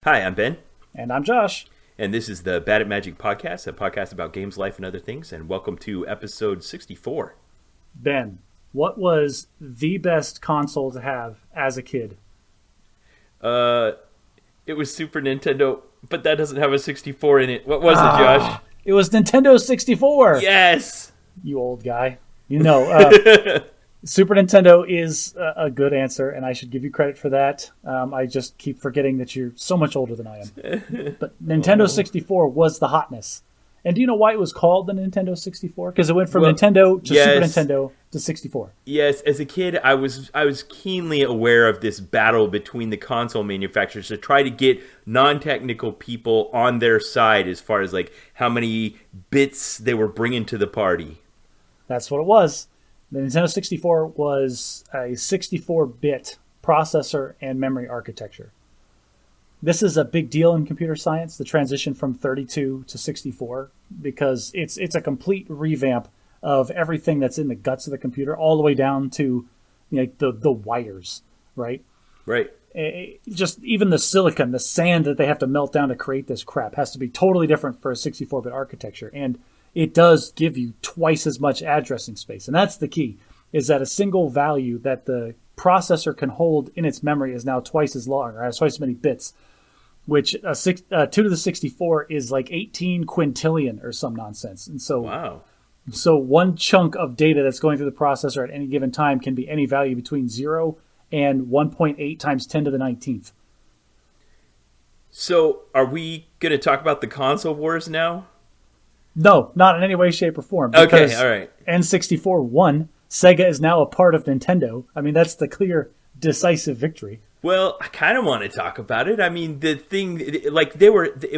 Hi, I'm Ben, And I'm Josh. and this is the Bad at Magic podcast, a podcast about games, life, and other things. And welcome to episode 64. Ben, what was the best console to have as a kid? Uh, it was Super Nintendo, but that doesn't have a 64 in it. What was it, Josh? It was Nintendo 64. Yes! You old guy. Super Nintendo is a good answer, and I should give you credit for that. I just keep forgetting that you're so much older than I am. But Nintendo 64 was the hotness. And do you know why it was called the Nintendo 64? Because it went from Nintendo to Super Nintendo to 64. Yes, as a kid, I was keenly aware of this battle between the console manufacturers to try to get non-technical people on their side as far as like how many bits they were bringing to the party. That's what it was. The Nintendo 64 was a 64-bit processor and memory architecture. This is a big deal in computer science, the transition from 32 to 64, because it's a complete revamp of everything that's in the guts of the computer, all the way down to the wires, right? Right. Just even the silicon, the sand that they have to melt down to create this crap has to be totally different for a 64-bit architecture. And it does give you twice as much addressing space. And that's the key, is that a single value that the processor can hold in its memory is now twice as long, or has twice as many bits, which 2 to the 64 is like 18 quintillion or some nonsense. And so, Wow. So one chunk of data that's going through the processor at any given time can be any value between 0 and 1.8 times 10 to the 19th. So, are we going to talk about the console wars now? No, not in any way, shape, or form. Okay, all right. N64 won. Sega is now a part of Nintendo. I mean, that's the clear, decisive victory. Well, I kind of want to talk about it. I mean, the thing, it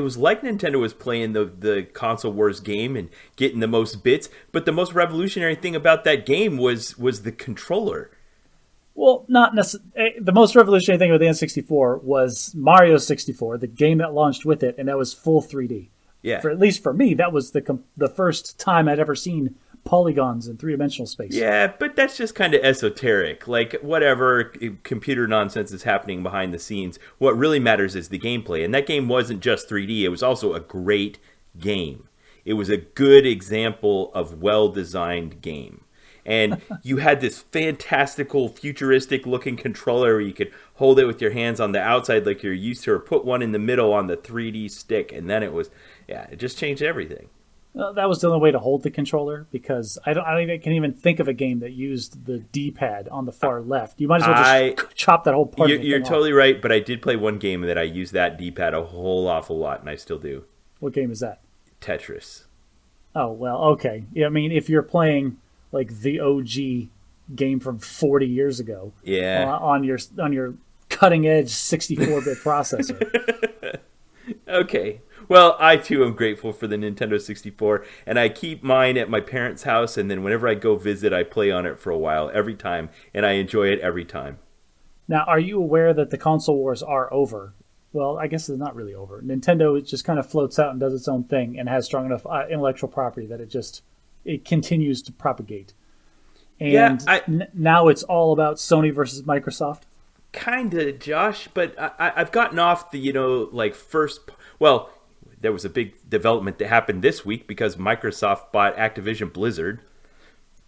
was like Nintendo was playing the console wars game and getting the most bits, but the most revolutionary thing about that game was the controller. Well, not necessarily. The most revolutionary thing with the N64 was Mario 64, the game that launched with it, and that was full 3D. Yeah. At least for me, that was the first time I'd ever seen polygons in three-dimensional space. Yeah, but that's just kind of esoteric. Like, whatever computer nonsense is happening behind the scenes, what really matters is the gameplay. And that game wasn't just 3D, it was also a great game. It was a good example of well-designed game. And you had this fantastical, futuristic-looking controller where you could hold it with your hands on the outside like you're used to, or put one in the middle on the 3D stick, and then it just changed everything. That was the only way to hold the controller, because I can even think of a game that used the D-pad on the far left. You might as well just chop that whole part of the thing You're off. totally right, but I did play one game that I used that D-pad a whole awful lot, and I still do. What game is that? Tetris. Oh, well, okay. Yeah, I mean, if you're playing like the OG game from 40 years ago, Yeah. on your cutting edge 64-bit processor. Okay. Well, I too am grateful for the Nintendo 64, and I keep mine at my parents' house, and then whenever I go visit, I play on it for a while every time, and I enjoy it every time. Now, are you aware that the console wars are over? Well, I guess it's not really over. Nintendo just kind of floats out and does its own thing and has strong enough intellectual property that it continues to propagate. And now it's all about Sony versus Microsoft. Kinda, Josh, but I've gotten off the, first... Well, there was a big development that happened this week because Microsoft bought Activision Blizzard.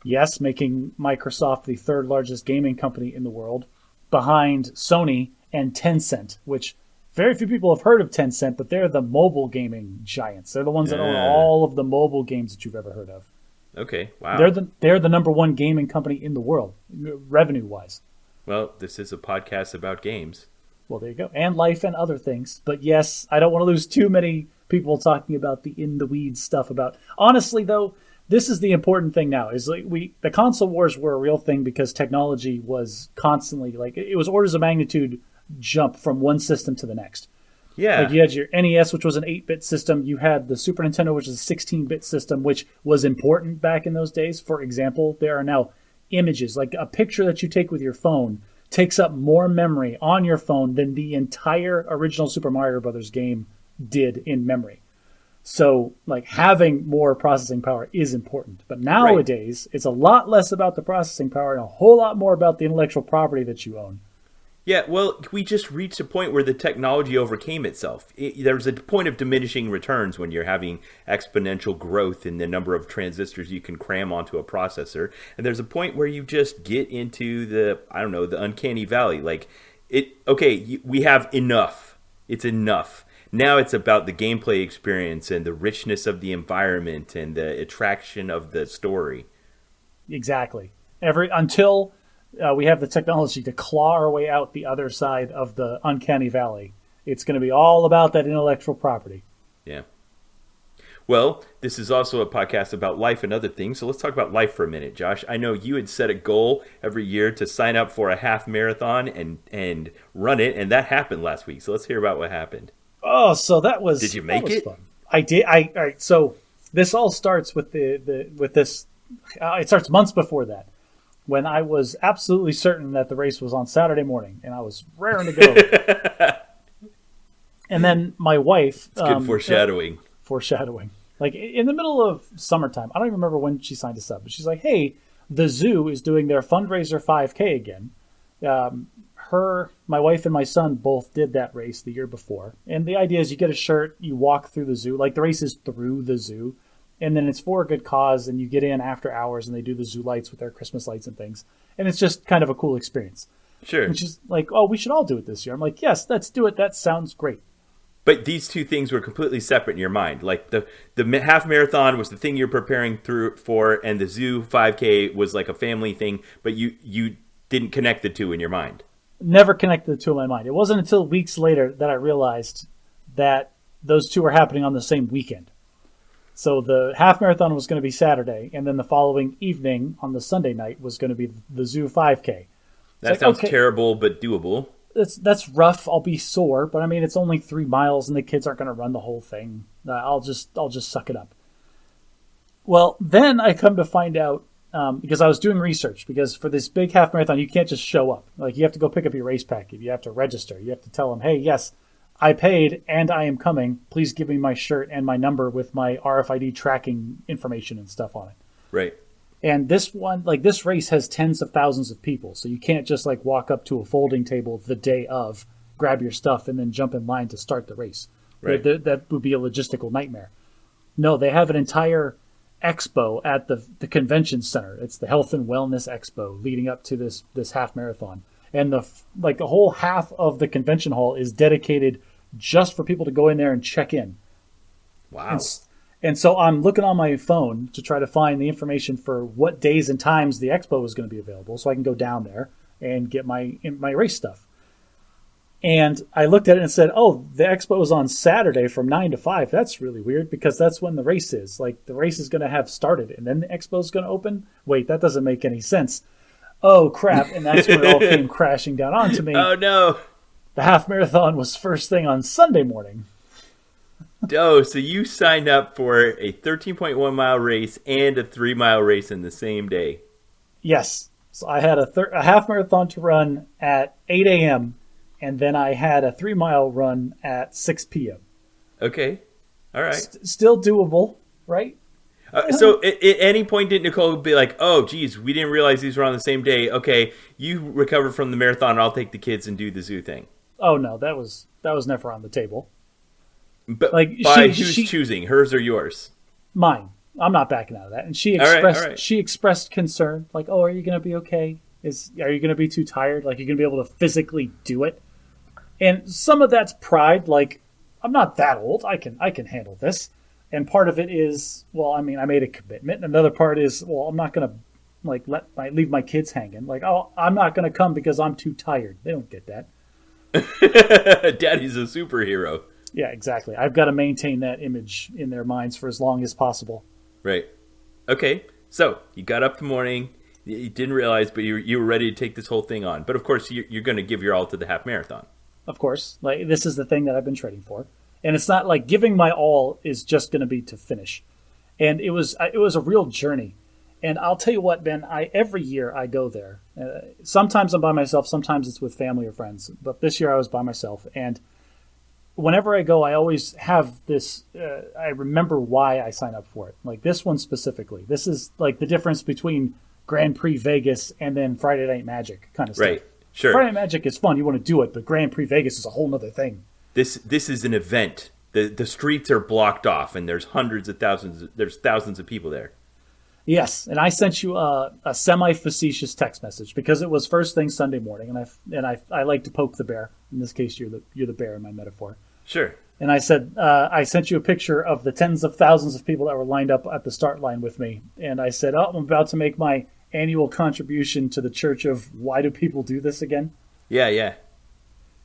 Yes, making Microsoft the third largest gaming company in the world, behind Sony and Tencent, which very few people have heard of Tencent, but they're the mobile gaming giants. They're the ones that own all of the mobile games that you've ever heard of. Okay, wow. They're the number one gaming company in the world, revenue-wise. Well, this is a podcast about games. Well, there you go. And life and other things. But yes, I don't want to lose too many people talking about the in-the-weeds stuff about... Honestly, though, this is the important thing now. Is the console wars were a real thing because technology was constantly... it was orders of magnitude jump from one system to the next. Yeah. Like you had your NES, which was an 8-bit system. You had the Super Nintendo, which is a 16-bit system, which was important back in those days. For example, there are now images, like a picture that you take with your phone takes up more memory on your phone than the entire original Super Mario Brothers game did in memory. So, having more processing power is important. But nowadays, It's a lot less about the processing power and a whole lot more about the intellectual property that you own. Yeah, well, we just reached a point where the technology overcame itself. There's a point of diminishing returns when you're having exponential growth in the number of transistors you can cram onto a processor. And there's a point where you just get into the, I don't know, the uncanny valley. Like, we have enough. It's enough. Now it's about the gameplay experience and the richness of the environment and the attraction of the story. Exactly. Until we have the technology to claw our way out the other side of the uncanny valley, it's going to be all about that intellectual property. Yeah. Well, this is also a podcast about life and other things, so let's talk about life for a minute, Josh. I know you had set a goal every year to sign up for a half marathon and run it, and that happened last week. So let's hear about what happened. Oh, so that was... Did you make it? Fun. I did. All right, so this all starts with this... it starts months before that, when I was absolutely certain that the race was on Saturday morning, and I was raring to go. And then my wife... It's good foreshadowing. Foreshadowing. Like, in the middle of summertime, I don't even remember when she signed us up, but she's like, hey, the zoo is doing their fundraiser 5K again. My wife and my son both did that race the year before. And the idea is you get a shirt, you walk through the zoo. Like, the race is through the zoo. And then it's for a good cause, and you get in after hours, and they do the zoo lights with their Christmas lights and things. And it's just kind of a cool experience. Sure. Which is like, oh, we should all do it this year. I'm like, yes, let's do it. That sounds great. But these two things were completely separate in your mind. Like the half marathon was the thing you're preparing for, and the zoo 5K was like a family thing, but you didn't connect the two in your mind. Never connected the two in my mind. It wasn't until weeks later that I realized that those two were happening on the same weekend. So the half marathon was going to be Saturday, and then the following evening on the Sunday night was going to be the zoo 5K. That sounds terrible, but doable. That's rough. I'll be sore, but I mean, it's only 3 miles, and the kids aren't going to run the whole thing. I'll just suck it up. Well, then I come to find out, because I was doing research, because for this big half marathon, you can't just show up. Like, you have to go pick up your race packet. You have to register. You have to tell them, hey, yes, I paid and I am coming. Please give me my shirt and my number with my RFID tracking information and stuff on it. Right. And this one, like, this race has tens of thousands of people. So you can't just like walk up to a folding table the day of, grab your stuff, and then jump in line to start the race. Right. That would be a logistical nightmare. No, they have an entire expo at the convention center. It's the Health and Wellness Expo leading up to this half marathon. And the whole half of the convention hall is dedicated just for people to go in there and check in. Wow. And so I'm looking on my phone to try to find the information for what days and times the expo is going to be available, so I can go down there and get my race stuff. And I looked at it and said, oh, the expo is on Saturday from 9 to 5. That's really weird, because that's when the race is. Like, the race is going to have started, and then the expo is going to open? Wait, that doesn't make any sense. Oh, crap. And that's when it all came crashing down onto me. Oh, no. The half marathon was first thing on Sunday morning. Oh, so you signed up for a 13.1 mile race and a 3 mile race in the same day. Yes. So I had a half marathon to run at 8 a.m., and then I had a 3 mile run at 6 p.m. Okay. All right. Still doable, right? So at any point did Nicole be like, oh, geez, we didn't realize these were on the same day. Okay, you recover from the marathon, I'll take the kids and do the zoo thing. Oh, no, that was never on the table. But like, who's choosing, hers or yours? Mine. I'm not backing out of that. And she expressed concern, like, oh, are you going to be okay? Are you going to be too tired? Like, you're going to be able to physically do it? And some of that's pride, like, I'm not that old. I can handle this. And part of it is, well, I mean, I made a commitment. Another part is, well, I'm not going to like leave my kids hanging. Like, oh, I'm not going to come because I'm too tired. They don't get that. Daddy's a superhero. Yeah, exactly. I've got to maintain that image in their minds for as long as possible. Right. Okay. So you got up in the morning. You didn't realize, but you were ready to take this whole thing on. But of course, you're going to give your all to the half marathon. Of course. Like, this is the thing that I've been training for. And it's not like giving my all is just going to be to finish. And it was a real journey. And I'll tell you what, Ben, every year I go there. Sometimes I'm by myself. Sometimes it's with family or friends. But this year I was by myself. And whenever I go, I always have this, I remember why I sign up for it. Like this one specifically. This is like the difference between Grand Prix Vegas and then Friday Night Magic kind of stuff. Right. Sure. Friday Night Magic is fun. You want to do it, but Grand Prix Vegas is a whole nother thing. This is an event. The streets are blocked off, and there's thousands of people there. Yes, and I sent you a semi-facetious text message because it was first thing Sunday morning, and I like to poke the bear. In this case, you're the bear in my metaphor. Sure. And I said I sent you a picture of the tens of thousands of people that were lined up at the start line with me, and I said, "Oh, I'm about to make my annual contribution to the Church of Why Do People Do This Again?" Yeah.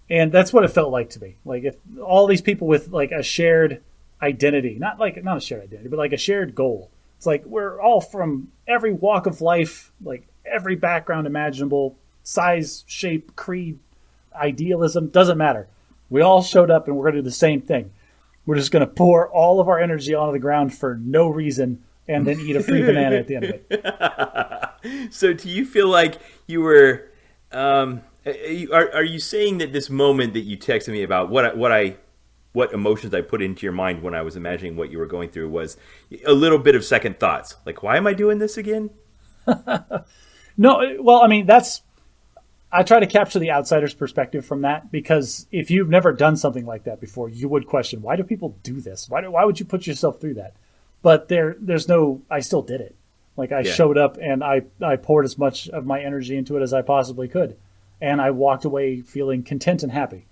And that's what it felt like to me. Like if all these people with like a shared identity, not a shared identity, but like a shared goal. It's like we're all from every walk of life, like every background imaginable, size, shape, creed, idealism, doesn't matter. We all showed up and we're going to do the same thing. We're just going to pour all of our energy onto the ground for no reason and then eat a free banana at the end of it. So do you feel like you were... Are you saying that this moment that you texted me about what emotions I put into your mind when I was imagining what you were going through was a little bit of second thoughts? Like, why am I doing this again? No, well, I mean, I try to capture the outsider's perspective from that, because if you've never done something like that before, you would question, why do people do this? Why would you put yourself through that? But I still did it. Like I showed up and I poured as much of my energy into it as I possibly could. And I walked away feeling content and happy.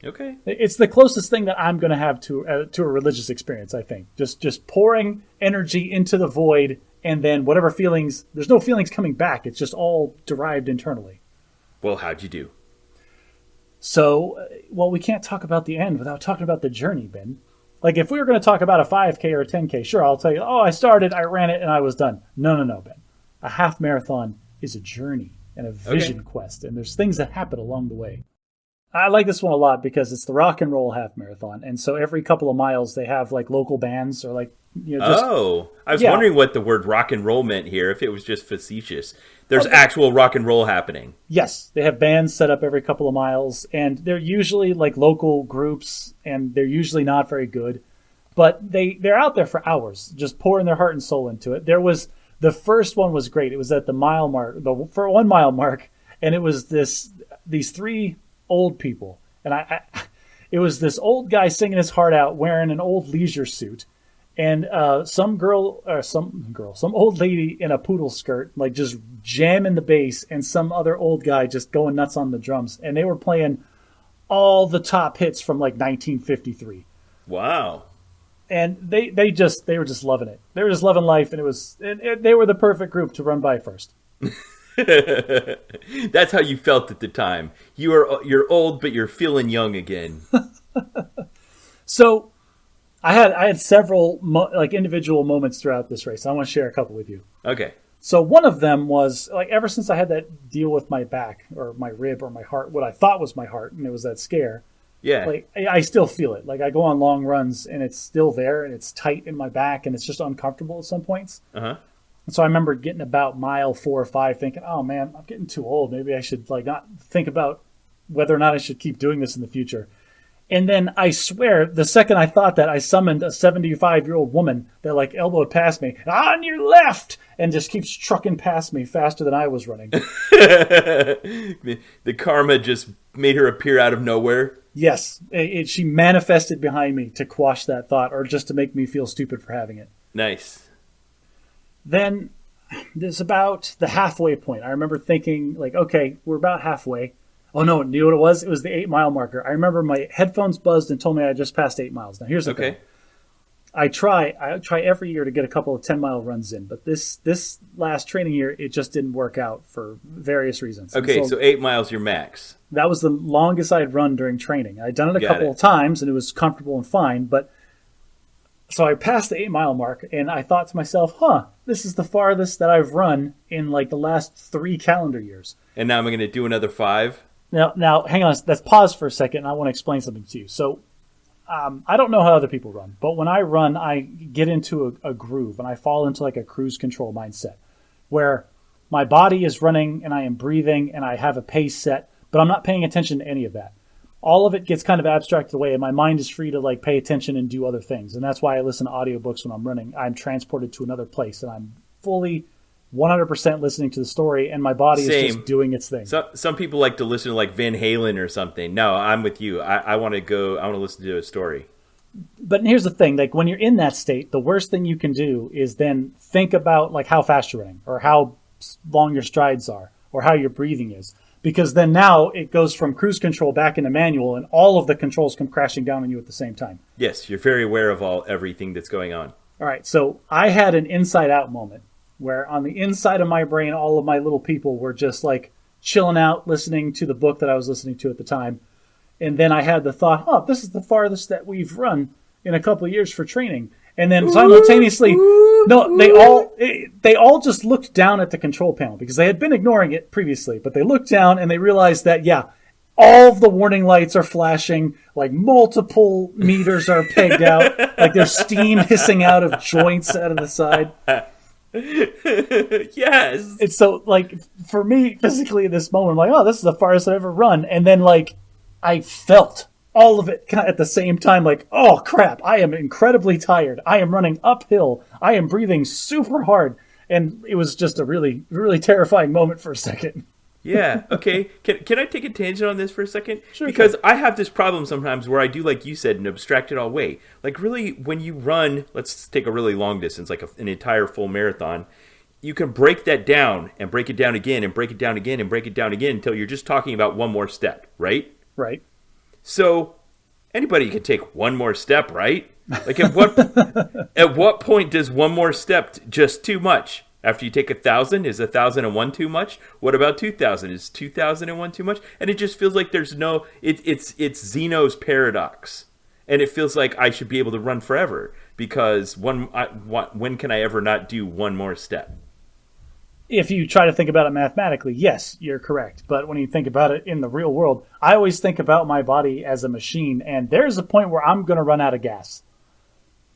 Okay. It's the closest thing that I'm going to have to a religious experience, I think. Just pouring energy into the void, and then whatever feelings, there's no feelings coming back. It's just all derived internally. Well, how'd you do? So, we can't talk about the end without talking about the journey, Ben. Like, if we were going to talk about a 5K or a 10K, sure, I'll tell you, I started, I ran it, and I was done. No, Ben. A half marathon is a journey and a vision quest, and there's things that happen along the way. I like this one a lot because it's the rock and roll half marathon, and so every couple of miles they have like local bands or like I was wondering what the word rock and roll meant here, if it was just facetious. There's actual rock and roll happening. Yes, they have bands set up every couple of miles, and they're usually like local groups, and they're usually not very good, but they're out there for hours, just pouring their heart and soul into it. The first one was great. It was at the 1 mile mark, and it was these three old people, and it was this old guy singing his heart out wearing an old leisure suit, and some old lady in a poodle skirt, like just jamming the bass, and some other old guy just going nuts on the drums, and they were playing all the top hits from like 1953. Wow. And they were just loving it. They were just loving life, and they were the perfect group to run by first. That's how you felt at the time. You're old, but you're feeling young again. So I had several individual moments throughout this race. I want to share a couple with you. Okay. So one of them was like, ever since I had that deal with my back or my rib or my heart, what I thought was my heart, and it was that scare. Yeah. Like I still feel it. Like I go on long runs and it's still there and it's tight in my back and it's just uncomfortable at some points. Uh-huh. And so I remember getting about mile 4 or 5 thinking, oh man, I'm getting too old. Maybe I should not think about whether or not I should keep doing this in the future. And then I swear, the second I thought that, I summoned a 75-year-old woman that elbowed past me, on your left, and just keeps trucking past me faster than I was running. The karma just made her appear out of nowhere. Yes, she manifested behind me to quash that thought, or just to make me feel stupid for having it. Nice. Then there's about the halfway point. I remember thinking, okay, we're about halfway. Oh, no, you know what it was? It was the 8-mile marker. I remember my headphones buzzed and told me I just passed 8 miles. Now, here's the thing. I try every year to get a couple of 10-mile runs in, but this last training year, it just didn't work out for various reasons. Okay, so 8 miles your max. That was the longest I'd run during training. I'd done it a couple of times, and it was comfortable and fine, but so I passed the 8-mile mark, and I thought to myself, this is the farthest that I've run in the last 3 calendar years. And now I'm going to do another 5? Now, hang on. Let's pause for a second, and I want to explain something to you. So, I don't know how other people run, but when I run, I get into a groove, and I fall into a cruise control mindset, where my body is running, and I am breathing, and I have a pace set, but I'm not paying attention to any of that. All of it gets kind of abstracted away, and my mind is free to pay attention and do other things, and that's why I listen to audiobooks when I'm running. I'm transported to another place, and I'm fully 100% listening to the story, and my body is just doing its thing. Some people like to listen to like Van Halen or something. No, I'm with you. I want to listen to a story. But here's the thing, like when you're in that state, the worst thing you can do is then think about like how fast you're running or how long your strides are or how your breathing is. Because then now it goes from cruise control back into manual and all of the controls come crashing down on you at the same time. Yes, you're very aware of everything that's going on. All right, so I had an inside out moment where on the inside of my brain, all of my little people were just like chilling out, listening to the book that I was listening to at the time. And then I had the thought, this is the farthest that we've run in a couple of years for training. And then simultaneously, they all just looked down at the control panel because they had been ignoring it previously. But they looked down and they realized that, all of the warning lights are flashing, like multiple meters are pegged out, like there's steam hissing out of joints out of the side. Yes. And so, like, for me, physically in this moment, I'm like, this is the farthest I've ever run. And then, like, I felt all of it at the same time, like, oh, crap, I am incredibly tired. I am running uphill. I am breathing super hard. And it was just a really, really terrifying moment for a second. Yeah, okay. Can I take a tangent on this for a second? Sure. Because I have this problem sometimes where I do, like you said, and abstract it all away. Like, really, when you run, let's take a really long distance, like an entire full marathon, you can break that down and break it down again and break it down again and break it down again until you're just talking about one more step, right? Right. So anybody can take one more step, right? Like at what point does one more step just too much? After you take 1,000, is 1,001 too much? What about 2,000? Is 2,001 too much? And it just feels like there's no. It's Zeno's paradox, and it feels like I should be able to run forever because when can I ever not do one more step? If you try to think about it mathematically, yes, you're correct. But when you think about it in the real world, I always think about my body as a machine, and there's a point where I'm going to run out of gas.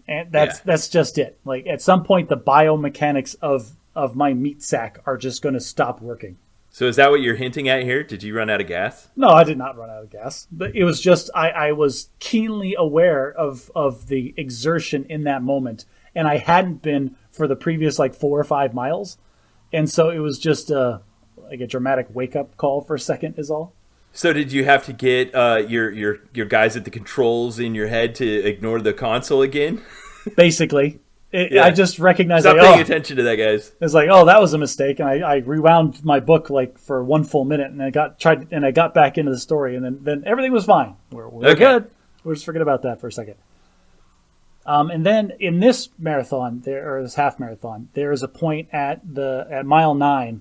And that's just it. Like at some point, the biomechanics of my meat sack are just going to stop working. So is that what you're hinting at here? Did you run out of gas? No, I did not run out of gas. But it was just I was keenly aware of the exertion in that moment, and I hadn't been for the previous 4 or 5 miles. And so it was just like a dramatic wake-up call for a second is all. So did you have to get your guys at the controls in your head to ignore the console again? Basically. I just recognized Stop paying attention to that, guys. It's like, that was a mistake. And I rewound my book for one full minute, and I got back into the story, and then everything was fine. We're okay. Good. We'll just forget about that for a second. And then in this marathon, this half marathon, there is a point at mile 9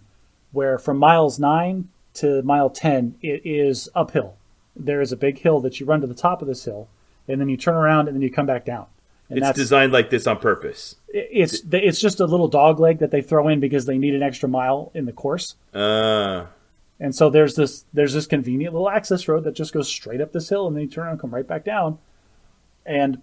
where from miles 9 to mile 10, it is uphill. There is a big hill that you run to the top of this hill, and then you turn around and then you come back down. And it's designed like this on purpose. It's just a little dog leg that they throw in because they need an extra mile in the course. And so there's this convenient little access road that just goes straight up this hill, and then you turn around and come right back down. And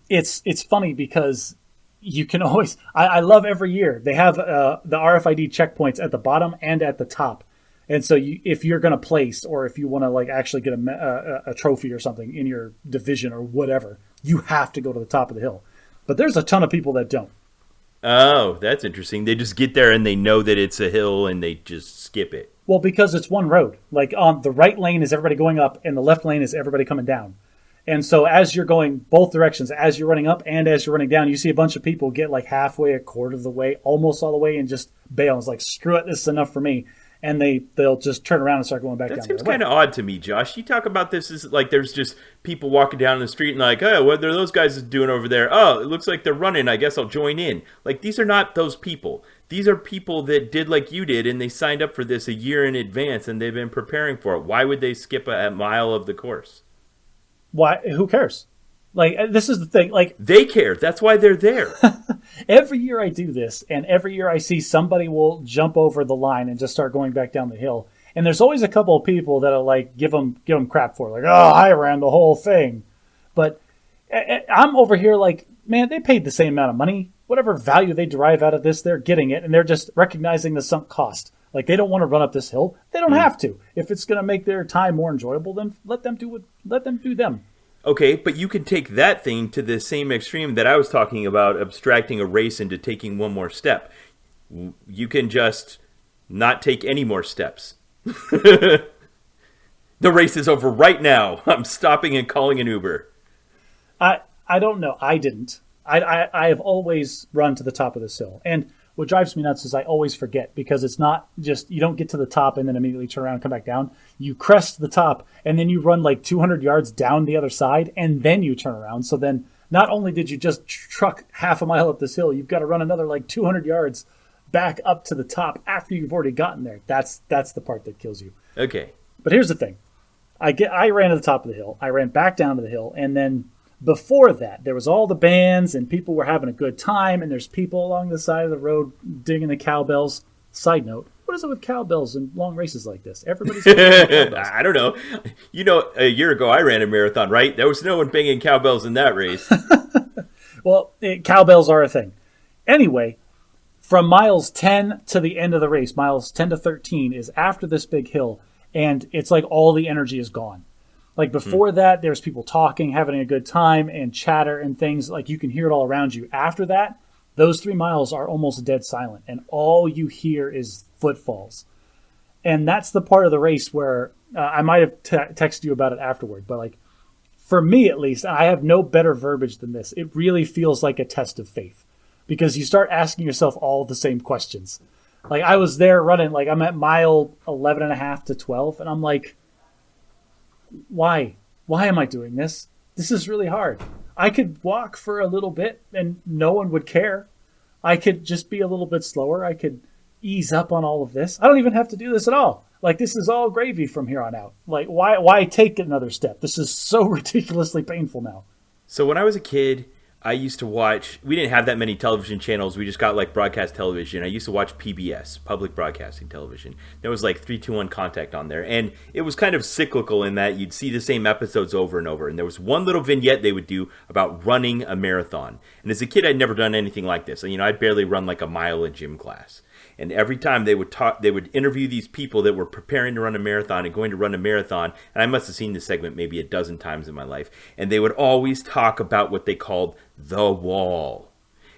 it's funny because you can always I love every year they have the RFID checkpoints at the bottom and at the top, and so if you're going to place or if you want to actually get a trophy or something in your division or whatever, you have to go to the top of the hill. But there's a ton of people that don't. Oh, that's interesting. They just get there and they know that it's a hill and they just skip it. Well, because it's one road. Like on the right lane is everybody going up and the left lane is everybody coming down. And so as you're going both directions, as you're running up and as you're running down, you see a bunch of people get halfway, a quarter of the way, almost all the way, and just bail. It's like, screw it, this is enough for me. And they'll just turn around and start going back down. That seems kind of odd to me, Josh. You talk about this as there's just people walking down the street and oh, what are those guys doing over there? Oh, it looks like they're running. I guess I'll join in. These are not those people. These are people that did like you did, and they signed up for this a year in advance, and they've been preparing for it. Why would they skip a mile of the course? Why? Who cares? This is the thing. They care. That's why they're there. Every year I do this, and every year I see somebody will jump over the line and just start going back down the hill. And there's always a couple of people that'll give them crap for it. I ran the whole thing. But I'm over here man, they paid the same amount of money. Whatever value they derive out of this, they're getting it, and they're just recognizing the sunk cost. They don't want to run up this hill. They don't have to. If it's going to make their time more enjoyable, then let them do them. Okay, but you can take that thing to the same extreme that I was talking about, abstracting a race into taking one more step. You can just not take any more steps. The race is over right now. I'm stopping and calling an Uber. I don't know. I didn't. I have always run to the top of this hill. And what drives me nuts is I always forget, because it's not just, you don't get to the top and then immediately turn around and come back down. You crest the top and then you run like 200 yards down the other side and then you turn around. So then not only did you just truck half a mile up this hill, you've got to run another like 200 yards back up to the top after you've already gotten there. That's the part that kills you. Okay. But here's the thing. I ran to the top of the hill. I ran back down to the hill, and then before that, there was all the bands and people were having a good time, and there's people along the side of the road dinging the cowbells. Side note, what is it with cowbells and long races like this? Everybody's I don't know. You know, a year ago I ran a marathon, right? There was no one banging cowbells in that race. Well, cowbells are a thing. Anyway, from miles 10 to the end of the race, miles 10 to 13 is after this big hill, and it's like all the energy is gone. Like before that, there's people talking, having a good time, and chatter and things. Like you can hear it all around you. After that, those 3 miles are almost dead silent, and all you hear is footfalls. And that's the part of the race where I might have texted you about it afterward, but like for me at least, I have no better verbiage than this. It really feels like a test of faith, because you start asking yourself all the same questions. Like I was there running, like I'm at mile 11 and a half to 12, and I'm like, why am I doing this? This is really hard. I could walk for a little bit and no one would care. I could just be a little bit slower. I could ease up on all of this. I don't even have to do this at all. Like this is all gravy from here on out. Like why take another step? This is so ridiculously painful now. So when I was a kid, I used to watch, we didn't have that many television channels. We just got like broadcast television. I used to watch PBS, Public Broadcasting Television. There was like 3-2-1 Contact on there. And it was kind of cyclical in that you'd see the same episodes over and over. And there was one little vignette they would do about running a marathon. And as a kid, I'd never done anything like this. You know, I'd barely run like a mile in gym class. And every time they would interview these people that were preparing to run a marathon and going to run a marathon. And I must have seen this segment maybe a dozen times in my life. And they would always talk about what they called the wall.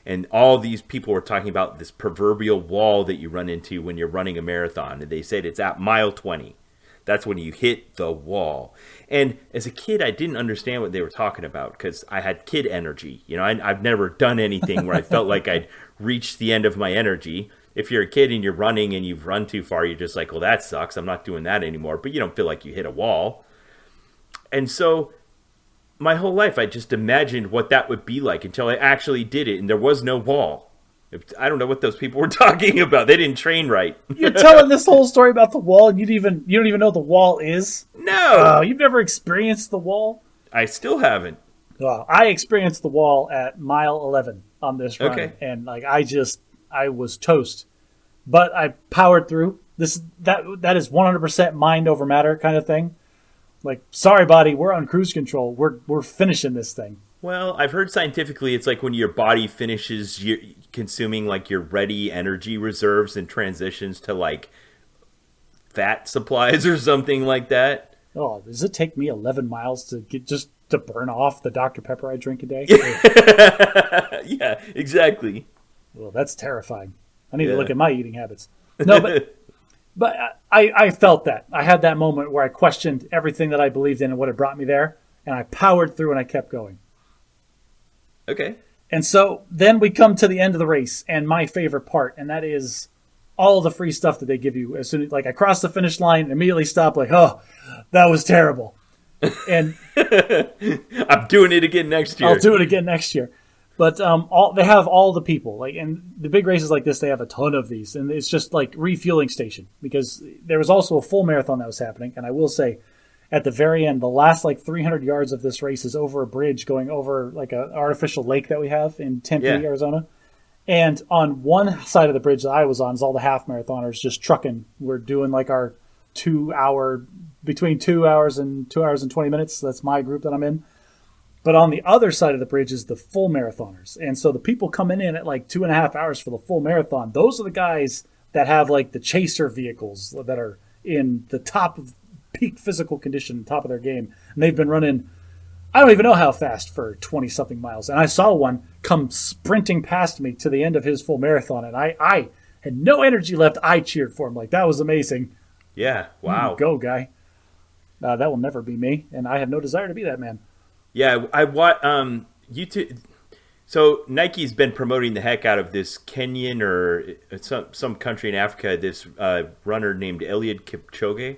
And all these people were talking about this proverbial wall that you run into when you're running a marathon. And they said it's at mile 20. That's when you hit the wall. And as a kid, I didn't understand what they were talking about because I had kid energy. You know, I've never done anything where I felt like I'd reached the end of my energy. If you're a kid and you're running and you've run too far, you're just like, well, that sucks. I'm not doing that anymore. But you don't feel like you hit a wall. And so my whole life, I just imagined what that would be like until I actually did it. And there was no wall. I don't know what those people were talking about. They didn't train right. You're telling this whole story about the wall and you don't even know what the wall is? No. You've never experienced the wall? I still haven't. Well, I experienced the wall at mile 11 on this run. Okay. And like I was toast, but I powered through. That is 100% mind over matter kind of thing. Like, sorry, body, we're on cruise control. We're finishing this thing. Well, I've heard scientifically it's like when your body finishes consuming like your ready energy reserves and transitions to like fat supplies or something like that. Oh, does it take me 11 miles to get just to burn off the Dr. Pepper I drink a day? Yeah, exactly. Well, that's terrifying. I need to look at my eating habits. No, but I felt that. I had that moment where I questioned everything that I believed in and what had brought me there, and I powered through and I kept going. Okay. And so then we come to the end of the race, and my favorite part, and that is all the free stuff that they give you. As soon as like I cross the finish line and immediately stop, like, oh, that was terrible. And I'm doing it again next year. I'll do it again next year. But they have all the people, like, and the big races like this, they have a ton of these, and it's just like refueling station, because there was also a full marathon that was happening. And I will say, at the very end, the last like 300 yards of this race is over a bridge going over like an artificial lake that we have in Tempe, Arizona. And on one side of the bridge that I was on is all the half marathoners just trucking. We're doing like our between 2 hours and 2 hours and 20 minutes. That's my group that I'm in. But on the other side of the bridge is the full marathoners. And so the people coming in at like 2.5 hours for the full marathon, those are the guys that have like the chaser vehicles that are in the top of peak physical condition, top of their game. And they've been running, I don't even know how fast, for 20-something miles. And I saw one come sprinting past me to the end of his full marathon. And I had no energy left. I cheered for him. Like, that was amazing. Yeah. Wow. Go, guy. That will never be me, and I have no desire to be that man. Yeah, I want YouTube. So Nike's been promoting the heck out of this Kenyan or some country in Africa. This runner named Eliud Kipchoge,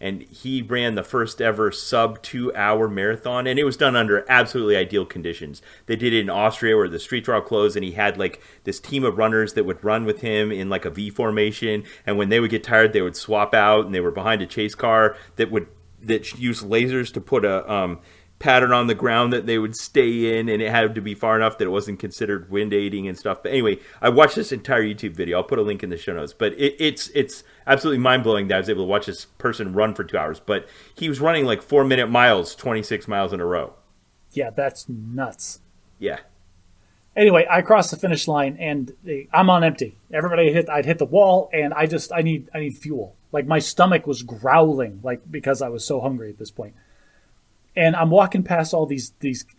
and he ran the first ever sub 2 hour marathon, and it was done under absolutely ideal conditions. They did it in Austria where the streets were all closed, and he had like this team of runners that would run with him in like a V formation, and when they would get tired, they would swap out, and they were behind a chase car that used lasers to put a pattern on the ground that they would stay in, and it had to be far enough that it wasn't considered wind aiding and stuff. But anyway, I watched this entire YouTube video. I'll put a link in the show notes. But it's absolutely mind-blowing that I was able to watch this person run for 2 hours. But he was running like 4-minute miles, 26 miles in a row. Yeah, that's nuts. Yeah. Anyway, I crossed the finish line, and I'm on empty. I'd hit the wall, and I need fuel. Like, my stomach was growling, like, because I was so hungry at this point. And I'm walking past all these.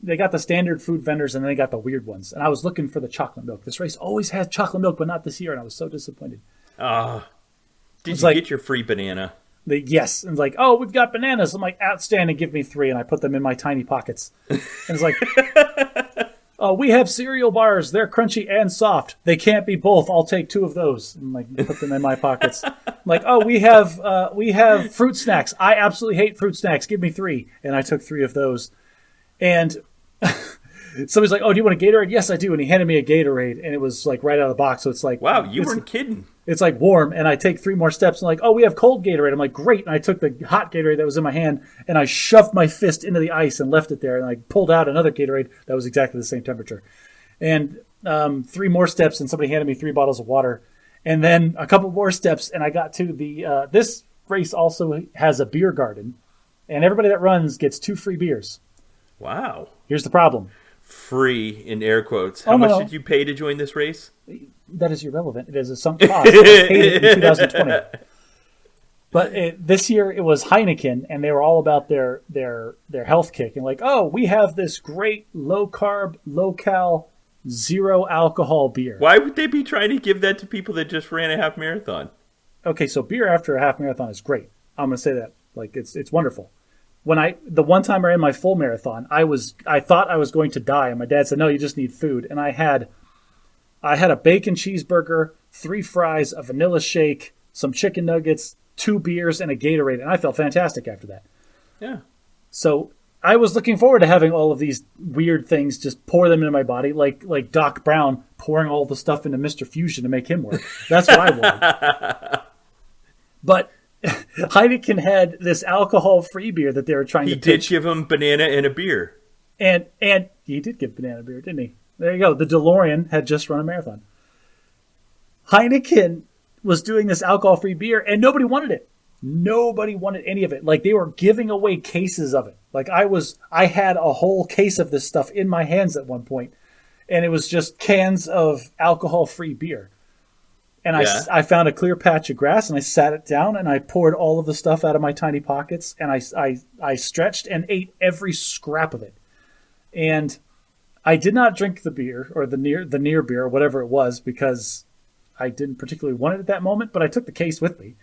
They got the standard food vendors, and then they got the weird ones. And I was looking for the chocolate milk. This race always had chocolate milk, but not this year, and I was so disappointed. Did you get your free banana? Yes. And it's like, oh, we've got bananas. I'm like, outstanding, give me 3. And I put them in my tiny pockets. And it's like, oh, we have cereal bars. They're crunchy and soft. They can't be both. I'll take 2 of those. And like, put them in my pockets. Like, oh, we have fruit snacks. I absolutely hate fruit snacks. Give me 3. And I took 3 of those. And somebody's like, oh, do you want a Gatorade? Yes, I do. And he handed me a Gatorade, and it was like right out of the box. So it's like, wow, you weren't kidding. It's like warm, and I take 3 more steps, and like, oh, we have cold Gatorade. I'm like, great. And I took the hot Gatorade that was in my hand, and I shoved my fist into the ice and left it there, and I pulled out another Gatorade that was exactly the same temperature. And 3 more steps, and somebody handed me 3 bottles of water. And then a couple more steps, and I got to the this race also has a beer garden, and everybody that runs gets 2 free beers. Wow. Here's the problem. Free in air quotes. How much did you pay to join this race? That is irrelevant. It is a sunk cost. I paid it in 2020. But this year it was Heineken, and they were all about their health kick. And like, oh, we have this great low-carb, low-cal, zero-alcohol beer. Why would they be trying to give that to people that just ran a half marathon? Okay, so beer after a half marathon is great. I'm going to say that. Like, it's wonderful. The one time I ran my full marathon, I thought I was going to die, and my dad said, no, you just need food. And I had a bacon cheeseburger, 3 fries, a vanilla shake, some chicken nuggets, 2 beers, and a Gatorade, and I felt fantastic after that. Yeah. So I was looking forward to having all of these weird things just pour them into my body, like Doc Brown pouring all the stuff into Mr. Fusion to make him work. That's what I wanted. But Heineken had this alcohol-free beer that they were trying to pitch. He did give him banana and a beer. And he did give banana beer, didn't he? There you go. The DeLorean had just run a marathon. Heineken was doing this alcohol-free beer, and nobody wanted it. Nobody wanted any of it. Like, they were giving away cases of it. Like, I had a whole case of this stuff in my hands at one point, and it was just cans of alcohol-free beer. And I found a clear patch of grass, and I sat it down, and I poured all of the stuff out of my tiny pockets, and I stretched and ate every scrap of it. And I did not drink the beer, or the near beer, or whatever it was, because I didn't particularly want it at that moment, but I took the case with me.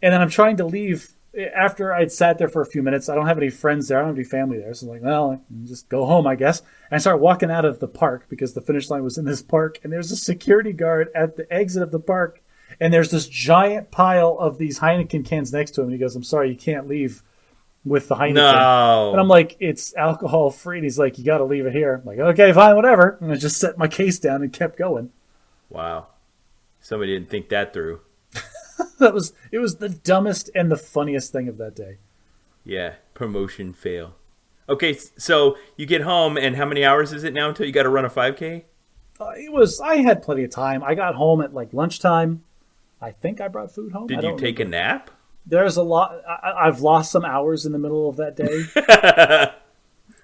And then I'm trying to leave after I'd sat there for a few minutes. I don't have any friends there. I don't have any family there. So I'm like, well, I can just go home, I guess. And I started walking out of the park because the finish line was in this park. And there's a security guard at the exit of the park. And there's this giant pile of these Heineken cans next to him. And he goes, I'm sorry, you can't leave with the Heineken. No. And I'm like, it's alcohol free. And he's like, you got to leave it here. I'm like, okay, fine, whatever. And I just set my case down and kept going. Wow. Somebody didn't think that through. It was the dumbest and the funniest thing of that day. Yeah, promotion fail. Okay, so you get home, and how many hours is it now until you got to run a 5K? I had plenty of time. I got home at like lunchtime. I think I brought food home. Did you take a nap? There's a lot. I've lost some hours in the middle of that day.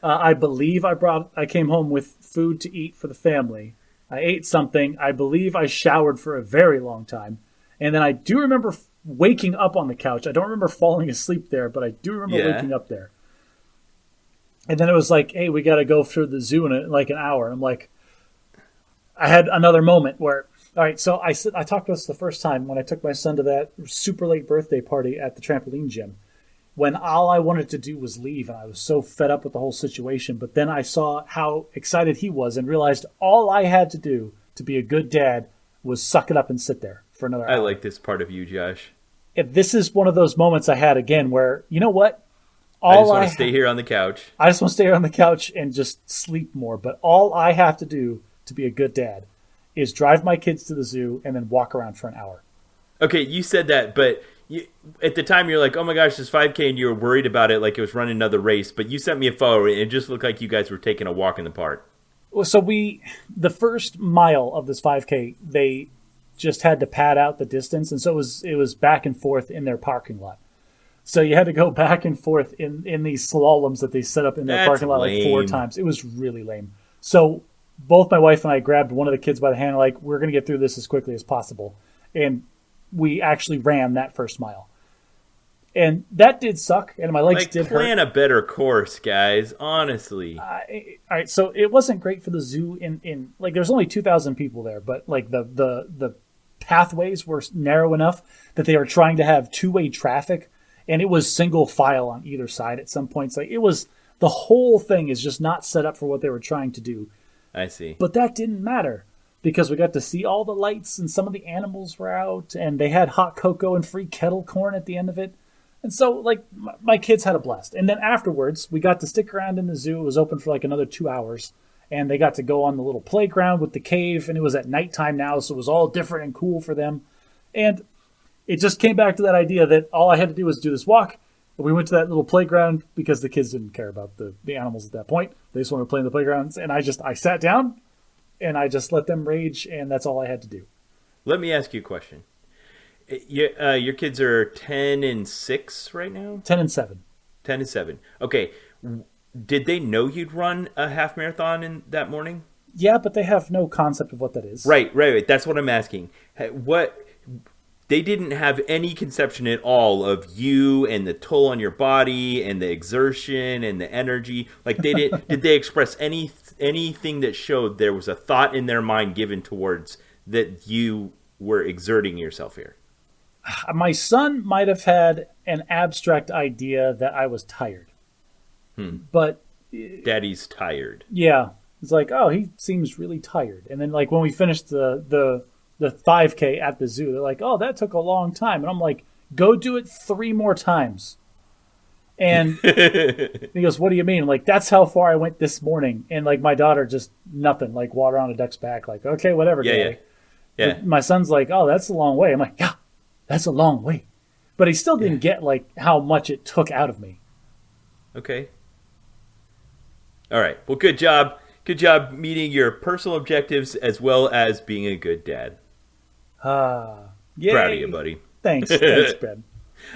I believe I came home with food to eat for the family. I ate something. I believe I showered for a very long time. And then I do remember waking up on the couch. I don't remember falling asleep there, but I do remember waking up there. And then it was like, hey, we got to go through the zoo in like an hour. And I'm like, I had another moment where All right, so I talked about this the first time when I took my son to that super late birthday party at the trampoline gym, when all I wanted to do was leave, and I was so fed up with the whole situation. But then I saw how excited he was and realized all I had to do to be a good dad was suck it up and sit there for another hour. I like this part of you, Josh. If this is one of those moments I had again where, you know what? I just want to stay here on the couch. I just want to stay here on the couch and just sleep more. But all I have to do to be a good dad is drive my kids to the zoo and then walk around for an hour. Okay, you said that, but at the time you're like, oh my gosh, this 5K, and you were worried about it like it was running another race, but you sent me a photo and it just looked like you guys were taking a walk in the park. Well, so the first mile of this 5K, they just had to pad out the distance, and so it was back and forth in their parking lot. So you had to go back and forth in these slaloms that they set up in their parking lot like 4 times. It was really lame. So both my wife and I grabbed one of the kids by the hand, like, we're going to get through this as quickly as possible. And we actually ran that first mile. And that did suck, and my legs did hurt. Plan a better course, guys, honestly. All right, so it wasn't great for the zoo in like, there's only 2,000 people there, but like the pathways were narrow enough that they were trying to have two-way traffic, and it was single file on either side at some points. Like, it was, the whole thing is just not set up for what they were trying to do. I see. But that didn't matter because we got to see all the lights and some of the animals were out and they had hot cocoa and free kettle corn at the end of it. And so, like, my kids had a blast. And then afterwards, we got to stick around in the zoo. It was open for like another 2 hours. And they got to go on the little playground with the cave. And it was at nighttime now, so it was all different and cool for them. And it just came back to that idea that all I had to do was do this walk. We went to that little playground because the kids didn't care about the animals at that point. They just wanted to play in the playgrounds. And I sat down and I just let them rage, and that's all I had to do. Let me ask you a question. Your kids are 10 and 6 right now? 10 and 7. 10 and 7. Okay. Did they know you'd run a half marathon in that morning? Yeah, but they have no concept of what that is. Right. That's what I'm asking. They didn't have any conception at all of you and the toll on your body and the exertion and the energy. Like, did they express anything that showed there was a thought in their mind given towards that you were exerting yourself here? My son might have had an abstract idea that I was tired. But Daddy's tired. Yeah. It's like, oh, he seems really tired. And then, like, when we finished the 5K at the zoo, they're like, oh, that took a long time. And I'm like, go do it 3 more times. And he goes, what do you mean? I'm like, that's how far I went this morning. And, like, my daughter just nothing, like water on a duck's back. Like, okay, whatever. Yeah. My son's like, oh, that's a long way. I'm like, yeah, that's a long way. But he still didn't get, like, how much it took out of me. Okay. All right. Well, good job. Good job meeting your personal objectives as well as being a good dad. Yay. Proud of you, buddy. Thanks, Ben.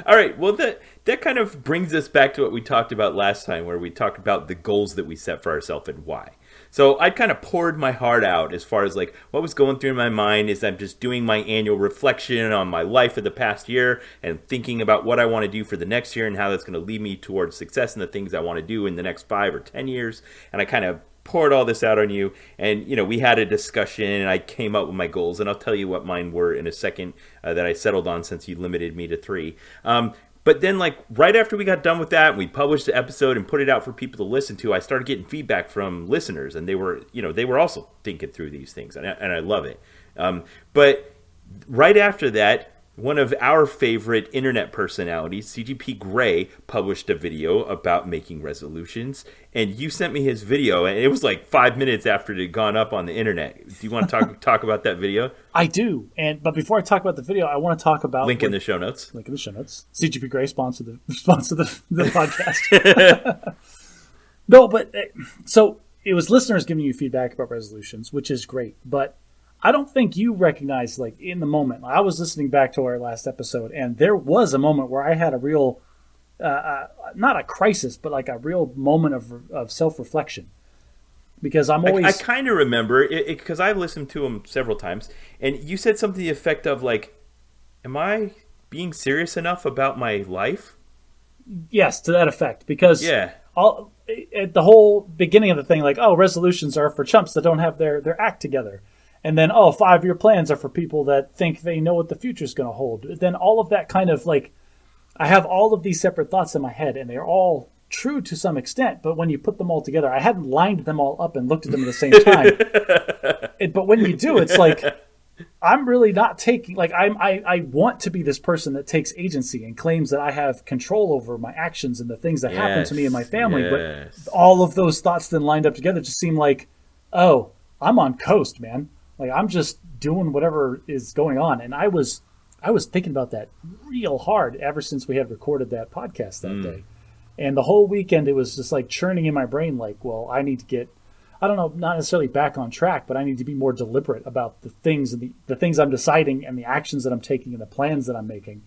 All right. Well, that kind of brings us back to what we talked about last time, where we talked about the goals that we set for ourselves and why. So I kind of poured my heart out as far as like what was going through my mind is I'm just doing my annual reflection on my life of the past year and thinking about what I want to do for the next year and how that's going to lead me towards success and the things I want to do in the next 5 or 10 years. And I kind of poured all this out on you, and we had a discussion and I came up with my goals, and I'll tell you what mine were in a second that I settled on since you limited me to 3. But then, like, right after we got done with that, we published the episode and put it out for people to listen to, I started getting feedback from listeners, and they were also thinking through these things, and I love it. But right after that, one of our favorite internet personalities, CGP Grey, published a video about making resolutions, and you sent me his video, and it was like 5 minutes after it had gone up on the internet. Do you want to talk about that video? I do, but before I talk about the video, I want to talk about link in the show notes. Link in the show notes. CGP Grey sponsor the podcast. No, but so it was listeners giving you feedback about resolutions, which is great, but I don't think you recognize, like, in the moment. I was listening back to our last episode, and there was a moment where I had a real, not a crisis, but like a real moment of self-reflection. Because I'm always... I kind of remember, because I've listened to him several times, and you said something to the effect of, like, am I being serious enough about my life? Yes, to that effect. Because yeah. At the whole beginning of the thing, like, oh, resolutions are for chumps that don't have their act together. And then, oh, 5-year plans are for people that think they know what the future's going to hold. Then all of that kind of like, I have all of these separate thoughts in my head, and they're all true to some extent. But when you put them all together, I hadn't lined them all up and looked at them at the same time. But when you do, it's like, I'm really not taking, like, I want to be this person that takes agency and claims that I have control over my actions and the things that happen to me and my family. But all of those thoughts then lined up together just seem like, oh, I'm on coast, man. Like, I'm just doing whatever is going on. And I was thinking about that real hard ever since we had recorded that podcast that day. And the whole weekend, it was just like churning in my brain, like, well, I need to get, I don't know, not necessarily back on track, but I need to be more deliberate about the things and the things I'm deciding and the actions that I'm taking and the plans that I'm making.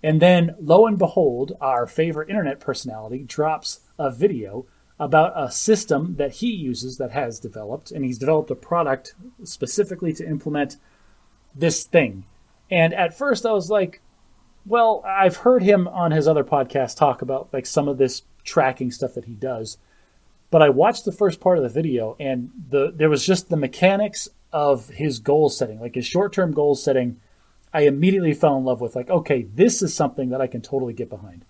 And then, lo and behold, our favorite internet personality drops a video about a system that he uses that has developed, and he's developed a product specifically to implement this thing. And at first I was like, well, I've heard him on his other podcast talk about like some of this tracking stuff that he does. But I watched the first part of the video, and there was just the mechanics of his goal setting, like his short-term goal setting. I immediately fell in love with, like, okay, this is something that I can totally get behind.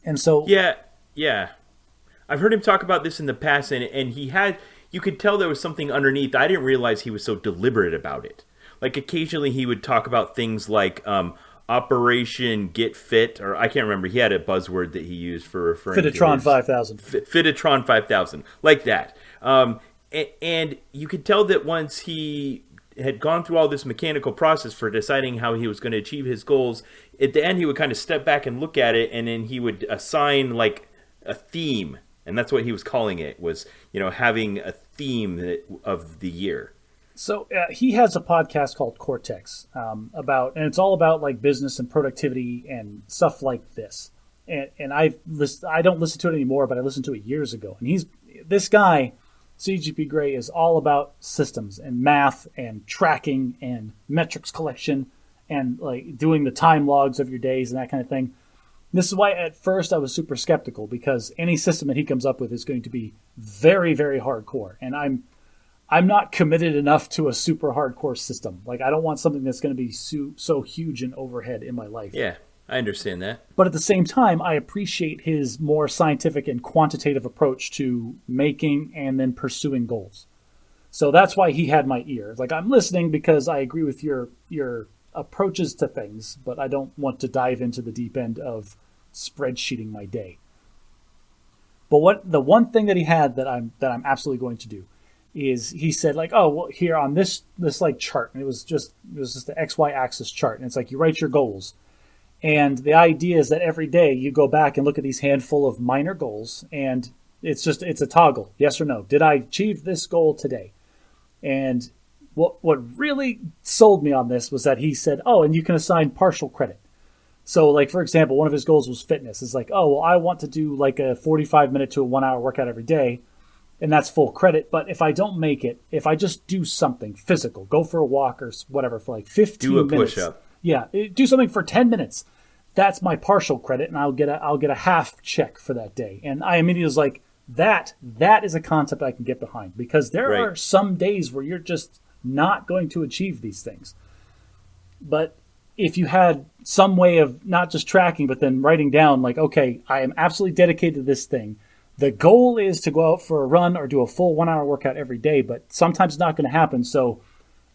And so... Yeah. I've heard him talk about this in the past, and he had... You could tell there was something underneath. I didn't realize he was so deliberate about it. Like, occasionally he would talk about things like Operation Get Fit, or I can't remember. He had a buzzword that he used for referring to Fitotron 5000. Fitotron 5000, like that. And you could tell that once he had gone through all this mechanical process for deciding how he was going to achieve his goals, at the end he would kind of step back and look at it, and then he would assign like a theme. And that's what he was calling it, was, having a theme of the year. So he has a podcast called Cortex and it's all about like business and productivity and stuff like this. And I don't listen to it anymore, but I listened to it years ago. And this guy, CGP Grey, is all about systems and math and tracking and metrics collection and like doing the time logs of your days and that kind of thing. This is why at first I was super skeptical, because any system that he comes up with is going to be very, very hardcore. And I'm not committed enough to a super hardcore system. Like, I don't want something that's going to be so huge and overhead in my life. Yeah, I understand that. But at the same time, I appreciate his more scientific and quantitative approach to making and then pursuing goals. So that's why he had my ear. Like, I'm listening because I agree with your approaches to things, but I don't want to dive into the deep end of spreadsheeting my day. But the one thing that he had that I'm absolutely going to do is he said, like, oh, well, here on this like chart, and it was just the XY axis chart, and it's like you write your goals, and the idea is that every day you go back and look at these handful of minor goals, and it's a toggle, yes or no. Did I achieve this goal today? And what really sold me on this was that he said, oh, and you can assign partial credit. So, like, for example, one of his goals was fitness. It's like, oh, well, I want to do like a 45-minute to a 1-hour workout every day, and that's full credit. But if I don't make it, if I just do something physical, go for a walk or whatever for like 15 minutes. Do a push-up. Yeah, do something for 10 minutes. That's my partial credit, and I'll get a half check for that day. And I immediately was like, that is a concept I can get behind, because there are some days where you're just not going to achieve these things. But if you had some way of not just tracking, but then writing down, like, okay, I am absolutely dedicated to this thing. The goal is to go out for a run or do a full 1-hour workout every day, but sometimes it's not going to happen. So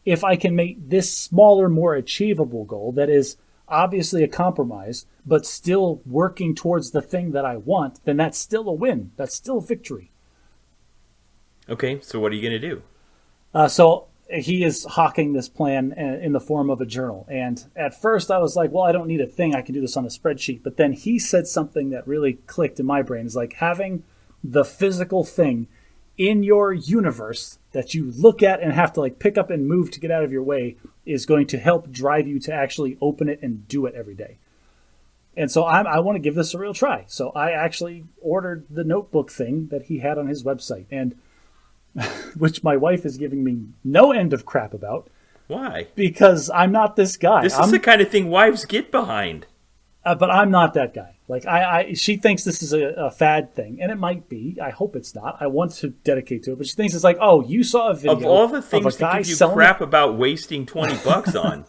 if I can make this smaller, more achievable goal that is obviously a compromise, but still working towards the thing that I want, then that's still a win. That's still a victory. Okay, so what are you going to do? So he is hawking this plan in the form of a journal. And at first I was like, well, I don't need a thing. I can do this on a spreadsheet. But then he said something that really clicked in my brain. Is like having the physical thing in your universe that you look at and have to like pick up and move to get out of your way is going to help drive you to actually open it and do it every day. And so I want to give this a real try. So I actually ordered the notebook thing that he had on his website, and which my wife is giving me no end of crap about. Why? Because I'm not this guy. This is the kind of thing wives get behind. But I'm not that guy. Like she thinks this is a fad thing, and it might be. I hope it's not. I want to dedicate to it, but she thinks it's like, oh, you saw a video of all the things of a guy to give you crap about wasting $20 on.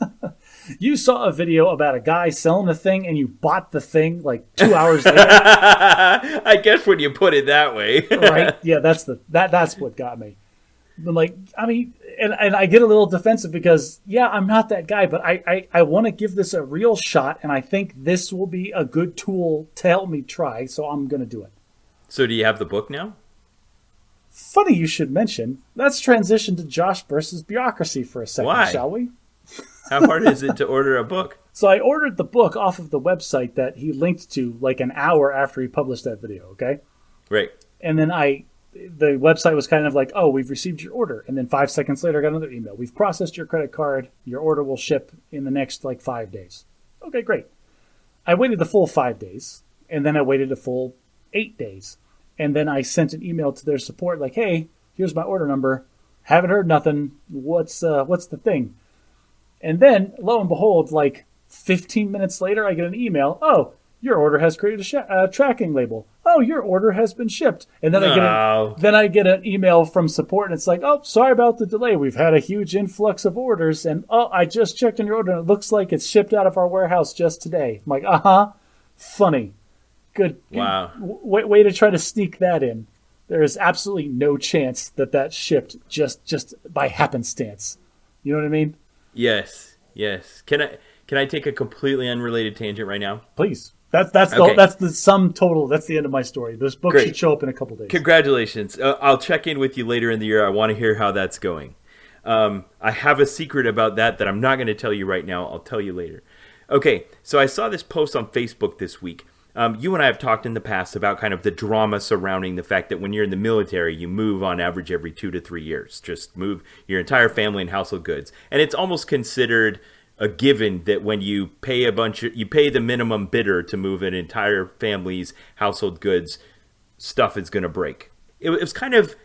You saw a video about a guy selling the thing, and you bought the thing like 2 hours later. I guess when you put it that way, right? Yeah, that's what got me. I'm like, I mean, and I get a little defensive because, yeah, I'm not that guy, but I want to give this a real shot, and I think this will be a good tool to help me try, so I'm going to do it. So do you have the book now? Funny you should mention. Let's transition to Josh versus bureaucracy for a second, Why? Shall we? How hard is it to order a book? So I ordered the book off of the website that he linked to like an hour after he published that video, okay? Right. And then the website was kind of like, oh, we've received your order. And then 5 seconds later, I got another email. We've processed your credit card. Your order will ship in the next 5 days. Okay, great. I waited the full 5 days, and then I waited a full 8 days. And then I sent an email to their support like, hey, here's my order number. Haven't heard nothing. What's the thing? And then, lo and behold, 15 minutes later, I get an email. Oh, your order has created a tracking label. Oh, your order has been shipped. And then I get an email from support, and it's like, oh, sorry about the delay. We've had a huge influx of orders, and oh, I just checked on your order, and it looks like it's shipped out of our warehouse just today. I'm like, funny. Good. Wow. Way to try to sneak that in. There is absolutely no chance that shipped just by happenstance. You know what I mean? Yes. Can I take a completely unrelated tangent right now? Please. That's the sum total. That's the end of my story. This book should show up in a couple days. Congratulations. I'll check in with you later in the year. I want to hear how that's going. I have a secret about that I'm not going to tell you right now. I'll tell you later. Okay, so I saw this post on Facebook this week. You and I have talked in the past about kind of the drama surrounding the fact that when you're in the military, you move on average every 2 to 3 years. Just move your entire family and household goods. And it's almost considered a given that when you pay you pay the minimum bidder to move an entire family's household goods, stuff is going to break. It was kind of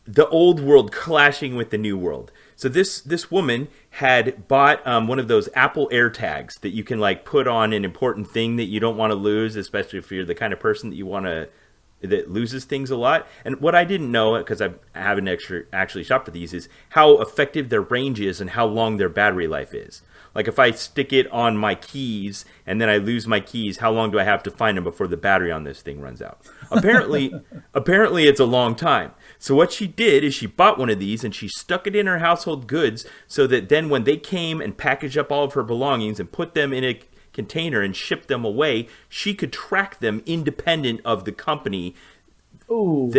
the old world clashing with the new world. So this woman had bought one of those Apple AirTags that you can put on an important thing that you don't want to lose, especially if you're the kind of person that loses things a lot. And what I didn't know, because I haven't actually shopped for these, is how effective their range is and how long their battery life is. Like if I stick it on my keys and then I lose my keys, how long do I have to find them before the battery on this thing runs out? Apparently it's a long time. So what she did is she bought one of these and she stuck it in her household goods so that then when they came and packaged up all of her belongings and put them in a container and shipped them away, she could track them independent of the company. Ooh,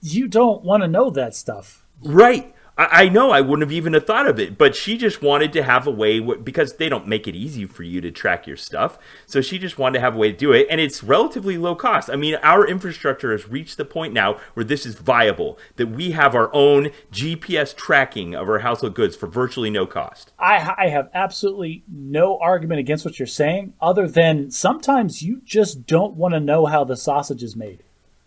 you don't want to know that stuff. Right. I know I wouldn't have even have thought of it, but she just wanted to have a way, because they don't make it easy for you to track your stuff. So she just wanted to have a way to do it, and it's relatively low cost. I mean, our infrastructure has reached the point now where this is viable, that we have our own GPS tracking of our household goods for virtually no cost. I have absolutely no argument against what you're saying, other than sometimes you just don't want to know how the sausage is made.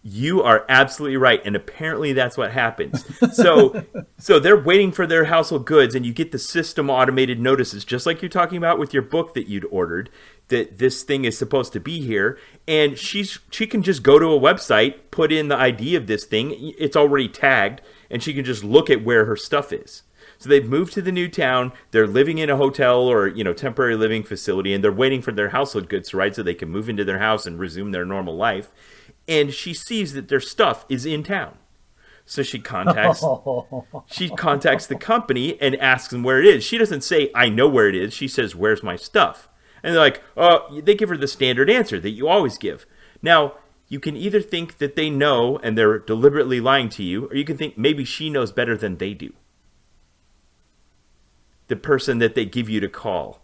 You are absolutely right, and apparently that's what happens. So they're waiting for their household goods, and you get the system automated notices, just like you're talking about with your book that you'd ordered, that this thing is supposed to be here, and she can just go to a website, put in the ID of this thing, it's already tagged, and she can just look at where her stuff is. So they've moved to the new town, they're living in a hotel or temporary living facility, and they're waiting for their household goods to arrive so they can move into their house and resume their normal life. And she sees that their stuff is in town. So she contacts the company and asks them where it is. She doesn't say, I know where it is. She says, where's my stuff? And they're like, they give her the standard answer that you always give. Now, you can either think that they know and they're deliberately lying to you, or you can think maybe she knows better than they do. The person that they give you to call.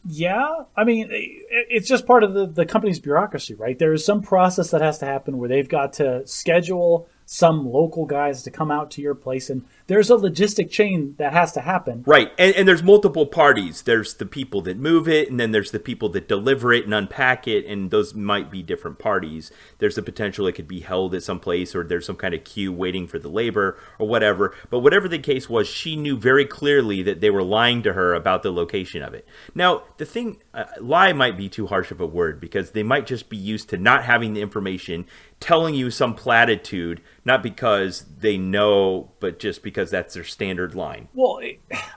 Yeah, I mean, it's just part of the company's bureaucracy, right? There is some process that has to happen where they've got to schedule some local guys to come out to your place, and there's a logistic chain that has to happen. Right. And there's multiple parties. There's the people that move it, and then there's the people that deliver it and unpack it, and those might be different parties. There's the potential it could be held at some place, or there's some kind of queue waiting for the labor or whatever. But whatever the case was, she knew very clearly that they were lying to her about the location of it. Now, the thing, lie might be too harsh of a word, because they might just be used to not having the information, telling you some platitude, not because they know, but just because that's their standard line. Well,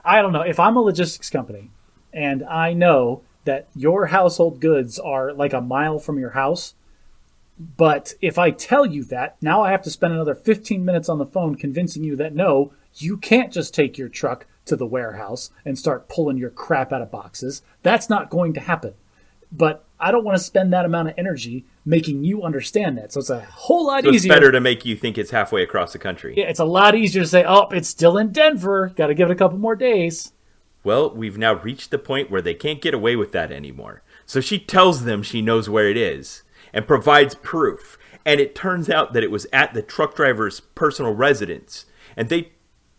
I don't know. If I'm a logistics company and I know that your household goods are like a mile from your house, but if I tell you that, now I have to spend another 15 minutes on the phone convincing you that no, you can't just take your truck to the warehouse and start pulling your crap out of boxes. That's not going to happen. But I don't want to spend that amount of energy making you understand that. So it's a whole lot easier. It's better to make you think it's halfway across the country. Yeah, it's a lot easier to say, oh, it's still in Denver. Got to give it a couple more days. Well, we've now reached the point where they can't get away with that anymore. So she tells them she knows where it is and provides proof. And it turns out that it was at the truck driver's personal residence. And they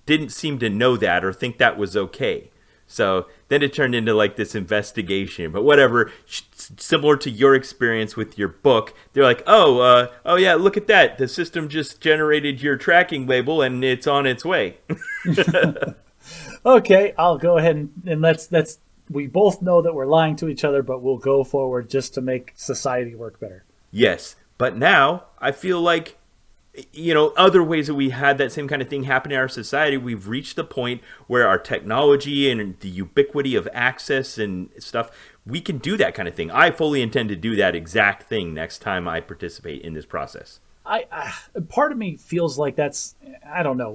didn't seem to know that or think that was okay. So then it turned into like this investigation, but whatever. Similar to your experience with your book, they're like, oh yeah, look at that. The system just generated your tracking label and it's on its way. Okay, I'll go ahead and let's. We both know that we're lying to each other, but we'll go forward just to make society work better. Yes, but now I feel like, other ways that we had that same kind of thing happen in our society, we've reached the point where our technology and the ubiquity of access and stuff, we can do that kind of thing. I fully intend to do that exact thing next time I participate in this process. Part of me feels like that's, I don't know,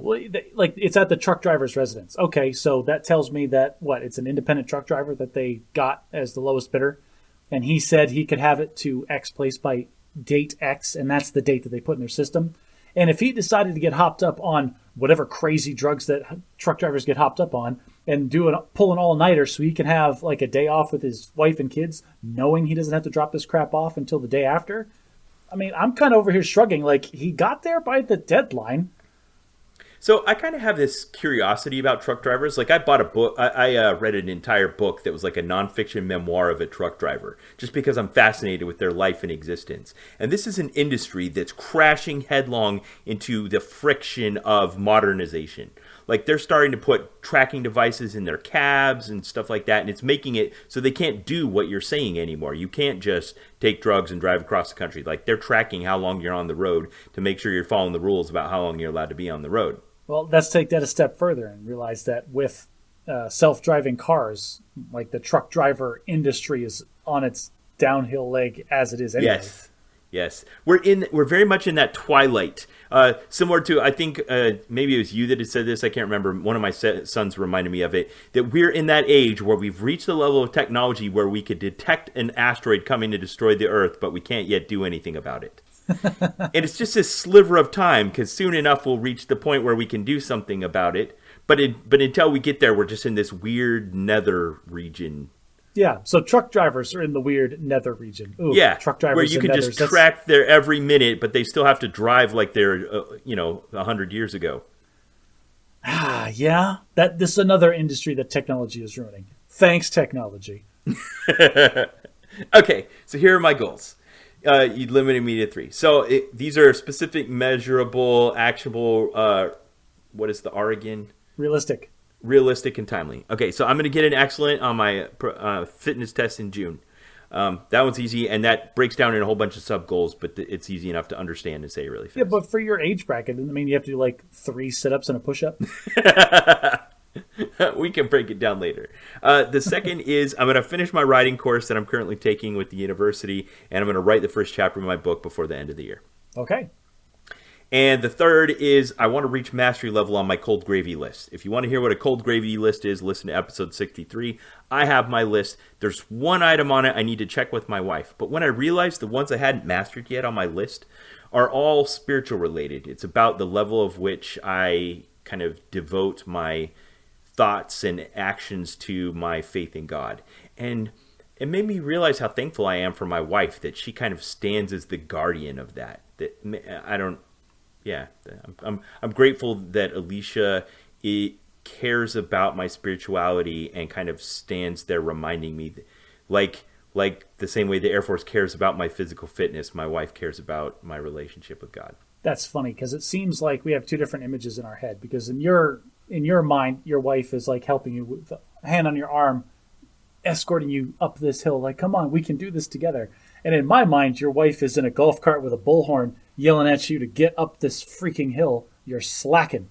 like it's at the truck driver's residence. Okay, so that tells me that, it's an independent truck driver that they got as the lowest bidder, and he said he could have it to X place by date X, and that's the date that they put in their system. And if he decided to get hopped up on whatever crazy drugs that truck drivers get hopped up on and pull an all-nighter so he can have like a day off with his wife and kids, knowing he doesn't have to drop this crap off until the day after, I mean, I'm kind of over here shrugging, like he got there by the deadline. So I kind of have this curiosity about truck drivers. Like I bought a book, I read an entire book that was like a nonfiction memoir of a truck driver, just because I'm fascinated with their life and existence. And this is an industry that's crashing headlong into the friction of modernization. Like they're starting to put tracking devices in their cabs and stuff like that, and it's making it so they can't do what you're saying anymore. You can't just take drugs and drive across the country. Like they're tracking how long you're on the road to make sure you're following the rules about how long you're allowed to be on the road. Well, let's take that a step further and realize that with self-driving cars, like the truck driver industry is on its downhill leg as it is anyway. Yes. We're very much in that twilight. Similar to, I think, maybe it was you that had said this, I can't remember. One of my sons reminded me of it, that we're in that age where we've reached the level of technology where we could detect an asteroid coming to destroy the Earth, but we can't yet do anything about it. And it's just this sliver of time, because soon enough we'll reach the point where we can do something about it. But until we get there, we're just in this weird nether region. Yeah, so truck drivers are in the weird nether region. Ooh, yeah, truck drivers where you can just track their every minute, but they still have to drive like they're 100 years ago. Yeah, this is another industry that technology is ruining. Thanks, technology. Okay, so here are my goals. You limited me to 3. So these are specific, measurable, actionable. What is the R again? Realistic and timely. Okay, so I'm going to get an excellent on my fitness test in June. That one's easy, and that breaks down in a whole bunch of sub goals, but it's easy enough to understand and say really fast. Yeah, but for your age bracket, I mean, you have to do like 3 sit-ups and a push-up. We can break it down later. The second is I'm going to finish my writing course that I'm currently taking with the university, and I'm going to write the first chapter of my book before the end of the year. Okay. And the third is I want to reach mastery level on my cold gravy list. If you want to hear what a cold gravy list is, listen to episode 63. I have my list. There's one item on it I need to check with my wife. But when I realized the ones I hadn't mastered yet on my list are all spiritual related. It's about the level of which I kind of devote my thoughts and actions to my faith in God. And it made me realize how thankful I am for my wife, that she kind of stands as the guardian of that. I'm grateful that Alicia it cares about my spirituality and kind of stands there reminding me, like the same way the Air Force cares about my physical fitness, my wife cares about my relationship with God. That's funny because it seems like we have two different images in our head. Because in your mind, your wife is like helping you with a hand on your arm, escorting you up this hill. Like, come on, we can do this together. And in my mind, your wife is in a golf cart with a bullhorn yelling at you to get up this freaking hill. You're slacking.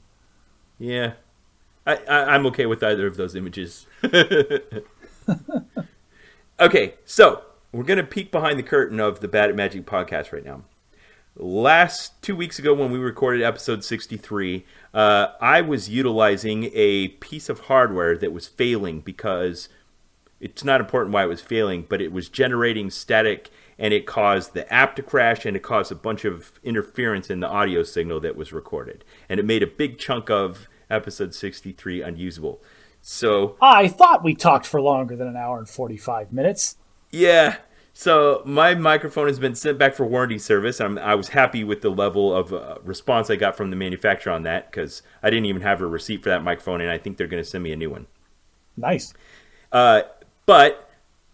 Yeah. I'm okay with either of those images. Okay, so we're going to peek behind the curtain of the Bad at Magic podcast right now. Last 2 weeks ago when we recorded episode 63, I was utilizing a piece of hardware that was failing because it's not important why it was failing, but it was generating static and it caused the app to crash and it caused a bunch of interference in the audio signal that was recorded. And it made a big chunk of episode 63 unusable. So I thought we talked for longer than an hour and 45 minutes. Yeah. So my microphone has been sent back for warranty service. I was happy with the level of response I got from the manufacturer on that because I didn't even have a receipt for that microphone, and I think they're going to send me a new one. Nice. But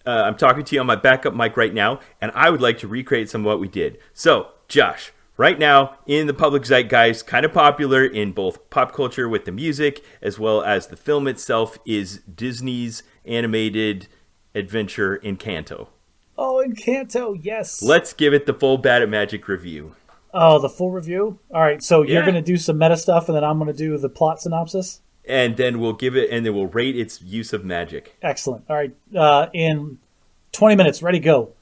I'm talking to you on my backup mic right now, and I would like to recreate some of what we did. So, Josh, right now, in the public zeitgeist, kind of popular in both pop culture with the music as well as the film itself, is Disney's animated adventure Encanto. Oh, Encanto, yes. Let's give it the full Bad at Magic review. Oh, the full review? All right, so you're going to do some meta stuff, and then I'm going to do the plot synopsis? And then we'll give it, and then we'll rate its use of magic. Excellent. All right, in 20 minutes, ready, go.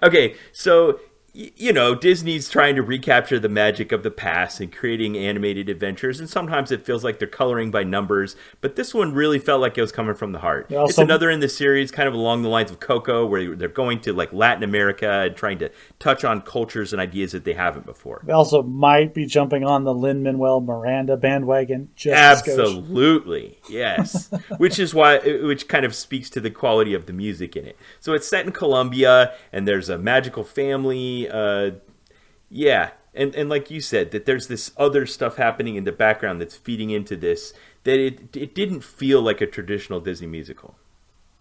Okay, so you know, Disney's trying to recapture the magic of the past and creating animated adventures, and sometimes it feels like they're coloring by numbers, but this one really felt like it was coming from the heart. It's another in the series, kind of along the lines of Coco, where they're going to like Latin America and trying to touch on cultures and ideas that they haven't before. They also might be jumping on the Lin-Manuel Miranda bandwagon. Absolutely, yes. which kind of speaks to the quality of the music in it. So it's set in Colombia, and there's a magical family. Yeah, and like you said, that there's this other stuff happening in the background that's feeding into this, that it didn't feel like a traditional Disney musical.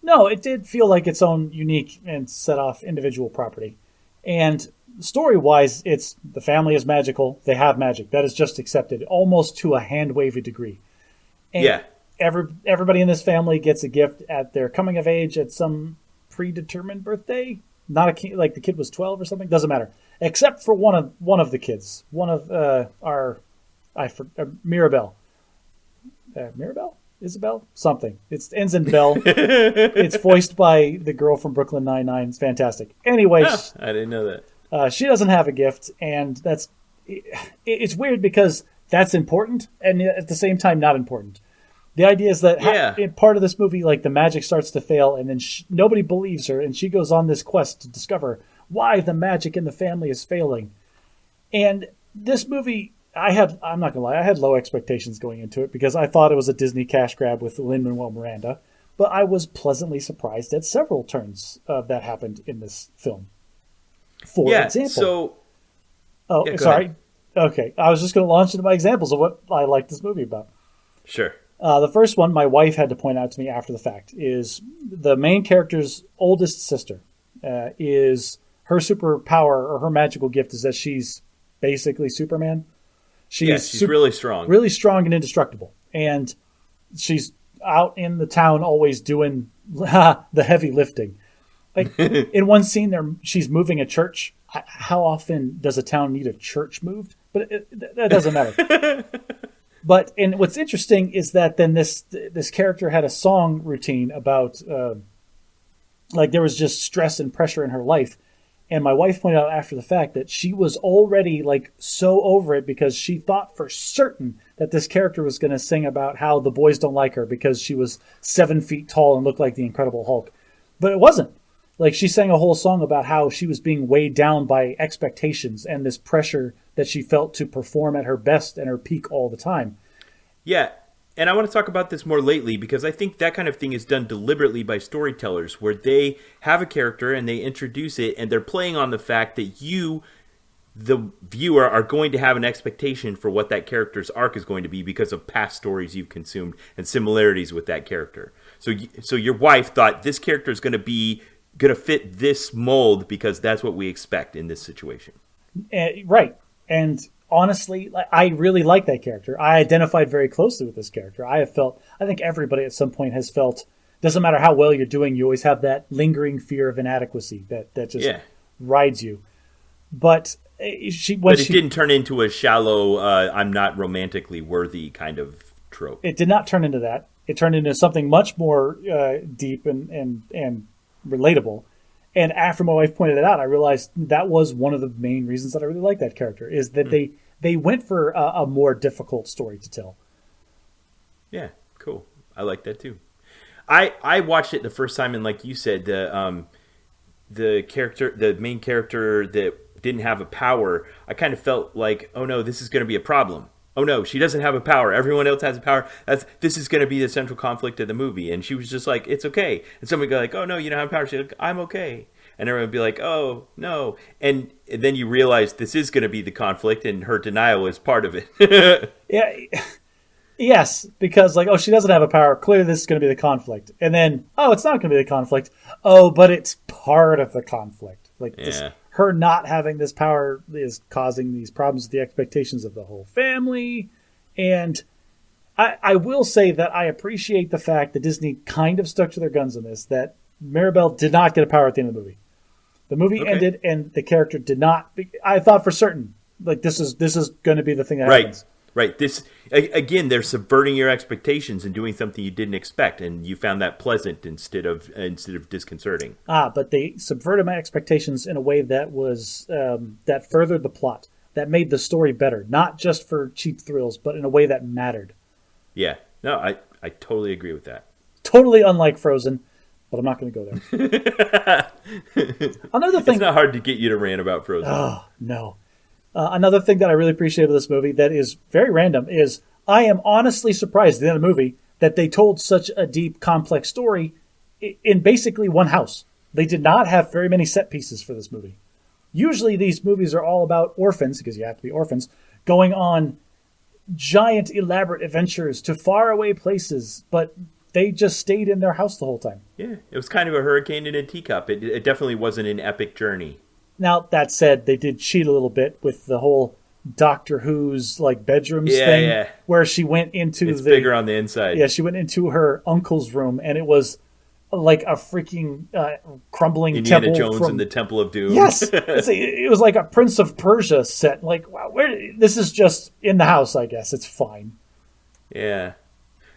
No, it did feel like its own unique and set off individual property. And story-wise, it's the family is magical, they have magic. That is just accepted, almost to a hand-wavy degree. And yeah. Everybody in this family gets a gift at their coming of age at some predetermined birthday. Not a kid, like the kid was 12 or something. Doesn't matter, except for one of the kids. One of Mirabelle, Isabel, something. It ends in Bell. It's voiced by the girl from Brooklyn Nine-Nine. It's fantastic. Anyway, I didn't know that. She doesn't have a gift, and it's weird because that's important, and at the same time not important. The idea is that in part of this movie, like the magic starts to fail, and then nobody believes her, and she goes on this quest to discover why the magic in the family is failing. And this movie, I'm not gonna lie, I had low expectations going into it because I thought it was a Disney cash grab with Lin-Manuel Miranda, but I was pleasantly surprised at several turns that happened in this film. For example, sorry. Ahead. Okay, I was just going to launch into my examples of what I like this movie about. Sure. The first one my wife had to point out to me after the fact is the main character's oldest sister. Is her superpower or her magical gift is that she's basically Superman. She's really strong. Really strong and indestructible. And she's out in the town always doing the heavy lifting. Like in one scene, she's moving a church. How often does a town need a church moved? But that doesn't matter. And what's interesting is that then this character had a song routine about like there was just stress and pressure in her life. And my wife pointed out after the fact that she was already like so over it because she thought for certain that this character was going to sing about how the boys don't like her because she was 7 feet tall and looked like the Incredible Hulk. But it wasn't. Like she sang a whole song about how she was being weighed down by expectations and this pressure that she felt to perform at her best and her peak all the time. Yeah. And I want to talk about this more lately because I think that kind of thing is done deliberately by storytellers where they have a character and they introduce it and they're playing on the fact that you the viewer are going to have an expectation for what that character's arc is going to be because of past stories you've consumed and similarities with that character. So your wife thought this character is going to fit this mold because that's what we expect in this situation. Right. And honestly, I really like that character. I identified very closely with this character. I think everybody at some point has felt, doesn't matter how well you're doing, you always have that lingering fear of inadequacy that just rides you. But it didn't turn into a shallow, I'm not romantically worthy kind of trope. It did not turn into that. It turned into something much more deep and relatable. And after my wife pointed it out, I realized that was one of the main reasons that I really like that character, is that they went for a more difficult story to tell. Yeah, cool. I like that too. I watched it the first time, and like you said, the main character that didn't have a power, I kind of felt like, oh no, this is going to be a problem. Oh no, she doesn't have a power. Everyone else has a power. This is going to be the central conflict of the movie. And she was just like, it's okay. And somebody go like, oh no, you don't have power. She's like, I'm okay. And everyone would be like, oh no. And then you realize this is going to be the conflict, and her denial is part of it. Yeah. Yes, because like, oh, she doesn't have a power. Clearly this is going to be the conflict. And then, oh, it's not going to be the conflict. Oh, but it's part of the conflict. Like her not having this power is causing these problems with the expectations of the whole family. And I will say that I appreciate the fact that Disney kind of stuck to their guns on this, that Maribel did not get a power at the end of the movie. The movie ended and the character did not. I thought for certain, like, this is going to be the thing that happens. Right. This, again, they're subverting your expectations and doing something you didn't expect, and you found that pleasant instead of disconcerting. But they subverted my expectations in a way that was that furthered the plot, that made the story better, not just for cheap thrills, but in a way that mattered. Yeah. No, I totally agree with that. Totally unlike Frozen, but I'm not going to go there. Another thing, it's not hard to get you to rant about Frozen. Oh, no. Another thing that I really appreciate of this movie that is very random is I am honestly surprised at the end of the movie that they told such a deep, complex story in basically one house. They did not have very many set pieces for this movie. Usually these movies are all about orphans, because you have to be orphans, going on giant, elaborate adventures to faraway places, but they just stayed in their house the whole time. Yeah, it was kind of a hurricane in a teacup. It definitely wasn't an epic journey. Now, that said, they did cheat a little bit with the whole Doctor Who's like bedrooms thing, where she went into it's bigger on the inside. Yeah, she went into her uncle's room, and it was like a freaking crumbling Indiana temple Jones and the Temple of Doom. Yes, it was like a Prince of Persia set. Like, wow, this is just in the house, I guess. It's fine. Yeah.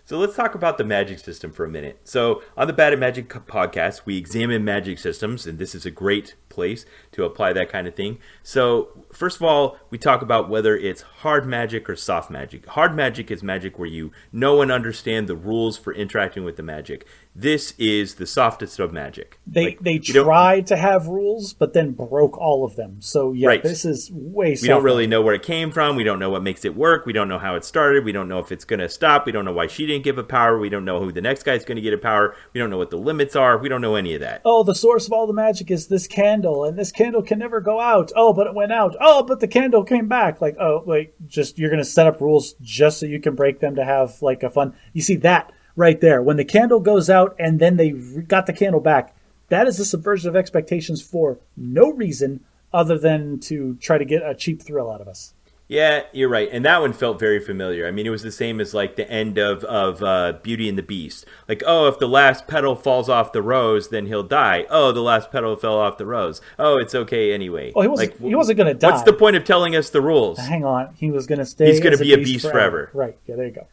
So let's talk about the magic system for a minute. So on the Bad at Magic podcast, we examine magic systems, and this is a great place to apply that kind of thing. So first of all, we talk about whether it's hard magic or soft magic. Hard magic is magic where you know and understand the rules for interacting with the magic. This is the softest of magic. They tried to have rules, but then broke all of them. So yeah, This is way softer. We don't really know where it came from. We don't know what makes it work. We don't know how it started. We don't know if it's going to stop. We don't know why she didn't give a power. We don't know who the next guy's going to get a power. We don't know what the limits are. We don't know any of that. Oh, the source of all the magic is this candle, and this candle can never go out. Oh, but it went out. Oh, but the candle came back. Like, oh, like, just you're going to set up rules just so you can break them to have like a fun. You see that right there. When the candle goes out and then they got the candle back, that is a subversion of expectations for no reason other than to try to get a cheap thrill out of us. Yeah, you're right. And that one felt very familiar. I mean, it was the same as like the end of Beauty and the Beast. Like, oh, if the last petal falls off the rose, then he'll die. Oh, the last petal fell off the rose. Oh, it's okay anyway. Oh, he wasn't going to die. What's the point of telling us the rules? Hang on. He was going to stay. He's going to be a beast forever. Right. Yeah, there you go.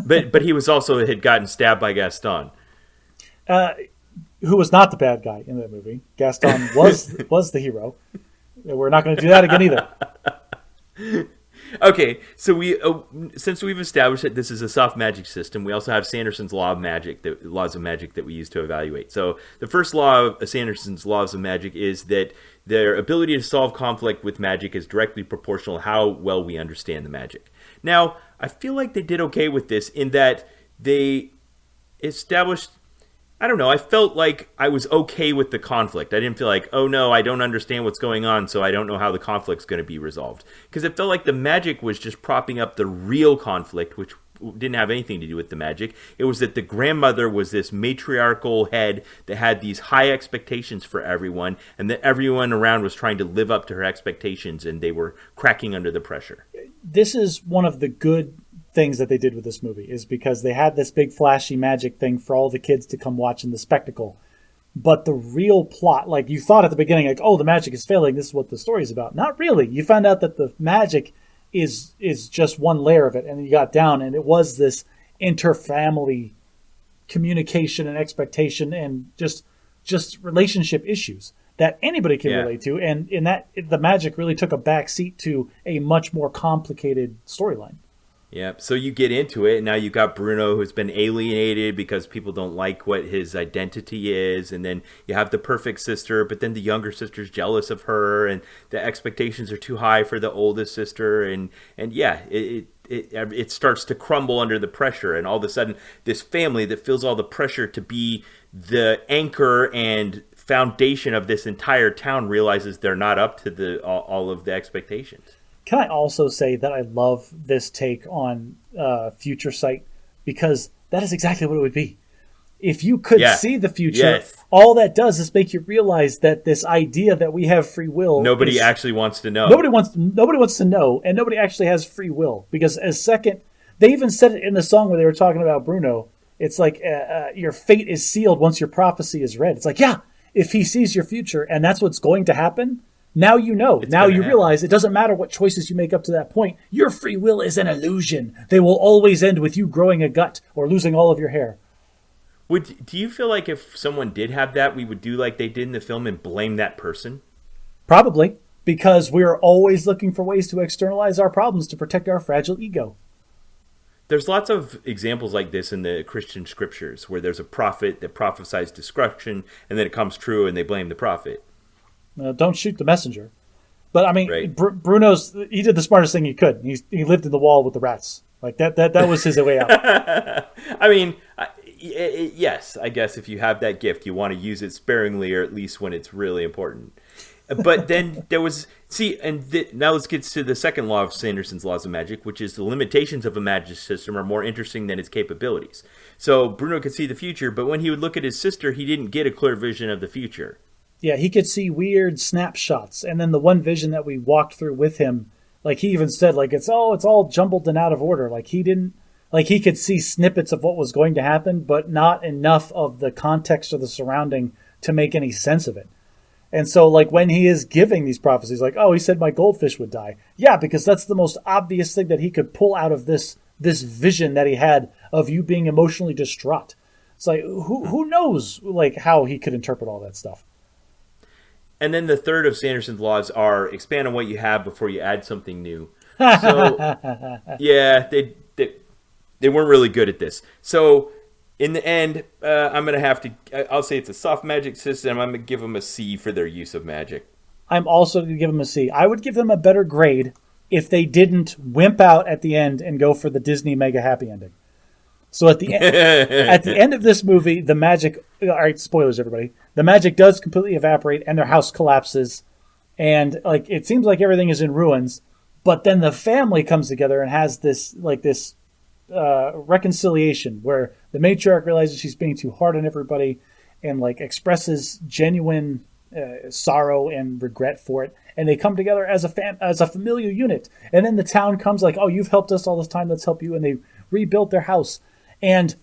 but he was also had gotten stabbed by Gaston. Who was not the bad guy in that movie. Gaston was the hero. We're not going to do that again either. Okay, so since we've established that this is a soft magic system, we also have Sanderson's laws of magic that we use to evaluate. So the first law of Sanderson's laws of magic is that their ability to solve conflict with magic is directly proportional to how well we understand the magic. Now, I feel like they did okay with this in that they established I don't know. I felt like I was okay with the conflict. I didn't feel like, oh no, I don't understand what's going on, so I don't know how the conflict's going to be resolved. Because it felt like the magic was just propping up the real conflict, which didn't have anything to do with the magic. It was that the grandmother was this matriarchal head that had these high expectations for everyone, and that everyone around was trying to live up to her expectations, and they were cracking under the pressure. This is one of the good things that they did with this movie, is because they had this big flashy magic thing for all the kids to come watch in the spectacle. But the real plot, like you thought at the beginning, like, oh, the magic is failing, this is what the story is about. Not really. You found out that the magic is just one layer of it, and you got down, and it was this inter-family communication and expectation and just relationship issues that anybody can relate to. And in that, the magic really took a back seat to a much more complicated storyline. Yeah, so you get into it, and now you've got Bruno who's been alienated because people don't like what his identity is, and then you have the perfect sister, but then the younger sister's jealous of her, and the expectations are too high for the oldest sister, and yeah, it starts to crumble under the pressure, and all of a sudden, this family that feels all the pressure to be the anchor and foundation of this entire town realizes they're not up to all of the expectations. Can I also say that I love this take on future sight, because that is exactly what it would be. If you could see the future, all that does is make you realize that this idea that we have free will. Nobody actually wants to know. Nobody wants to know, and nobody actually has free will. Because they even said it in the song where they were talking about Bruno. It's like your fate is sealed once your prophecy is read. It's like, yeah, if he sees your future and that's what's going to happen. Now you know. Now you realize it doesn't matter what choices you make up to that point. Your free will is an illusion. They will always end with you growing a gut or losing all of your hair. Do you feel like if someone did have that, we would do like they did in the film and blame that person? Probably, because we're always looking for ways to externalize our problems to protect our fragile ego. There's lots of examples like this in the Christian scriptures where there's a prophet that prophesies destruction and then it comes true and they blame the prophet. Don't shoot the messenger. But I mean, right. He did the smartest thing he could. He lived in the wall with the rats. Like that was his way out. I mean, yes, I guess if you have that gift, you want to use it sparingly, or at least when it's really important. But then there was, now let's get to the second law of Sanderson's laws of magic, which is the limitations of a magic system are more interesting than its capabilities. So Bruno could see the future, but when he would look at his sister, he didn't get a clear vision of the future. Yeah, he could see weird snapshots, and then the one vision that we walked through with him, like he even said, like it's all jumbled and out of order. Like he could see snippets of what was going to happen, but not enough of the context or the surrounding to make any sense of it. And so, like when he is giving these prophecies, like, oh, he said my goldfish would die. Yeah, because that's the most obvious thing that he could pull out of this vision that he had of you being emotionally distraught. It's like who knows like how he could interpret all that stuff. And then the third of Sanderson's laws are expand on what you have before you add something new. So, yeah, they weren't really good at this. So, in the end, I'm going to have to... I'll say it's a soft magic system. I'm going to give them a C for their use of magic. I'm also going to give them a C. I would give them a better grade if they didn't wimp out at the end and go for the Disney mega happy ending. So at the end of this movie, the magic... All right, spoilers, everybody. The magic does completely evaporate, and their house collapses. And like it seems like everything is in ruins. But then the family comes together and has this reconciliation where the matriarch realizes she's being too hard on everybody and like expresses genuine sorrow and regret for it. And they come together as a familial unit. And then the town comes like, oh, you've helped us all this time. Let's help you. And they rebuilt their house. And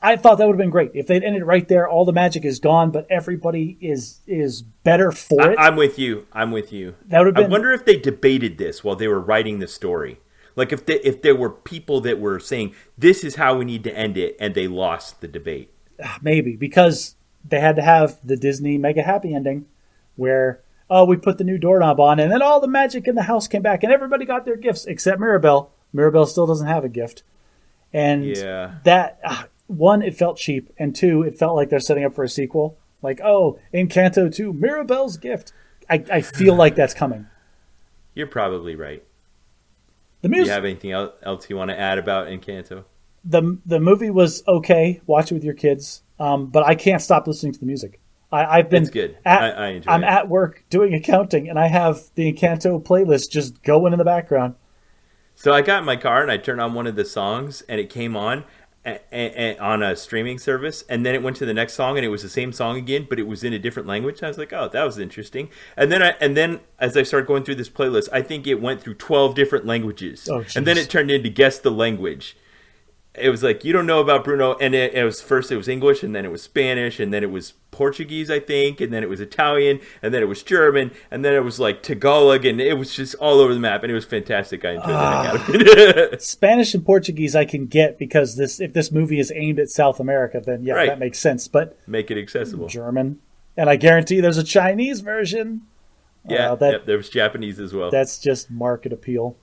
I thought that would have been great. If they'd ended right there, all the magic is gone, but everybody is better for it. I'm with you. That would have been... I wonder if they debated this while they were writing the story. Like if there were people that were saying, this is how we need to end it, and they lost the debate. Maybe, because they had to have the Disney mega happy ending where, oh, we put the new doorknob on, and then all the magic in the house came back, and everybody got their gifts, except Mirabelle. Mirabelle still doesn't have a gift. And that, one, it felt cheap, and two, it felt like they're setting up for a sequel. Like, oh, Encanto 2, Mirabelle's gift. I feel like that's coming. You're probably right. The music. Do you have anything else you want to add about Encanto? The movie was okay. Watch it with your kids. But I can't stop listening to the music. I've been It's good. I enjoy I'm it. at work doing accounting, and I have the Encanto playlist just going in the background. So I got in my car and I turned on one of the songs and it came on on a streaming service, and then it went to the next song and it was the same song again, but it was in a different language. I was like, oh, that was interesting. And then as I started going through this playlist, I think it went through 12 different languages. Oh, and then it turned into guess the language. It was like, you don't know about Bruno, and it was English, and then it was Spanish, and then it was Portuguese, I think, and then it was Italian, and then it was German, and then it was like Tagalog, and it was just all over the map, and it was fantastic. I enjoyed that out of it. Spanish and Portuguese I can get because if this movie is aimed at South America, then yeah, Right. that makes sense. But Make it accessible. German, and I guarantee there's a Chinese version. Yeah, there was Japanese as well. That's just market appeal.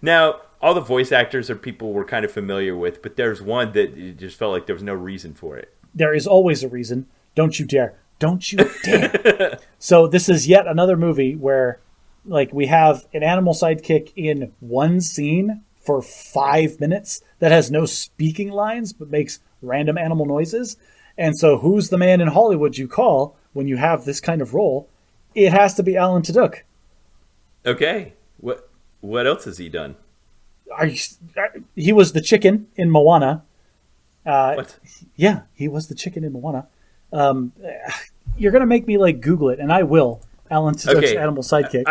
Now, all the voice actors are people we're kind of familiar with, but there's one that it just felt like there was no reason for it. There is always a reason. Don't you dare. Don't you dare. So this is yet another movie where like we have an animal sidekick in one scene for 5 minutes that has no speaking lines but makes random animal noises. And so who's the man in Hollywood you call when you have this kind of role? It has to be Alan Tudyk. Okay. What else has he done? He was the chicken in Moana. What? Yeah, he was the chicken in Moana. You're gonna make me like Google it, and I will. Alan Tudyk's animal sidekick.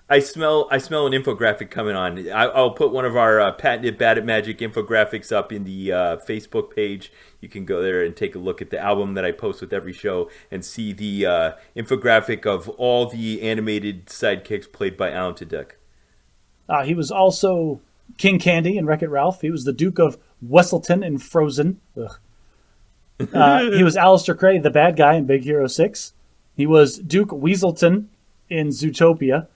I smell an infographic coming on. I'll put one of our patented Bad at Magic infographics up in the Facebook page. You can go there and take a look at the album that I post with every show and see the infographic of all the animated sidekicks played by Alan Tudyk. He was also King Candy in Wreck-It Ralph. He was the Duke of Wesselton in Frozen. He was Alistair Cray, the bad guy in Big Hero 6. He was Duke Weaselton in Zootopia.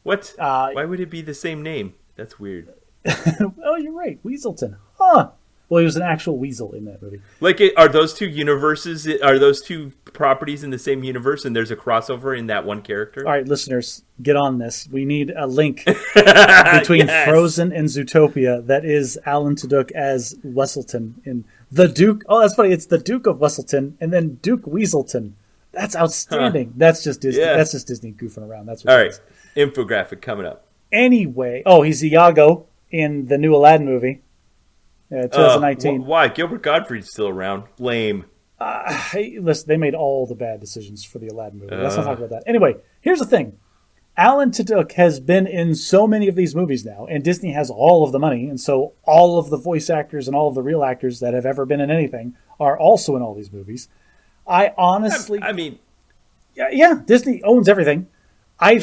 What? Why would it be the same name? That's weird. Oh, you're right. Weaselton. Huh. Well, he was an actual weasel in that movie. Like, are those two universes, are those two properties in the same universe, and there's a crossover in that one character? All right, listeners, get on this. We need a link between Yes. Frozen and Zootopia that is Alan Tudyk as Wesselton in the Duke. Oh, that's funny. It's the Duke of Wesselton and then Duke Weaselton. That's outstanding. Huh. That's just Disney. Yeah. That's just Disney goofing around. That's what all right. Infographic coming up. Anyway, he's Iago in the new Aladdin movie. 2019. Why? Gilbert Gottfried's still around. Lame. Hey, listen, they made all the bad decisions for the Aladdin movie. Let's not talk about that. Anyway, here's the thing. Alan Tudyk has been in so many of these movies now, and Disney has all of the money, and so all of the voice actors and all of the real actors that have ever been in anything are also in all these movies. I honestly... I mean... Yeah, Disney owns everything. I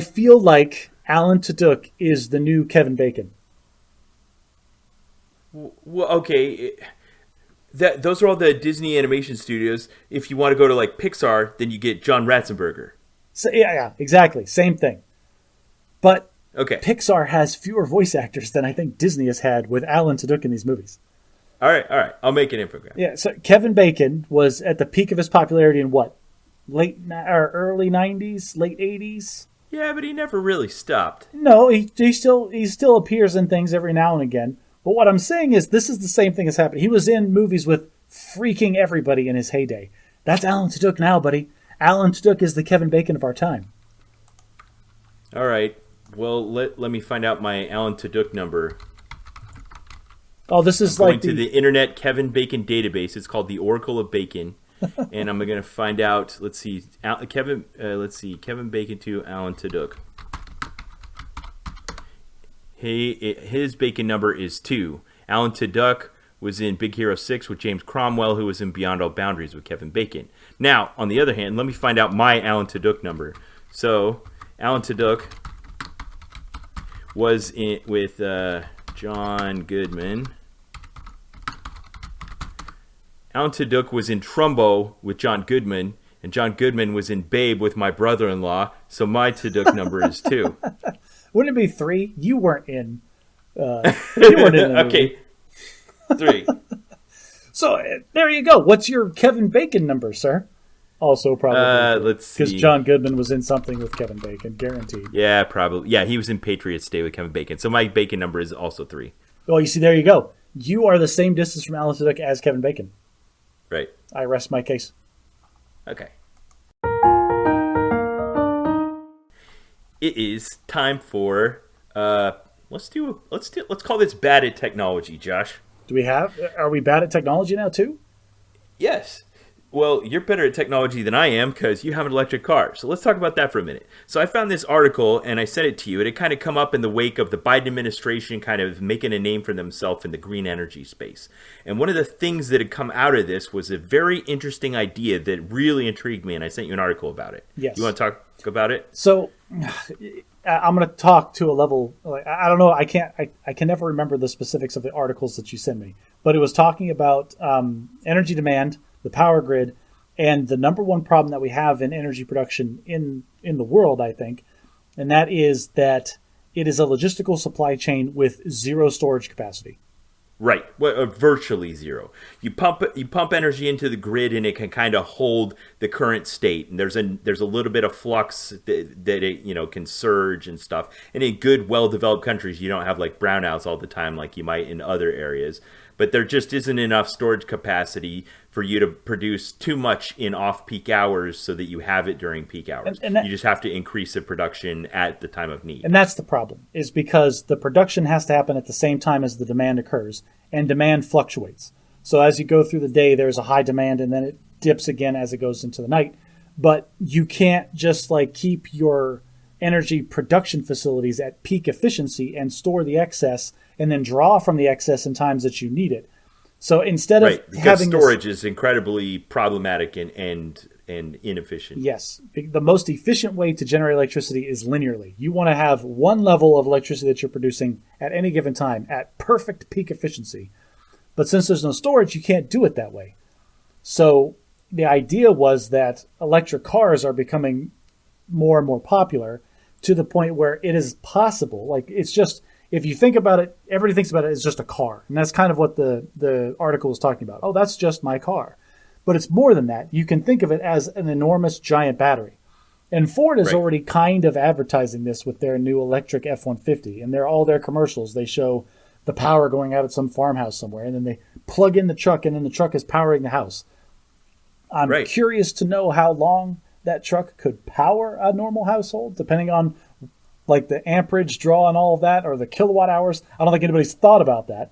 feel like Alan Tudyk is the new Kevin Bacon. Well, okay, those are all the Disney animation studios. If you want to go to like Pixar, then you get John Ratzenberger. So, yeah, exactly, same thing. But okay, Pixar has fewer voice actors than I think Disney has had with Alan Tudyk in these movies. All right, I'll make an infographic. Yeah, so Kevin Bacon was at the peak of his popularity in what, early '90s, late '80s. Yeah, but he never really stopped. No, he still appears in things every now and again. But what I'm saying is this is the same thing as happened. He was in movies with freaking everybody in his heyday. That's Alan Tudyk now, buddy. Alan Tudyk is the Kevin Bacon of our time. All right. Well, let me find out my Alan Tudyk number. Oh, this is I'm like going to the Internet Kevin Bacon database. It's called the Oracle of Bacon. And I'm going to find out, let's see, Kevin Bacon to Alan Tudyk. His Bacon number is 2. Alan Tudyk was in Big Hero 6 with James Cromwell, who was in Beyond All Boundaries with Kevin Bacon. Now, on the other hand, let me find out my Alan Tudyk number. So, Alan Tudyk was in with John Goodman. Alan Tudyk was in Trumbo with John Goodman, and John Goodman was in Babe with my brother-in-law, so my Tudyk number is 2. Wouldn't it be 3? You weren't in. Okay, 3. So there you go. What's your Kevin Bacon number, sir? Also probably. Let's see. Because John Goodman was in something with Kevin Bacon, guaranteed. Yeah, probably. Yeah, he was in Patriots Day with Kevin Bacon. So my Bacon number is also 3. Well, you see, there you go. You are the same distance from Alan Tudyk as Kevin Bacon. Right. I rest my case. Okay. It is time for let's call this bad at technology, Josh. Are we bad at technology now too? Yes. Well, you're better at technology than I am because you have an electric car. So let's talk about that for a minute. So I found this article and I sent it to you. And it kind of come up in the wake of the Biden administration kind of making a name for themselves in the green energy space. And one of the things that had come out of this was a very interesting idea that really intrigued me. And I sent you an article about it. Yes. You want to talk about it? So I'm going to talk to a level. Like, I don't know. I can never remember the specifics of the articles that you send me. But it was talking about energy demand, the power grid, and the number one problem that we have in energy production in the world, I think, and that is that it is a logistical supply chain with zero storage capacity. Right, well, virtually zero. You pump energy into the grid, and it can kind of hold the current state. And there's a little bit of flux that it can surge and stuff. And in good, well-developed countries, you don't have like brownouts all the time like you might in other areas. But there just isn't enough storage capacity for you to produce too much in off-peak hours so that you have it during peak hours. And you just have to increase the production at the time of need. And that's the problem, is because the production has to happen at the same time as the demand occurs, and demand fluctuates. So as you go through the day, there's a high demand, and then it dips again as it goes into the night. But you can't just keep your energy production facilities at peak efficiency and store the excess and then draw from the excess in times that you need it. So instead of having storage is incredibly problematic and inefficient. Yes. The most efficient way to generate electricity is linearly. You want to have one level of electricity that you're producing at any given time at perfect peak efficiency. But since there's no storage, you can't do it that way. So the idea was that electric cars are becoming more and more popular to the point where it is possible. It's just, if you think about it, everybody thinks about it as just a car. And that's kind of what the article is talking about. Oh, that's just my car. But it's more than that. You can think of it as an enormous giant battery. And Ford is already kind of advertising this with their new electric F-150. And all their commercials, they show the power going out at some farmhouse somewhere. And then they plug in the truck, and then the truck is powering the house. I'm curious to know how long that truck could power a normal household, depending on the amperage draw and all of that, or the kilowatt hours. I don't think anybody's thought about that.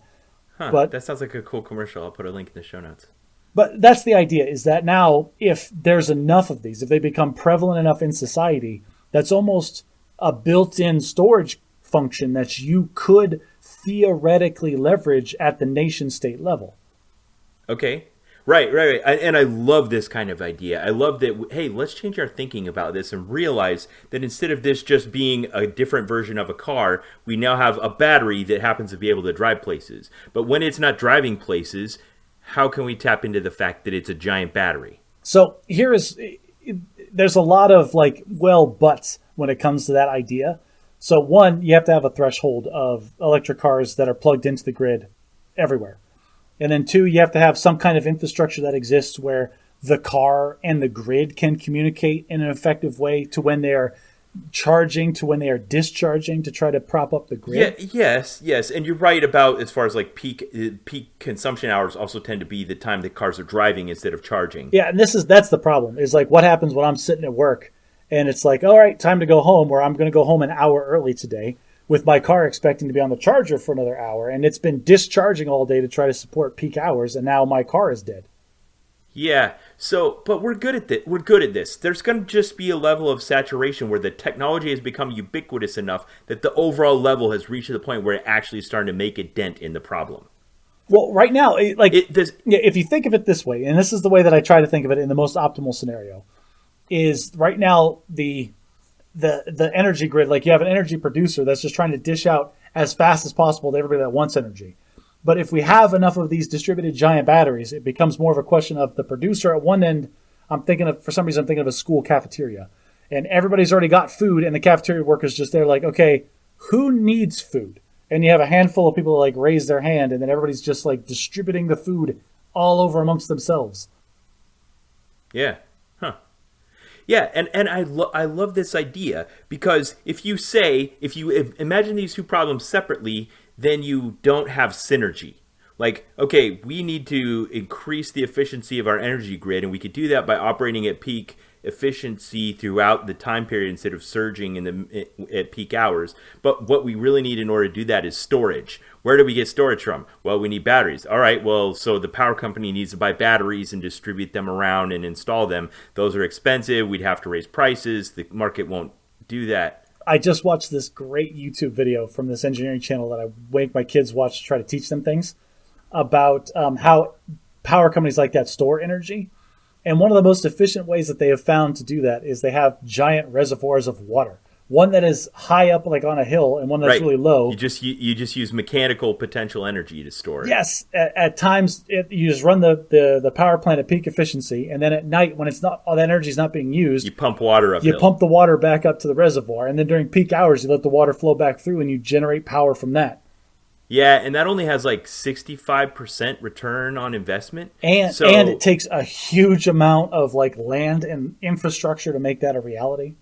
But that sounds like a cool commercial. I'll put a link in the show notes. But that's the idea, is that now if there's enough of these, if they become prevalent enough in society, that's almost a built-in storage function that you could theoretically leverage at the nation-state level. Okay. Right. And I love this kind of idea. I love that, hey, let's change our thinking about this and realize that instead of this just being a different version of a car, we now have a battery that happens to be able to drive places. But when it's not driving places, how can we tap into the fact that it's a giant battery? So there's a lot of buts when it comes to that idea. So one, you have to have a threshold of electric cars that are plugged into the grid everywhere. And then two, you have to have some kind of infrastructure that exists where the car and the grid can communicate in an effective way to when they are charging to when they are discharging to try to prop up the grid. Yes. And you're right about as far as peak consumption hours also tend to be the time that cars are driving instead of charging. Yeah, and that's the problem. Is what happens when I'm sitting at work and it's all right, time to go home, or I'm going to go home an hour early today, with my car expecting to be on the charger for another hour, and it's been discharging all day to try to support peak hours, and now my car is dead. Yeah, but we're good at this. We're good at this. There's going to just be a level of saturation where the technology has become ubiquitous enough that the overall level has reached to the point where it actually is starting to make a dent in the problem. Well, right now, if you think of it this way, and this is the way that I try to think of it in the most optimal scenario, is right now the energy grid, you have an energy producer that's just trying to dish out as fast as possible to everybody that wants energy. But if we have enough of these distributed giant batteries, it becomes more of a question of the producer at one end. For some reason, I'm thinking of a school cafeteria. And everybody's already got food, and the cafeteria workers just there okay, who needs food? And you have a handful of people raise their hand, and then everybody's just distributing the food all over amongst themselves. Yeah. Yeah, and I love this idea because if you imagine these two problems separately, then you don't have synergy. Like, okay, we need to increase the efficiency of our energy grid, and we could do that by operating at peak efficiency throughout the time period instead of surging at peak hours. But what we really need in order to do that is storage. Where do we get storage from? Well, we need batteries. All right, well, so the power company needs to buy batteries and distribute them around and install them. Those are expensive. We'd have to raise prices. The market won't do that. I just watched this great YouTube video from this engineering channel that I make my kids watch to try to teach them things about how power companies like that store energy. And one of the most efficient ways that they have found to do that is they have giant reservoirs of water. One that is high up, like on a hill, and one that's really low. You just use mechanical potential energy to store it. Yes, at times you just run the power plant at peak efficiency, and then at night when it's not all that energy is not being used, you pump water up. You pump the water back up to the reservoir, and then during peak hours you let the water flow back through, and you generate power from that. Yeah, and that only has like 65% return on investment. And it takes a huge amount of like land and infrastructure to make that a reality.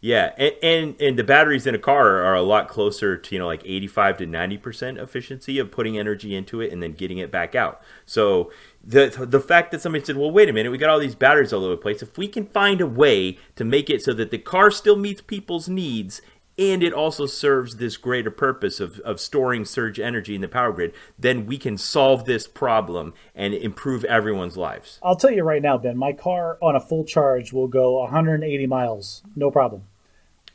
Yeah, and the batteries in a car are a lot closer to, like 85 to 90% efficiency of putting energy into it and then getting it back out. So the fact that somebody said, well, wait a minute, we got all these batteries all over the place. If we can find a way to make it so that the car still meets people's needs and it also serves this greater purpose of storing surge energy in the power grid, then we can solve this problem and improve everyone's lives. I'll tell you right now, Ben, my car on a full charge will go 180 miles, no problem.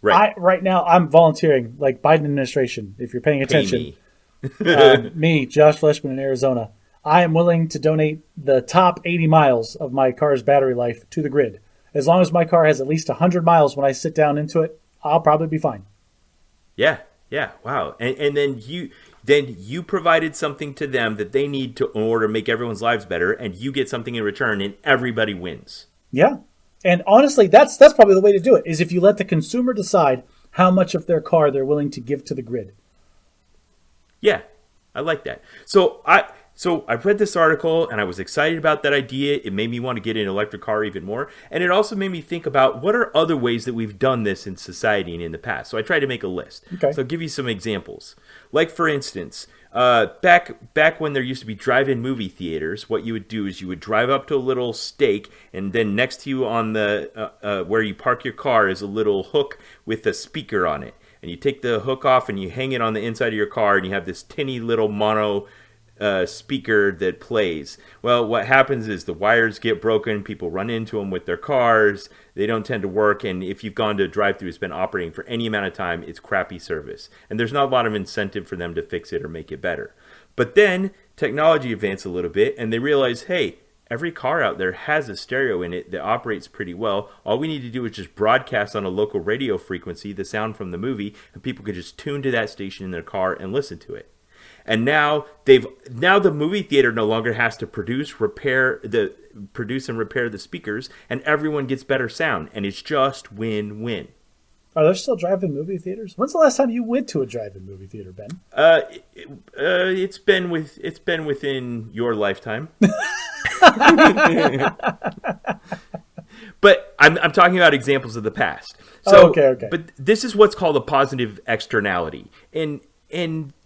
Right. Right now, I'm volunteering, like Biden administration, if you're paying attention. Me, Josh Fleshman in Arizona. I am willing to donate the top 80 miles of my car's battery life to the grid. As long as my car has at least 100 miles when I sit down into it, I'll probably be fine. Yeah, wow. And then you provided something to them that they need in order to make everyone's lives better, and you get something in return, and everybody wins. Yeah. And honestly, that's probably the way to do it, is if you let the consumer decide how much of their car they're willing to give to the grid. Yeah, I like that. So I read this article and I was excited about that idea. It made me want to get an electric car even more. And it also made me think about what are other ways that we've done this in society and in the past. So I tried to make a list. Okay. So I'll give you some examples. Like, for instance, back when there used to be drive-in movie theaters, what you would do is you would drive up to a little stake, and then next to you on the where you park your car is a little hook with a speaker on it. And you take the hook off and you hang it on the inside of your car, and you have this tinny little mono speaker that plays. Well, what happens is the wires get broken, people run into them with their cars, they don't tend to work, and if you've gone to a drive-thru, it's been operating for any amount of time, it's crappy service. And there's not a lot of incentive for them to fix it or make it better. But then technology advanced a little bit, and they realized, hey, every car out there has a stereo in it that operates pretty well. All we need to do is just broadcast on a local radio frequency the sound from the movie, and people could just tune to that station in their car and listen to it. And now the movie theater no longer has to produce and repair the speakers, and everyone gets better sound, and it's just win-win. Are there still drive-in movie theaters? When's the last time you went to a drive-in movie theater, Ben? It's been within your lifetime. But I'm talking about examples of the past. So, okay. But this is what's called a positive externality, and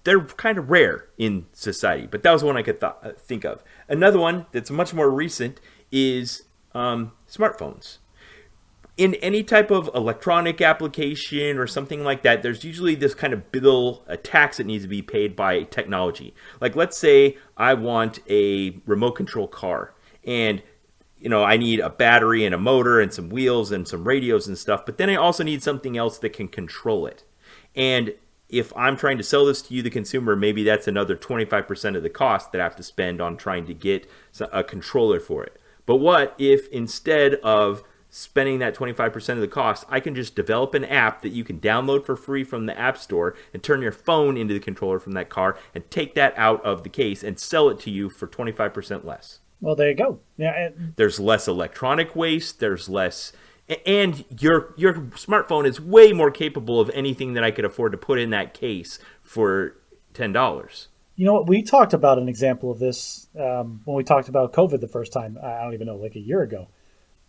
they're kind of rare in society. But that was one I could think of. Another one that's much more recent is smartphones. In any type of electronic application or something like that, there's usually this kind of bill, a tax that needs to be paid by technology. Like, let's say I want a remote control car, and I need a battery and a motor and some wheels and some radios and stuff, but then I also need something else that can control it. And if I'm trying to sell this to you, the consumer, maybe that's another 25% of the cost that I have to spend on trying to get a controller for it. But what if instead of spending that 25% of the cost, I can just develop an app that you can download for free from the App Store and turn your phone into the controller from that car and take that out of the case and sell it to you for 25% less. Well, there you go. Yeah, there's less electronic waste, there's less, and your smartphone is way more capable of anything that I could afford to put in that case for $10. You know what? We talked about an example of this when we talked about COVID the first time, I don't even know, like a year ago.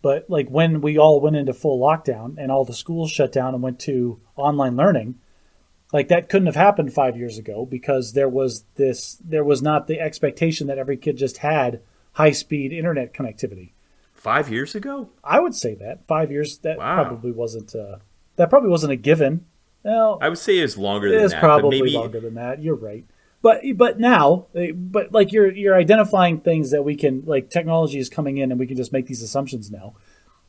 But like when we all went into full lockdown and all the schools shut down and went to online learning, like that couldn't have happened 5 years ago because there was not the expectation that every kid just had high-speed internet connectivity. 5 years ago? I would say that 5 years. Wow. Probably wasn't. That probably wasn't a given. Well, I would say it's longer than that. It's probably longer than that. You're right. But now, like you're identifying things that we can, like technology is coming in and we can just make these assumptions now.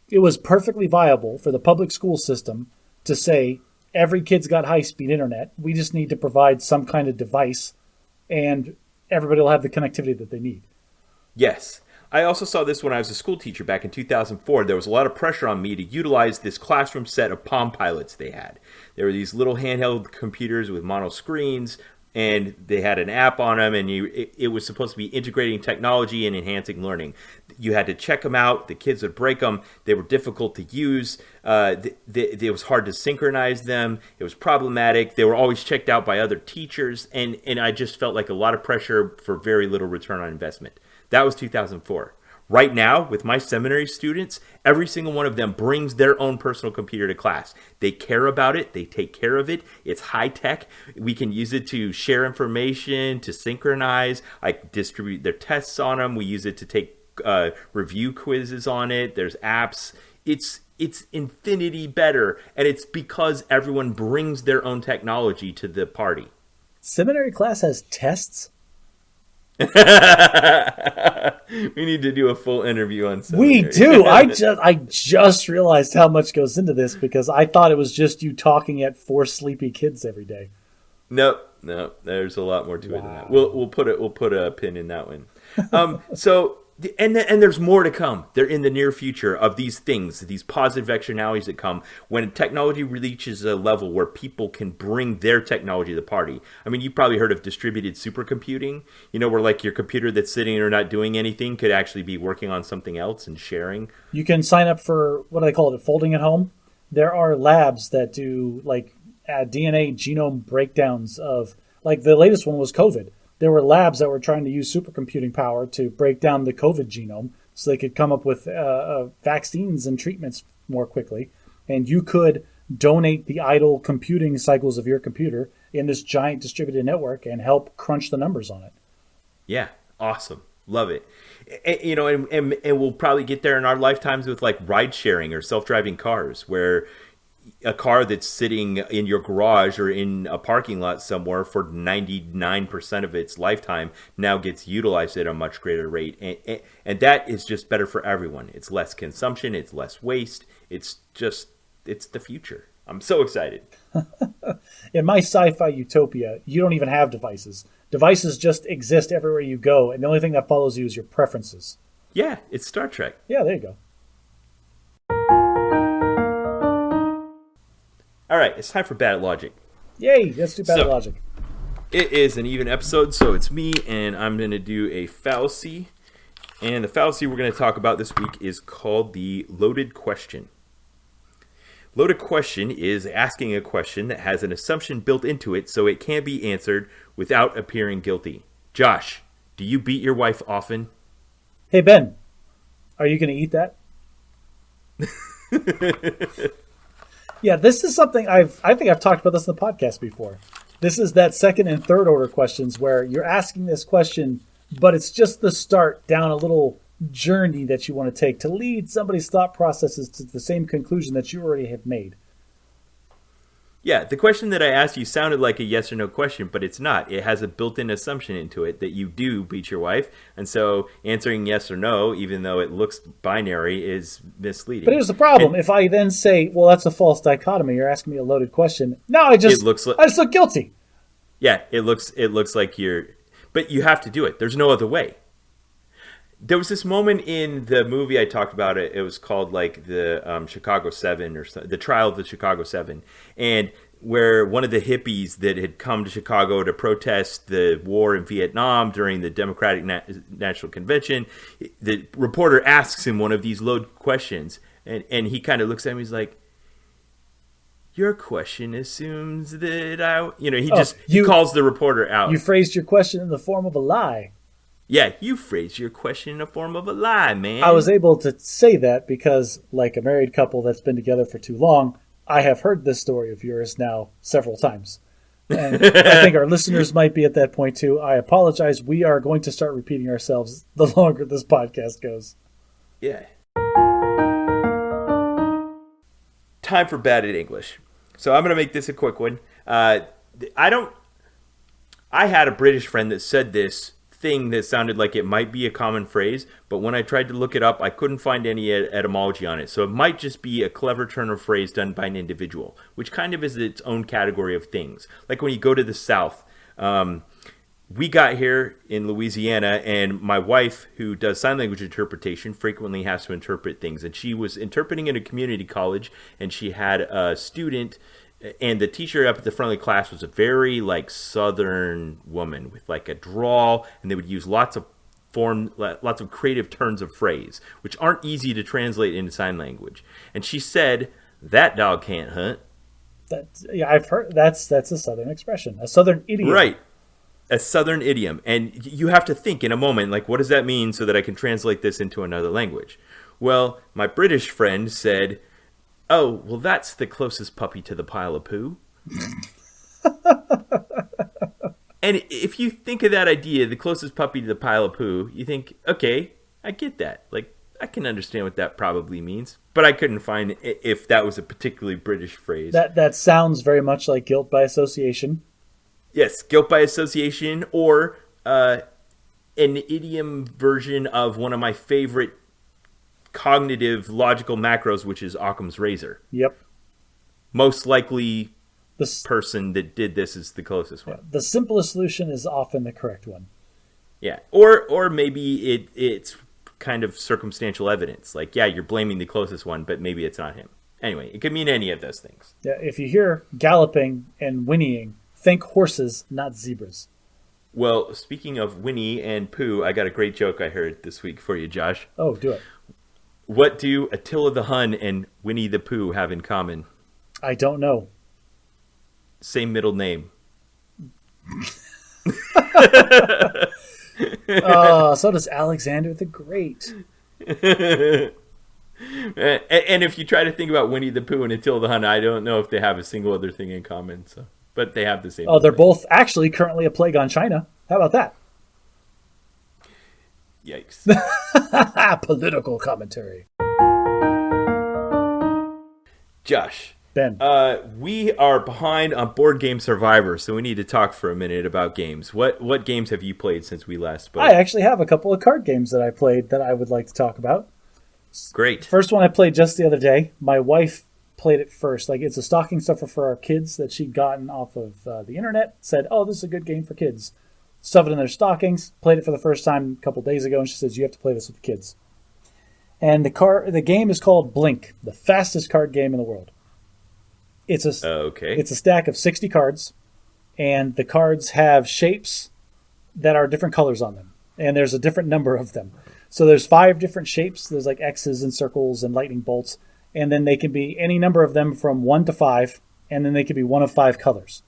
It was perfectly viable for the public school system to say every kid's got high-speed internet. We just need to provide some kind of device and everybody will have the connectivity that they need. Yes. I also saw this when I was a school teacher back in 2004. There was a lot of pressure on me to utilize this classroom set of Palm Pilots they had. There were these little handheld computers with mono screens, and they had an app on them, and it was supposed to be integrating technology and enhancing learning. You had to check them out. The kids would break them. They were difficult to use. It was hard to synchronize them. It was problematic. They were always checked out by other teachers, and I just felt like a lot of pressure for very little return on investment. That was 2004. Right now, with my seminary students, every single one of them brings their own personal computer to class. They care about it. They take care of it. It's high tech. We can use it to share information, to synchronize. I distribute their tests on them. We use it to take review quizzes on it. There's apps. It's infinity better, and it's because everyone brings their own technology to the party. Seminary class has tests? We need to do a full interview on We seminary. do. I just realized how much goes into this because I thought it was just you talking at 4 sleepy kids every day. No, there's a lot more to it than that. We'll put a pin in that one. And there's more to come. They're in the near future of these things, these positive externalities that come when technology reaches a level where people can bring their technology to the party. I mean, you've probably heard of distributed supercomputing, where like your computer that's sitting or not doing anything could actually be working on something else and sharing. You can sign up for, what do they call it, folding at home? There are labs that do like DNA genome breakdowns of, like the latest one was COVID. There were labs that were trying to use supercomputing power to break down the COVID genome so they could come up with vaccines and treatments more quickly. And you could donate the idle computing cycles of your computer in this giant distributed network and help crunch the numbers on it. Yeah, awesome. Love it. And we'll probably get there in our lifetimes with like ride sharing or self-driving cars where a car that's sitting in your garage or in a parking lot somewhere for 99% of its lifetime now gets utilized at a much greater rate. And that is just better for everyone. It's less consumption. It's less waste. It's the future. I'm so excited. In my sci-fi utopia, you don't even have devices. Devices just exist everywhere you go. And the only thing that follows you is your preferences. Yeah, it's Star Trek. Yeah, there you go. All right, it's time for Bad Logic. Yay, let's do Bad Logic. It is an even episode, so it's me, and I'm going to do a fallacy. And the fallacy we're going to talk about this week is called the loaded question. Loaded question is asking a question that has an assumption built into it so it can be answered without appearing guilty. Josh, do you beat your wife often? Hey, Ben, are you going to eat that? Yeah, this is something I think I've talked about this in the podcast before. This is that second and third order questions where you're asking this question, but it's just the start down a little journey that you want to take to lead somebody's thought processes to the same conclusion that you already have made. Yeah, the question that I asked you sounded like a yes or no question, but it's not. It has a built-in assumption into it that you do beat your wife, and so answering yes or no, even though it looks binary, is misleading. But here's the problem. If I then say, well, that's a false dichotomy, you're asking me a loaded question, now I just look guilty. Yeah, it looks like you're... But you have to do it. There's no other way. There was this moment in the movie I talked about. It was called like the Chicago 7 or the Trial of the Chicago 7, and where one of the hippies that had come to Chicago to protest the war in Vietnam during the Democratic National Convention, the reporter asks him one of these loaded questions, and he kind of looks at him. He's like, "Your question assumes that I," he calls the reporter out. You phrased your question in the form of a lie. Yeah, you phrased your question in the form of a lie, man. I was able to say that because, like a married couple that's been together for too long, I have heard this story of yours now several times. And I think our listeners might be at that point too. I apologize. We are going to start repeating ourselves the longer this podcast goes. Yeah. Time for Bad at English. So I'm going to make this a quick one. I had a British friend that said this thing that sounded like it might be a common phrase, but when I tried to look it up, I couldn't find any etymology on it. So it might just be a clever turn of phrase done by an individual, which kind of is its own category of things. Like when you go to the South, we got here in Louisiana, and my wife, who does sign language interpretation, frequently has to interpret things. And she was interpreting in a community college, and she had a student, and the teacher up at the front of the class was a very like Southern woman with like a drawl, and they would use lots of creative turns of phrase, which aren't easy to translate into sign language. And she said, "That dog can't hunt." I've heard that's a Southern expression, a Southern idiom. Right. A Southern idiom. And you have to think in a moment, like, what does that mean so that I can translate this into another language? Well, my British friend said, "Oh, well, that's the closest puppy to the pile of poo." And if you think of that idea, the closest puppy to the pile of poo, you think, okay, I get that. Like, I can understand what that probably means. But I couldn't find if that was a particularly British phrase. That sounds very much like guilt by association. Yes, guilt by association, or an idiom version of one of my favorite cognitive logical macros, which is Occam's razor. Yep. Most likely person that did this is the closest one. The simplest solution is often the correct one. Yeah, or maybe it's kind of circumstantial evidence. Like, yeah, you're blaming the closest one, but maybe it's not him. Anyway, it could mean any of those things. Yeah, if you hear galloping and whinnying, think horses, not zebras. Well, speaking of whinny and poo, I got a great joke I heard this week for you, Josh. Oh, do it. What do Attila the Hun and Winnie the Pooh have in common? I don't know. Same middle name. So does Alexander the Great. And if you try to think about Winnie the Pooh and Attila the Hun, I don't know if they have a single other thing in common. So, but they have the same. Oh, they're both actually currently a plague on China. How about that? Yikes. Political commentary. Josh. Ben. We are behind on Board Game Survivor, so we need to talk for a minute about games. What games have you played since we last spoke? I actually have a couple of card games that I played that I would like to talk about. Great. First one I played just the other day. My wife played it first. Like, it's a stocking stuffer for our kids that she'd gotten off of the internet. Said, "Oh, this is a good game for kids." Stuff it in their stockings. Played it for the first time a couple days ago, and she says, "You have to play this with the kids." And the game is called Blink, the fastest card game in the world. It's a stack of 60 cards, and the cards have shapes that are different colors on them, and there's a different number of them. So there's 5 different shapes. There's like X's and circles and lightning bolts, and then they can be any number of them from 1 to 5, and then they can be one of 5 colors.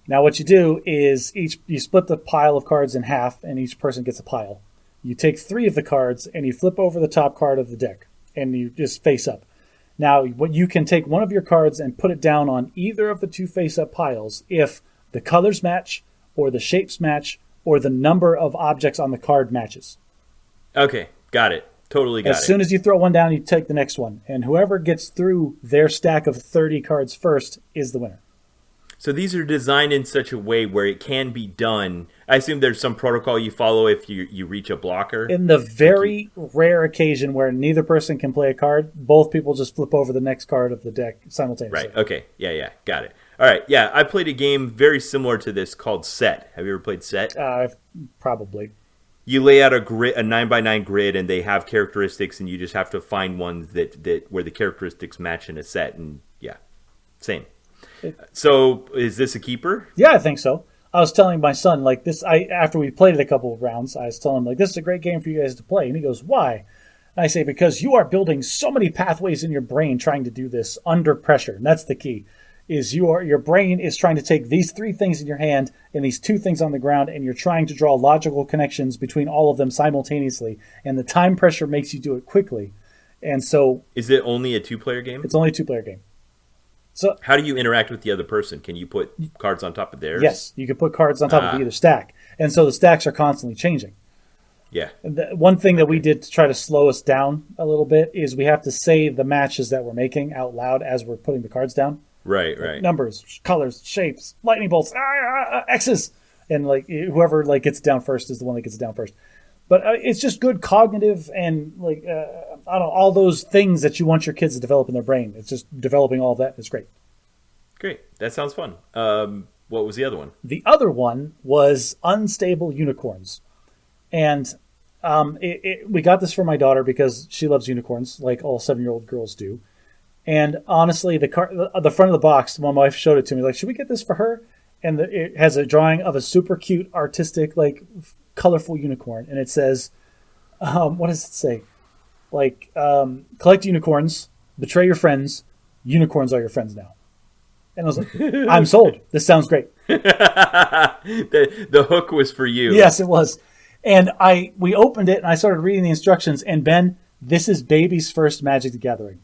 Now what you do is you split the pile of cards in half, and each person gets a pile. You take 3 of the cards, and you flip over the top card of the deck, and you just face up. Now, you can take one of your cards and put it down on either of the 2 face-up piles if the colors match, or the shapes match, or the number of objects on the card matches. Okay, got it. Totally got it. As soon as you throw one down, you take the next one. And whoever gets through their stack of 30 cards first is the winner. So these are designed in such a way where it can be done. I assume there's some protocol you follow if you reach a blocker. In the very rare occasion where neither person can play a card, both people just flip over the next card of the deck simultaneously. Right, okay. Yeah, got it. All right, yeah, I played a game very similar to this called Set. Have you ever played Set? Probably. You lay out a 9x9 grid, and they have characteristics, and you just have to find ones that where the characteristics match in a set. And yeah, same. So is this a keeper? Yeah, I think so. I was telling my son, like, this, after we played it a couple of rounds, I was telling him, like, this is a great game for you guys to play. And he goes, "Why?" And I say, "Because you are building so many pathways in your brain trying to do this under pressure." And that's the key. is your brain is trying to take these 3 things in your hand and these 2 things on the ground, and you're trying to draw logical connections between all of them simultaneously, and the time pressure makes you do it quickly. And so, is it only a 2-player game? It's only a 2-player game. So how do you interact with the other person? Can you put cards on top of theirs? Yes, you can put cards on top of either stack, and so the stacks are constantly changing. Yeah. One thing that we did to try to slow us down a little bit is we have to say the matches that we're making out loud as we're putting the cards down. Right, right. Numbers, colors, shapes, lightning bolts, X's, and like whoever like gets down first is the one that gets down first. But it's just good cognitive and like I don't know, all those things that you want your kids to develop in their brain. It's just developing all of that. It's great. Great, that sounds fun. What was the other one? The other one was Unstable Unicorns. And we got this for my daughter because she loves unicorns, like all 7-year-old girls do. And honestly, the front of the box, my wife showed it to me, like, should we get this for her? And it has a drawing of a super cute, artistic, like, colorful unicorn. And it says, what does it say? Like, collect unicorns, betray your friends, unicorns are your friends now. And I was like, I'm sold. This sounds great. The hook was for you. Yes, it was. And we opened it, and I started reading the instructions. And Ben, this is baby's first Magic the Gathering.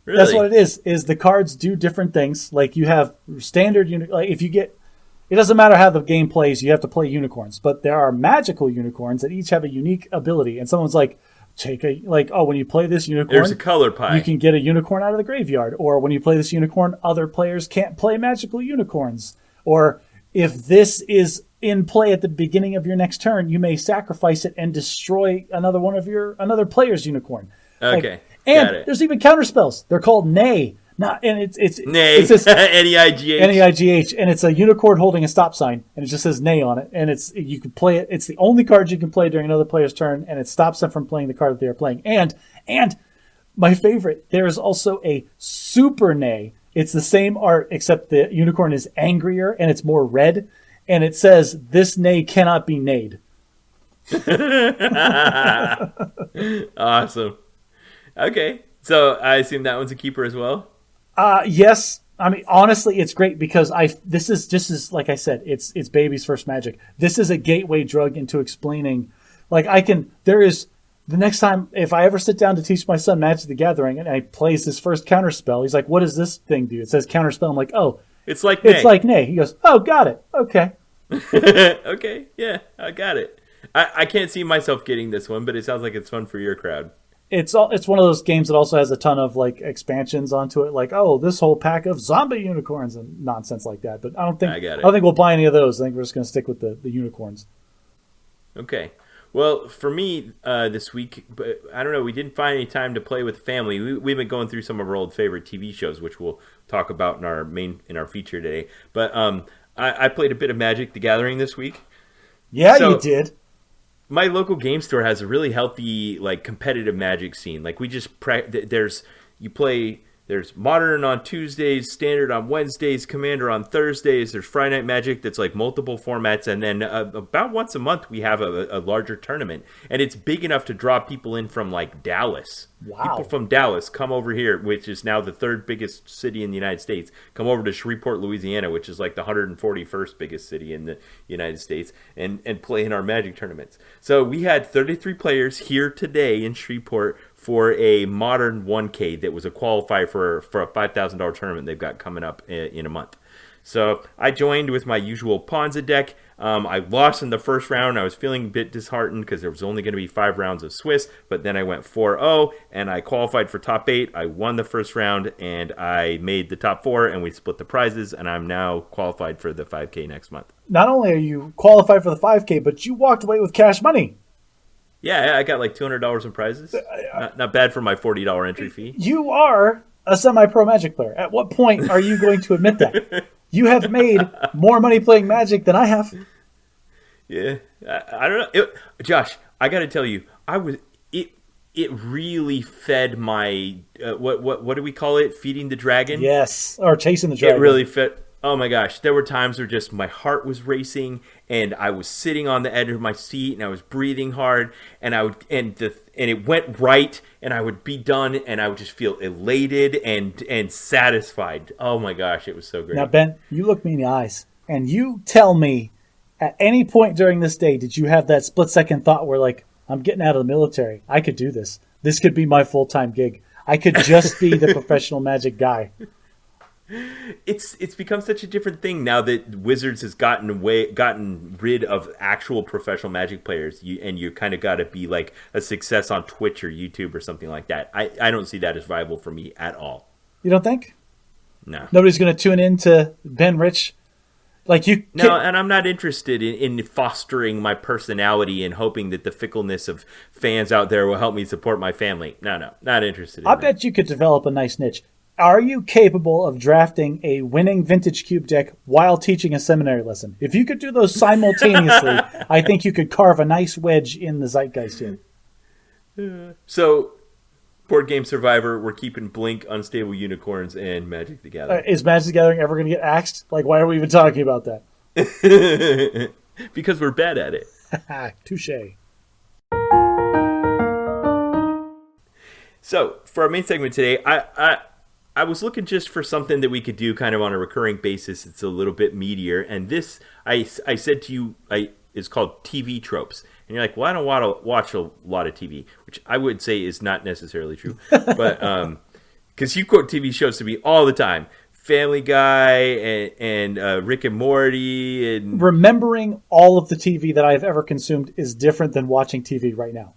Really? That's what it is the cards do different things. Like you have standard, like if you get, it doesn't matter how the game plays, you have to play unicorns. But there are magical unicorns that each have a unique ability. And someone's like, when you play this unicorn, there's a color pie. You can get a unicorn out of the graveyard. Or when you play this unicorn, other players can't play magical unicorns. Or if this is in play at the beginning of your next turn, you may sacrifice it and destroy another player's unicorn. Okay. And there's even counter spells. They're called Nay. It's Nay. It's N-E-I-G-H. N-E-I-G-H. And it's a unicorn holding a stop sign. And it just says Nay on it. And you can play it. It's the only card you can play during another player's turn. And it stops them from playing the card that they are playing. And my favorite, there is also a Super Nay. It's the same art, except the unicorn is angrier and it's more red. And it says, this Nay cannot be nayed. Awesome. Okay. So I assume that one's a keeper as well? Yes. I mean, honestly, it's great because this is like I said, it's baby's first Magic. This is a gateway drug into explaining, the next time, if I ever sit down to teach my son Magic the Gathering and I plays his first counter spell, he's like, what does this thing do? It says counter spell. I'm like, oh. It's like Nay. It's like Nay. He goes, oh, got it. Okay. Okay, yeah, I got it. I can't see myself getting this one, but it sounds like it's fun for your crowd. It's one of those games that also has a ton of like expansions onto it, like this whole pack of zombie unicorns and nonsense like that. But I don't think we'll buy any of those. I think we're just going to stick with the unicorns. Okay. Well, for me this week, but I don't know, we didn't find any time to play with the family. We've been going through some of our old favorite TV shows, which we'll talk about in our feature today. But I played a bit of Magic the Gathering this week. Yeah, so, you did. My local game store has a really healthy, like, competitive Magic scene. Like, we just there's Modern on Tuesdays, Standard on Wednesdays, Commander on Thursdays. There's Friday Night Magic that's like multiple formats. And then about once a month, we have a larger tournament. And it's big enough to draw people in from like Dallas. Wow. People from Dallas come over here, which is now the 3rd biggest city in the United States. Come over to Shreveport, Louisiana, which is like the 141st biggest city in the United States, and play in our Magic tournaments. So we had 33 players here today in Shreveport for a Modern 1K that was a qualifier for a $5,000 tournament they've got coming up in a month. So I joined with my usual Ponza deck. I lost in the first round. I was feeling a bit disheartened because there was only going to be 5 rounds of Swiss, but then I went 4-0 and I qualified for top 8. I won the first round and I made the top 4 and we split the prizes, and I'm now qualified for the 5K next month. Not only are you qualified for the 5K, but you walked away with cash money. Yeah, I got like $200 in prizes. Not bad for my $40 entry fee. You are a semi-pro Magic player. At what point are you going to admit that? You have made more money playing Magic than I have. Yeah, I don't know, Josh. I got to tell you, it really fed my what do we call it? Feeding the dragon. Yes, or chasing the dragon. It really fed. Oh my gosh, there were times where just my heart was racing and I was sitting on the edge of my seat and I was breathing hard and it went right and I would be done and I would just feel elated and satisfied. Oh my gosh, it was so great. Now, Ben, you look me in the eyes and you tell me at any point during this day, did you have that split second thought where like, I'm getting out of the military. I could do this. This could be my full-time gig. I could just be the professional Magic guy. It's become such a different thing now that Wizards has gotten rid of actual professional Magic players. You kind of got to be like a success on Twitch or YouTube or something like that. I don't see that as viable for me at all. You don't think? No. Nobody's going to tune in to Ben Rich? Like you can't... No, and I'm not interested in fostering my personality and hoping that the fickleness of fans out there will help me support my family. No, not interested in I that. bet you could develop a nice niche. Are you capable of drafting a winning vintage cube deck while teaching a seminary lesson? If you could do those simultaneously, I think you could carve a nice wedge in the zeitgeist here. So, Board Game Survivor, we're keeping Blink, Unstable Unicorns, and Magic the Gathering. Is Magic the Gathering ever going to get axed? Like, why are we even talking about that? Because we're bad at it. Touché. So, for our main segment today, I was looking just for something that we could do kind of on a recurring basis. It's a little bit meatier. And this, I said to you, is called TV tropes. And you're like, well, I don't want to watch a lot of TV, which I would say is not necessarily true. But because you quote TV shows to me all the time. Family Guy and Rick and Morty. And remembering all of the TV that I've ever consumed is different than watching TV right now.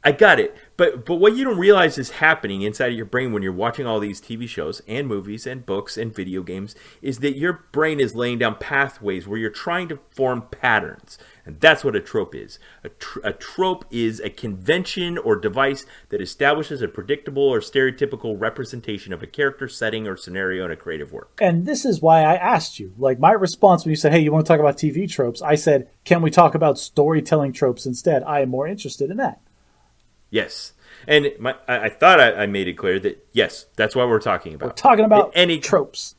I got it. But what you don't realize is happening inside of your brain when you're watching all these TV shows and movies and books and video games is that your brain is laying down pathways where you're trying to form patterns. And that's what a trope is. A trope is a convention or device that establishes a predictable or stereotypical representation of a character, setting, or scenario in a creative work. And this is why I asked you. Like, my response when you said, hey, you want to talk about TV tropes? I said, can we talk about storytelling tropes instead? I am more interested in that. Yes. And I thought I made it clear that, yes, that's what we're talking about. We're talking about any tropes.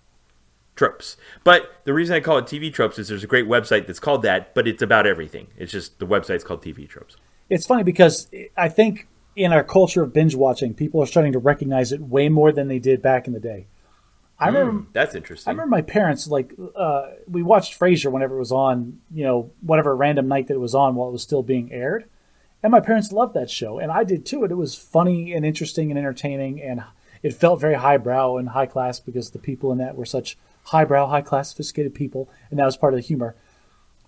Tropes. But the reason I call it TV tropes is there's a great website that's called that, but it's about everything. It's just the website's called TV tropes. It's funny because I think in our culture of binge watching, people are starting to recognize it way more than they did back in the day. I remember that's interesting. I remember my parents, like, we watched Frasier whenever it was on, whatever random night that it was on while it was still being aired. And my parents loved that show, and I did too. And it was funny and interesting and entertaining, and it felt very highbrow and high class because the people in that were such highbrow, high class, sophisticated people, and that was part of the humor.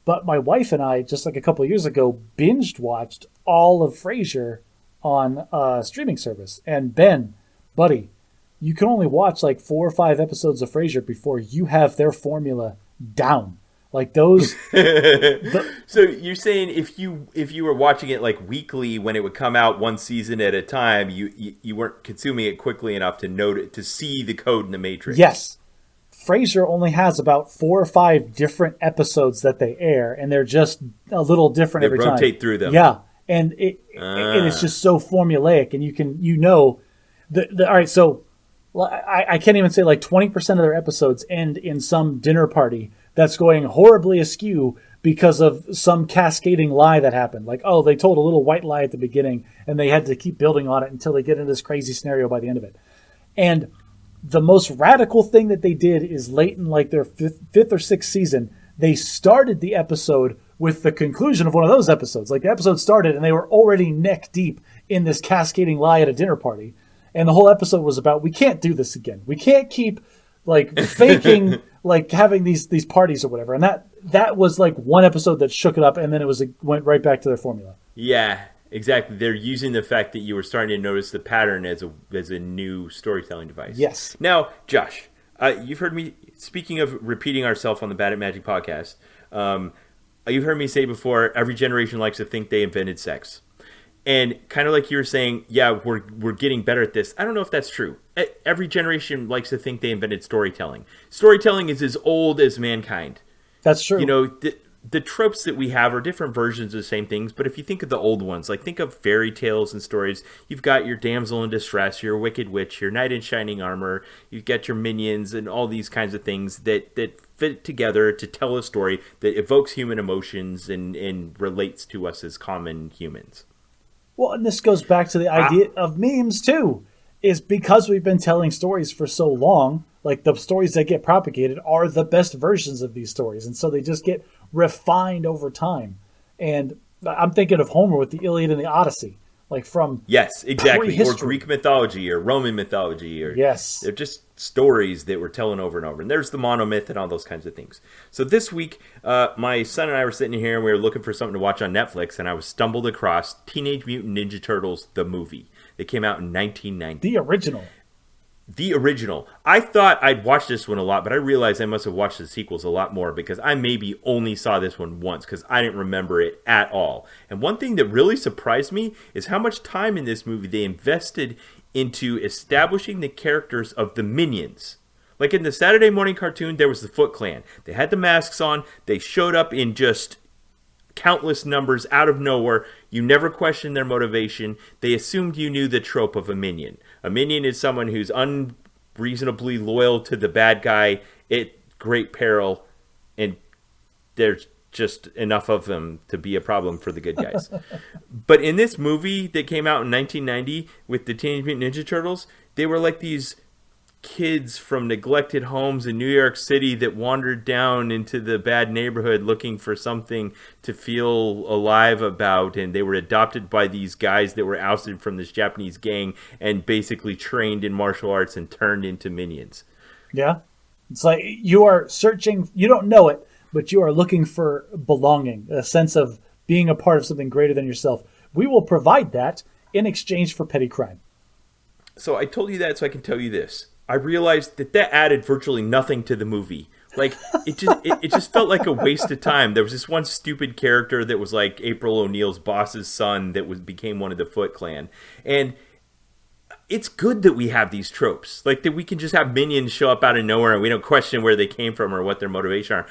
But my wife and I, just like a couple of years ago, binged watched all of Frasier on a streaming service. And Ben, buddy, you can only watch like 4 or 5 episodes of Frasier before you have their formula down. Like those. So you're saying if you were watching it like weekly when it would come out one season at a time, you weren't consuming it quickly enough to see the code in the Matrix. Yes, Frasier only has about 4 or 5 different episodes that they air, and they're just a little different every time. They rotate through them. Yeah, and it's just so formulaic, and all right. So I can't even say like 20% of their episodes end in some dinner party that's going horribly askew because of some cascading lie that happened. Like, oh, they told a little white lie at the beginning, and they had to keep building on it until they get into this crazy scenario by the end of it. And the most radical thing that they did is late in like their fifth or sixth season, they started the episode with the conclusion of one of those episodes. Like the episode started, and they were already neck deep in this cascading lie at a dinner party. And the whole episode was about, we can't do this again. We can't keep like faking like having these parties or whatever. And that was like one episode that shook it up, and then it went right back to their formula. Yeah, exactly. They're using the fact that you were starting to notice the pattern as a new storytelling device. Yes. Now, Josh, you've heard me, speaking of repeating ourselves on the Bad at Magic podcast, you've heard me say before, every generation likes to think they invented sex. And kind of like you were saying, yeah, we're getting better at this. I don't know if that's true. Every generation likes to think they invented storytelling. Storytelling is as old as mankind. That's true. the tropes that we have are different versions of the same things, but if you think of the old ones, like think of fairy tales and stories, you've got your damsel in distress, your wicked witch, your knight in shining armor, you've got your minions and all these kinds of things that fit together to tell a story that evokes human emotions and relates to us as common humans. Well, and this goes back to the idea of memes too, is because we've been telling stories for so long, like the stories that get propagated are the best versions of these stories. And so they just get refined over time. And I'm thinking of Homer with the Iliad and the Odyssey, like from yes, exactly, prehistory. Or Greek mythology or Roman mythology, or yes, they're just stories that we're telling over and over. And there's the monomyth and all those kinds of things. So this week, my son and I were sitting here and we were looking for something to watch on Netflix, and I was stumbled across Teenage Mutant Ninja Turtles, the movie. They came out in 1990. The original. The original. I thought I'd watched this one a lot, but I realized I must have watched the sequels a lot more because I maybe only saw this one once because I didn't remember it at all. And one thing that really surprised me is how much time in this movie they invested into establishing the characters of the Minions. Like in the Saturday morning cartoon, there was the Foot Clan. They had the masks on. They showed up in just countless numbers out of nowhere. You never questioned their motivation. They assumed you knew the trope of a minion. A minion is someone who's unreasonably loyal to the bad guy at great peril, and there's just enough of them to be a problem for the good guys. But in this movie that came out in 1990 with the Teenage Mutant Ninja Turtles, they were like these kids from neglected homes in New York City that wandered down into the bad neighborhood looking for something to feel alive about, and they were adopted by these guys that were ousted from this Japanese gang and basically trained in martial arts and turned into minions. Yeah. It's like you are searching, you don't know it, but you are looking for belonging, a sense of being a part of something greater than yourself. We will provide that in exchange for petty crime. So I told you that so I can tell you this. I realized that added virtually nothing to the movie. Like, it just felt like a waste of time. There was this one stupid character that was like April O'Neil's boss's son that became one of the Foot Clan. And it's good that we have these tropes. Like, that we can just have minions show up out of nowhere and we don't question where they came from or what their motivation are.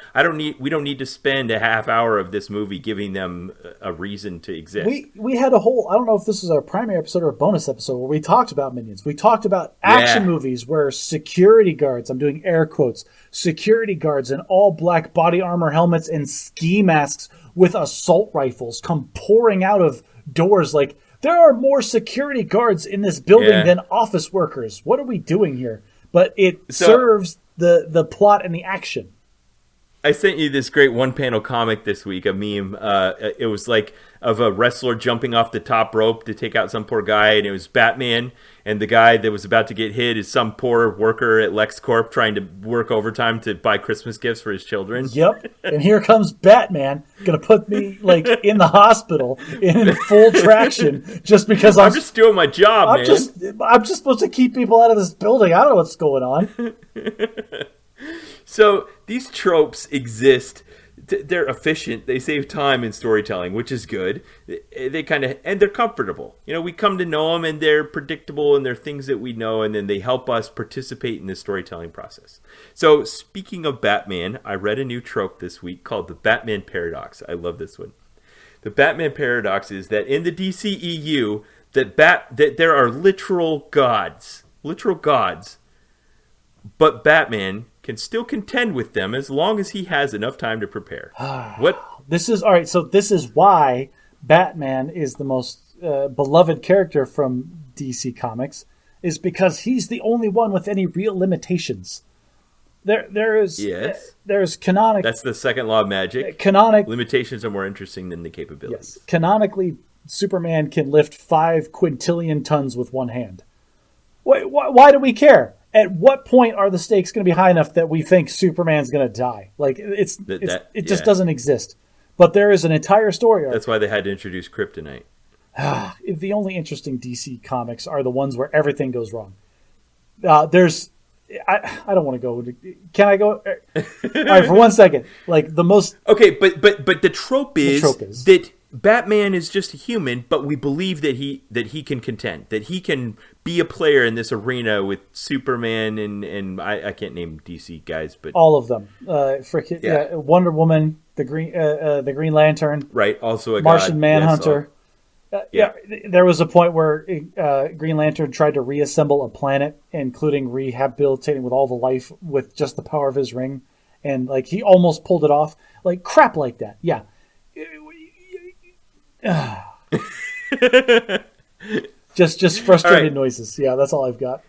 We don't need to spend a half hour of this movie giving them a reason to exist. We had a whole, I don't know if this was our primary episode or a bonus episode, where we talked about minions. We talked about action movies where security guards, I'm doing air quotes, security guards in all black body armor helmets and ski masks with assault rifles come pouring out of doors like, there are more security guards in this building than office workers. What are we doing here? But it serves the plot and the action. I sent you this great one-panel comic this week, a meme. It was like of a wrestler jumping off the top rope to take out some poor guy, and it was Batman, and the guy that was about to get hit is some poor worker at LexCorp trying to work overtime to buy Christmas gifts for his children. Yep, and here comes Batman, going to put me like in the hospital in full traction just because I'm just doing my job, man. I'm just supposed to keep people out of this building. I don't know what's going on. So these tropes exist. They're efficient. They save time in storytelling, which is good. And they're comfortable. You know, we come to know them, and they're predictable, and they're things that we know, and then they help us participate in the storytelling process. So speaking of Batman, I read a new trope this week called the Batman Paradox. I love this one. The Batman Paradox is that in the DCEU, that there are literal gods, but Batman can still contend with them as long as he has enough time to prepare. This is all right. So this is why Batman is the most beloved character from DC Comics, is because he's the only one with any real limitations. There's canonic. That's the second law of magic. Limitations are more interesting than the capabilities. Yes. Canonically, Superman can lift 5 quintillion tons with one hand. Why do we care? At what point are the stakes going to be high enough that we think Superman's going to die? Like it just doesn't exist. But there is an entire story arc. That's why they had to introduce Kryptonite. The only interesting DC comics are the ones where everything goes wrong. I don't want to go. Can I go? All right, for 1 second. Like the most. Okay, but the trope is that Batman is just a human, but we believe that he can contend, that he can be a player in this arena with Superman and I can't name DC guys, but all of them. Wonder Woman, the Green Lantern, right? Also a Martian Manhunter. Yeah. There was a point where Green Lantern tried to reassemble a planet, including rehabilitating with all the life with just the power of his ring, and like he almost pulled it off. Like crap like that. Yeah. just frustrated noises. Yeah, that's all I've got.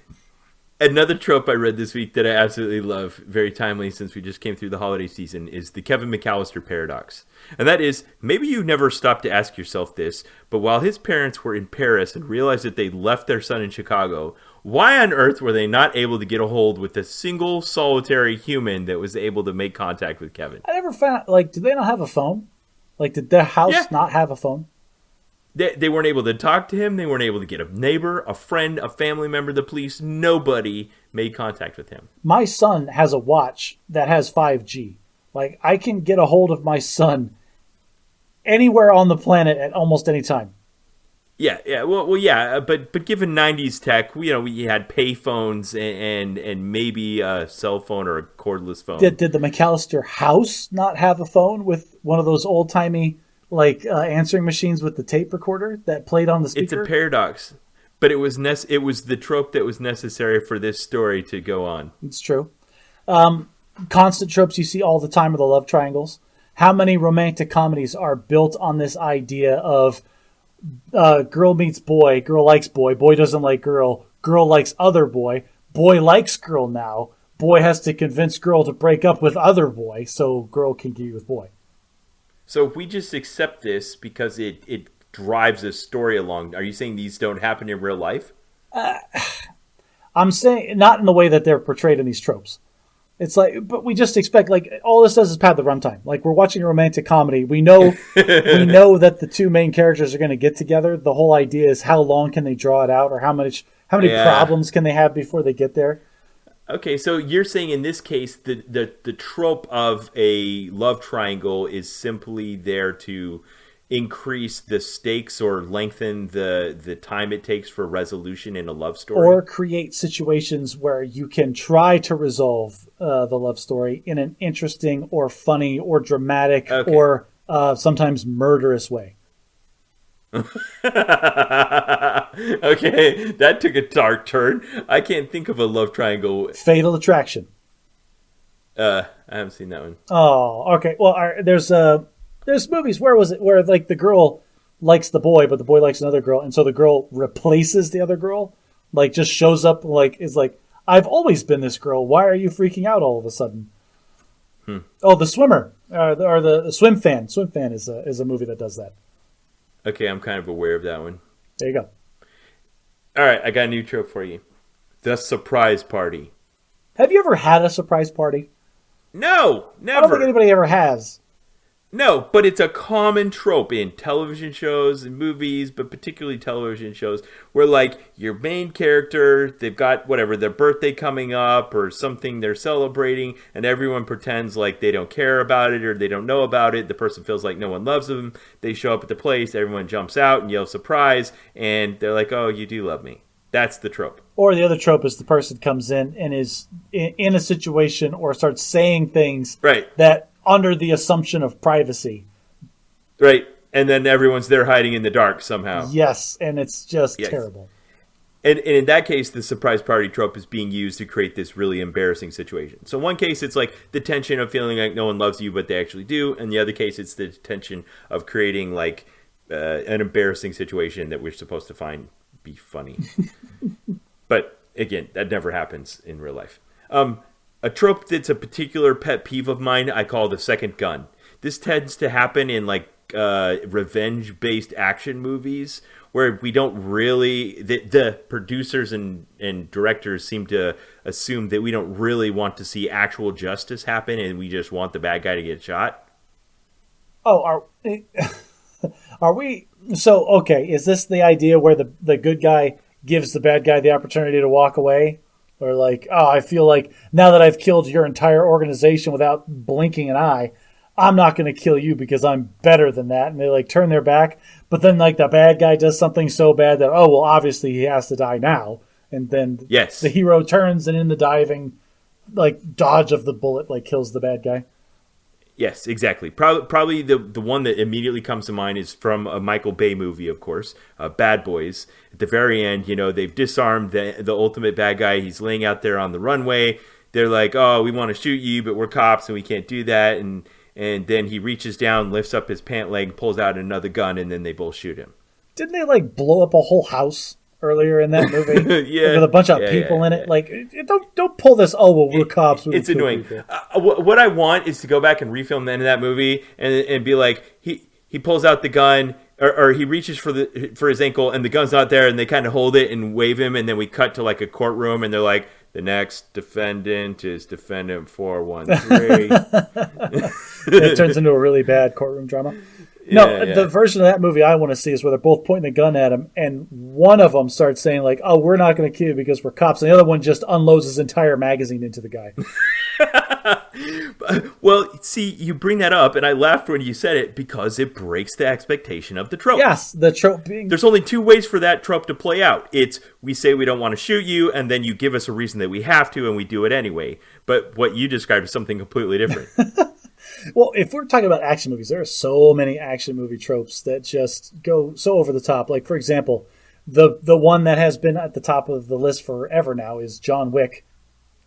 Another trope I read this week that I absolutely love, very timely since we just came through the holiday season, is the Kevin McAllister paradox. And that is, maybe you never stopped to ask yourself this, but while his parents were in Paris and realized that they left their son in Chicago, why on earth were they not able to get a hold with a single solitary human that was able to make contact with Kevin? I never found, did they not have a phone? Did their house not have a phone? They weren't able to talk to him. They weren't able to get a neighbor, a friend, a family member, the police. Nobody made contact with him. My son has a watch that has 5G. I can get a hold of my son anywhere on the planet at almost any time. Yeah. Well, yeah. But given '90s tech, we had pay phones and maybe a cell phone or a cordless phone. Did the McAllister house not have a phone with one of those old timey answering machines with the tape recorder that played on the speaker? It's a paradox, but it was the trope that was necessary for this story to go on. It's true. Constant tropes you see all the time are the love triangles. How many romantic comedies are built on this idea of girl meets boy, girl likes boy, boy doesn't like girl, girl likes other boy likes girl now, boy has to convince girl to break up with other boy so girl can get with boy. So if we just accept this because it drives this story along, are you saying these don't happen in real life? I'm saying not in the way that they're portrayed in these tropes. It's but we just expect, all this does is pad the runtime. We're watching a romantic comedy. We know that the two main characters are going to get together. The whole idea is how long can they draw it out, or how many problems can they have before they get there. Okay, so you're saying in this case the trope of a love triangle is simply there to increase the stakes or lengthen the time it takes for resolution in a love story? Or create situations where you can try to resolve the love story in an interesting or funny or dramatic or sometimes murderous way. Okay, that took a dark turn. I can't think of a love triangle. Fatal Attraction. I haven't seen that one. Oh, okay. Well, there's movies. Where was it? Where the girl likes the boy, but the boy likes another girl, and so the girl replaces the other girl. Just shows up. Is I've always been this girl. Why are you freaking out all of a sudden? Oh, The Swimmer, or the Swim Fan. Swim Fan is a movie that does that. Okay, I'm kind of aware of that one. There you go. All right, I got a new trope for you. The surprise party. Have you ever had a surprise party? No, never. I don't think anybody ever has. No, but it's a common trope in television shows and movies, but particularly television shows, where your main character, they've got their birthday coming up or something they're celebrating, and everyone pretends like they don't care about it or they don't know about it. The person feels like no one loves them. They show up at the place, everyone jumps out and yells surprise, and they're like, "Oh, you do love me." That's the trope. Or the other trope is the person comes in and is in a situation or starts saying things that under the assumption of privacy. Right. And then everyone's there hiding in the dark somehow. Yes, and it's just terrible. And in that case, the surprise party trope is being used to create this really embarrassing situation. So one case, it's the tension of feeling like no one loves you, but they actually do. And the other case, it's the tension of creating an embarrassing situation that we're supposed to find be funny. But again, that never happens in real life. A trope that's a particular pet peeve of mine, I call the second gun. This tends to happen in revenge-based action movies where we don't really, the producers and directors seem to assume that we don't really want to see actual justice happen and we just want the bad guy to get shot. Oh, are we? So, okay, is this the idea where the good guy gives the bad guy the opportunity to walk away? Or I feel like now that I've killed your entire organization without blinking an eye, I'm not going to kill you because I'm better than that. And they like turn their back. But then like the bad guy does something so bad that, oh, well, obviously he has to die now. And then the hero turns and in the diving like dodge of the bullet like kills the bad guy. Yes, exactly. Probably the one that immediately comes to mind is from a Michael Bay movie, of course, Bad Boys. At the very end, they've disarmed the ultimate bad guy. He's laying out there on the runway. They're like, oh, we want to shoot you, but we're cops and we can't do that. And then he reaches down, lifts up his pant leg, pulls out another gun, and then they both shoot him. Didn't they like blow up a whole house earlier in that movie? Yeah, with a bunch of people in it. Like, don't pull this. Oh well, we're cops. It's annoying. What I want is to go back and refilm the end of that movie and be like, he pulls out the gun or he reaches for his ankle and the gun's not there and they kind of hold it and wave him and then we cut to like a courtroom and they're like, the next defendant is defendant 413. It turns into a really bad courtroom drama. No, the version of that movie I want to see is where they're both pointing the gun at him, and one of them starts saying, like, oh, we're not going to kill you because we're cops, and the other one just unloads his entire magazine into the guy. Well, see, you bring that up, and I laughed when you said it because it breaks the expectation of the trope. Yes, the trope being... There's only two ways for that trope to play out. It's we say we don't want to shoot you, and then you give us a reason that we have to, and we do it anyway. But what you described is something completely different. Well, if we're talking about action movies, there are so many action movie tropes that just go so over the top. Like, for example, the one that has been at the top of the list forever now is John Wick.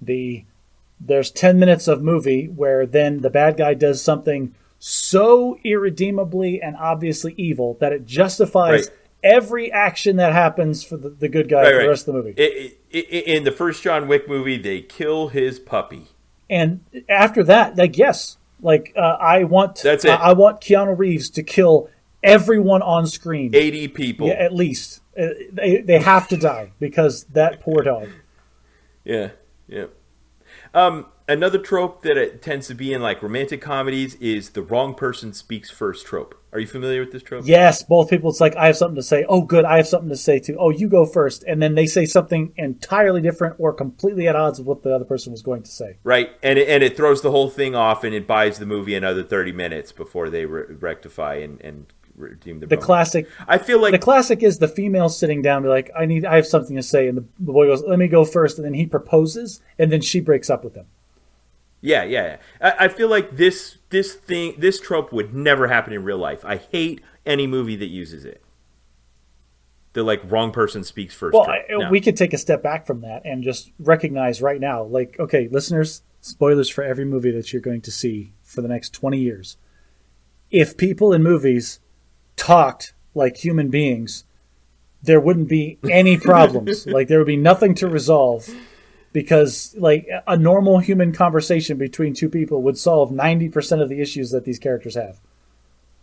There's 10 minutes of movie where then the bad guy does something so irredeemably and obviously evil that it justifies every action that happens for the good guy for the rest of the movie. In the first John Wick movie, they kill his puppy. And after that, like, yes... Like I want Keanu Reeves to kill everyone on screen. 80 people. Yeah, at least. They have to die because that poor dog. Yeah. Another trope that it tends to be in like romantic comedies is the wrong person speaks first trope. Are you familiar with this trope? Yes, both people. It's like, I have something to say. Oh, good. I have something to say too. Oh, you go first. And then they say something entirely different or completely at odds with what the other person was going to say. Right. And it throws the whole thing off and it buys the movie another 30 minutes before they rectify and redeem the classic. I feel like the classic is the female sitting down and be like, I have something to say. And the boy goes, let me go first. And then he proposes and then she breaks up with him. Yeah. I feel like this trope would never happen in real life. I hate any movie that uses it. The like wrong person speaks first. Well, we could take a step back from that and just recognize right now, like, okay, listeners, spoilers for every movie that you're going to see for the next 20 years. If people in movies talked like human beings, there wouldn't be any problems. Like there would be nothing to resolve. Because like a normal human conversation between two people would solve 90% of the issues that these characters have.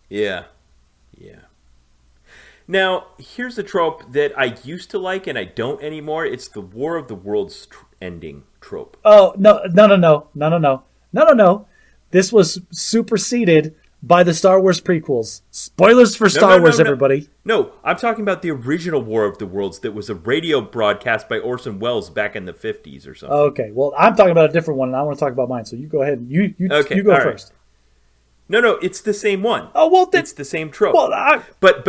Yeah. Now, here's a trope that I used to like and I don't anymore. It's the War of the Worlds ending trope. Oh, no. This was superseded by the Star Wars prequels. Spoilers for Star Wars, everybody. No, I'm talking about the original War of the Worlds that was a radio broadcast by Orson Welles back in the 50s or something. Okay, well, I'm talking about a different one, and I want to talk about mine. So you go ahead and you go first. Right. No, it's the same one. Oh, well, it's the same trope. Well, but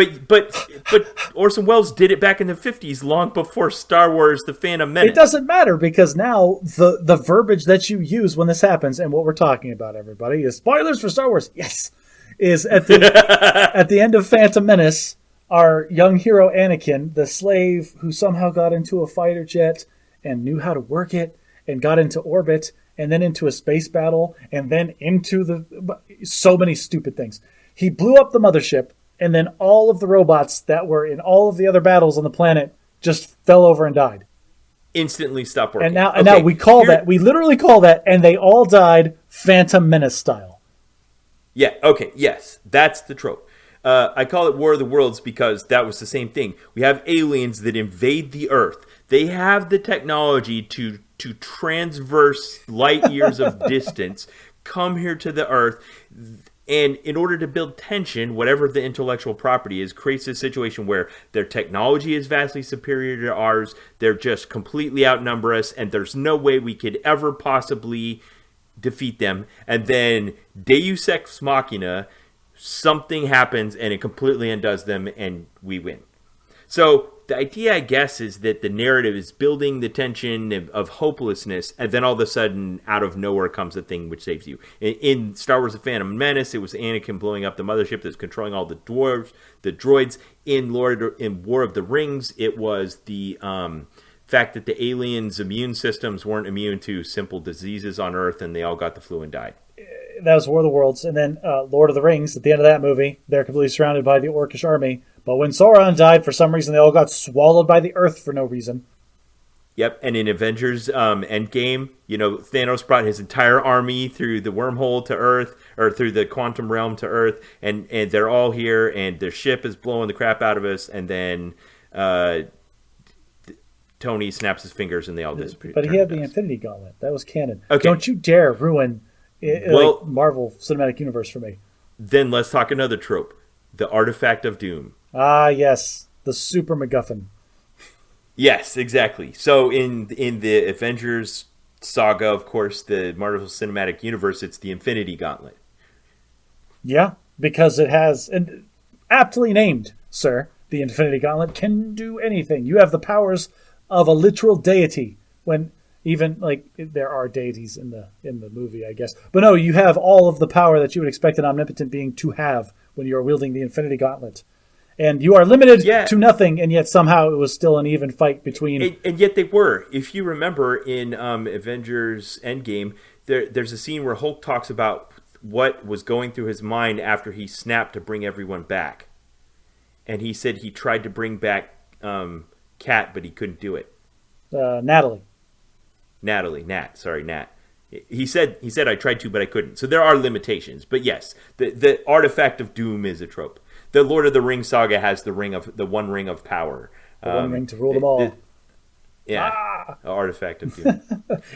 Orson Welles did it back in the 50s, long before Star Wars: The Phantom Menace. It doesn't matter because now the verbiage that you use when this happens, and what we're talking about, everybody, is spoilers for Star Wars. Yes. Is at the end of Phantom Menace, our young hero Anakin, the slave who somehow got into a fighter jet and knew how to work it and got into orbit and then into a space battle and then into so many stupid things. He blew up the mothership and then all of the robots that were in all of the other battles on the planet just fell over and died. Instantly stopped working. And now we literally call that, and they all died Phantom Menace style. Yeah, okay, yes, that's the trope. I call it War of the Worlds because that was the same thing. We have aliens that invade the Earth. They have the technology to transverse light years of distance, come here to the Earth, and in order to build tension, whatever the intellectual property is, creates a situation where their technology is vastly superior to ours, they're just completely outnumber us, and there's no way we could ever possibly defeat them, and then Deus Ex Machina, something happens and it completely undoes them, and we win. So the idea, I guess, is that the narrative is building the tension of hopelessness, and then all of a sudden, out of nowhere comes a thing which saves you. In Star Wars: The Phantom Menace, it was Anakin blowing up the mothership that's controlling all the droids. In War of the Rings, it was the fact that the aliens' immune systems weren't immune to simple diseases on Earth, and they all got the flu and died. That was War of the Worlds. And then Lord of the Rings, at the end of that movie, they're completely surrounded by the Orcish army. But when Sauron died, for some reason, they all got swallowed by the earth for no reason. Yep, and in Avengers Endgame, Thanos brought his entire army through the wormhole to Earth, or through the quantum realm to Earth, and they're all here, and their ship is blowing the crap out of us, and then Tony snaps his fingers and they all disappear. But he had the Infinity Gauntlet. That was canon. Okay. Don't you dare ruin Marvel Cinematic Universe for me. Then let's talk another trope. The Artifact of Doom. Ah, yes. The Super MacGuffin. Yes, exactly. So in the Avengers saga, of course, the Marvel Cinematic Universe, it's the Infinity Gauntlet. Yeah, because it has, and aptly named, sir, the Infinity Gauntlet can do anything. You have the powers of a literal deity. When even there are deities in the movie, I guess, but no, you have all of the power that you would expect an omnipotent being to have when you are wielding the Infinity Gauntlet. And you are limited to nothing, and yet somehow it was still an even fight between... And yet they were. If you remember in Avengers Endgame, there's a scene where Hulk talks about what was going through his mind after he snapped to bring everyone back. And he said he tried to bring back Kat, but he couldn't do it. Nat. He said I tried to, but I couldn't. So there are limitations. But yes, the Artifact of Doom is a trope. The Lord of the Rings saga has the one ring of power. The one ring to rule them all. The Artifact of Doom.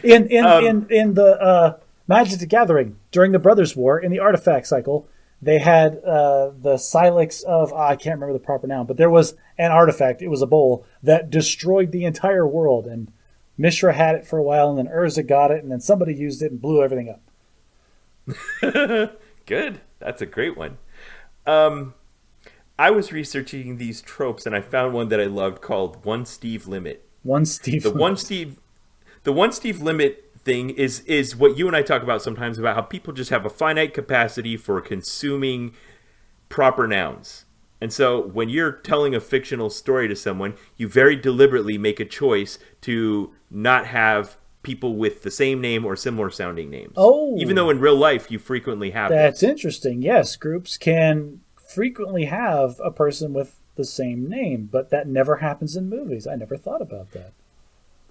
in the Magic the Gathering, during the Brothers' War, in the artifact cycle, they had the Silex of, I can't remember the proper noun, but there was an artifact, it was a bowl, that destroyed the entire world. And Mishra had it for a while, and then Urza got it, and then somebody used it and blew everything up. Good. That's a great one. I was researching these tropes, and I found one that I loved called One Steve Limit. The One Steve Limit thing is what you and I talk about sometimes, about how people just have a finite capacity for consuming proper nouns. And so when you're telling a fictional story to someone, you very deliberately make a choice to not have people with the same name or similar sounding names. Oh. Even though in real life you frequently have That's interesting. Yes, groups can frequently have a person with the same name, but that never happens in movies. I never thought about that.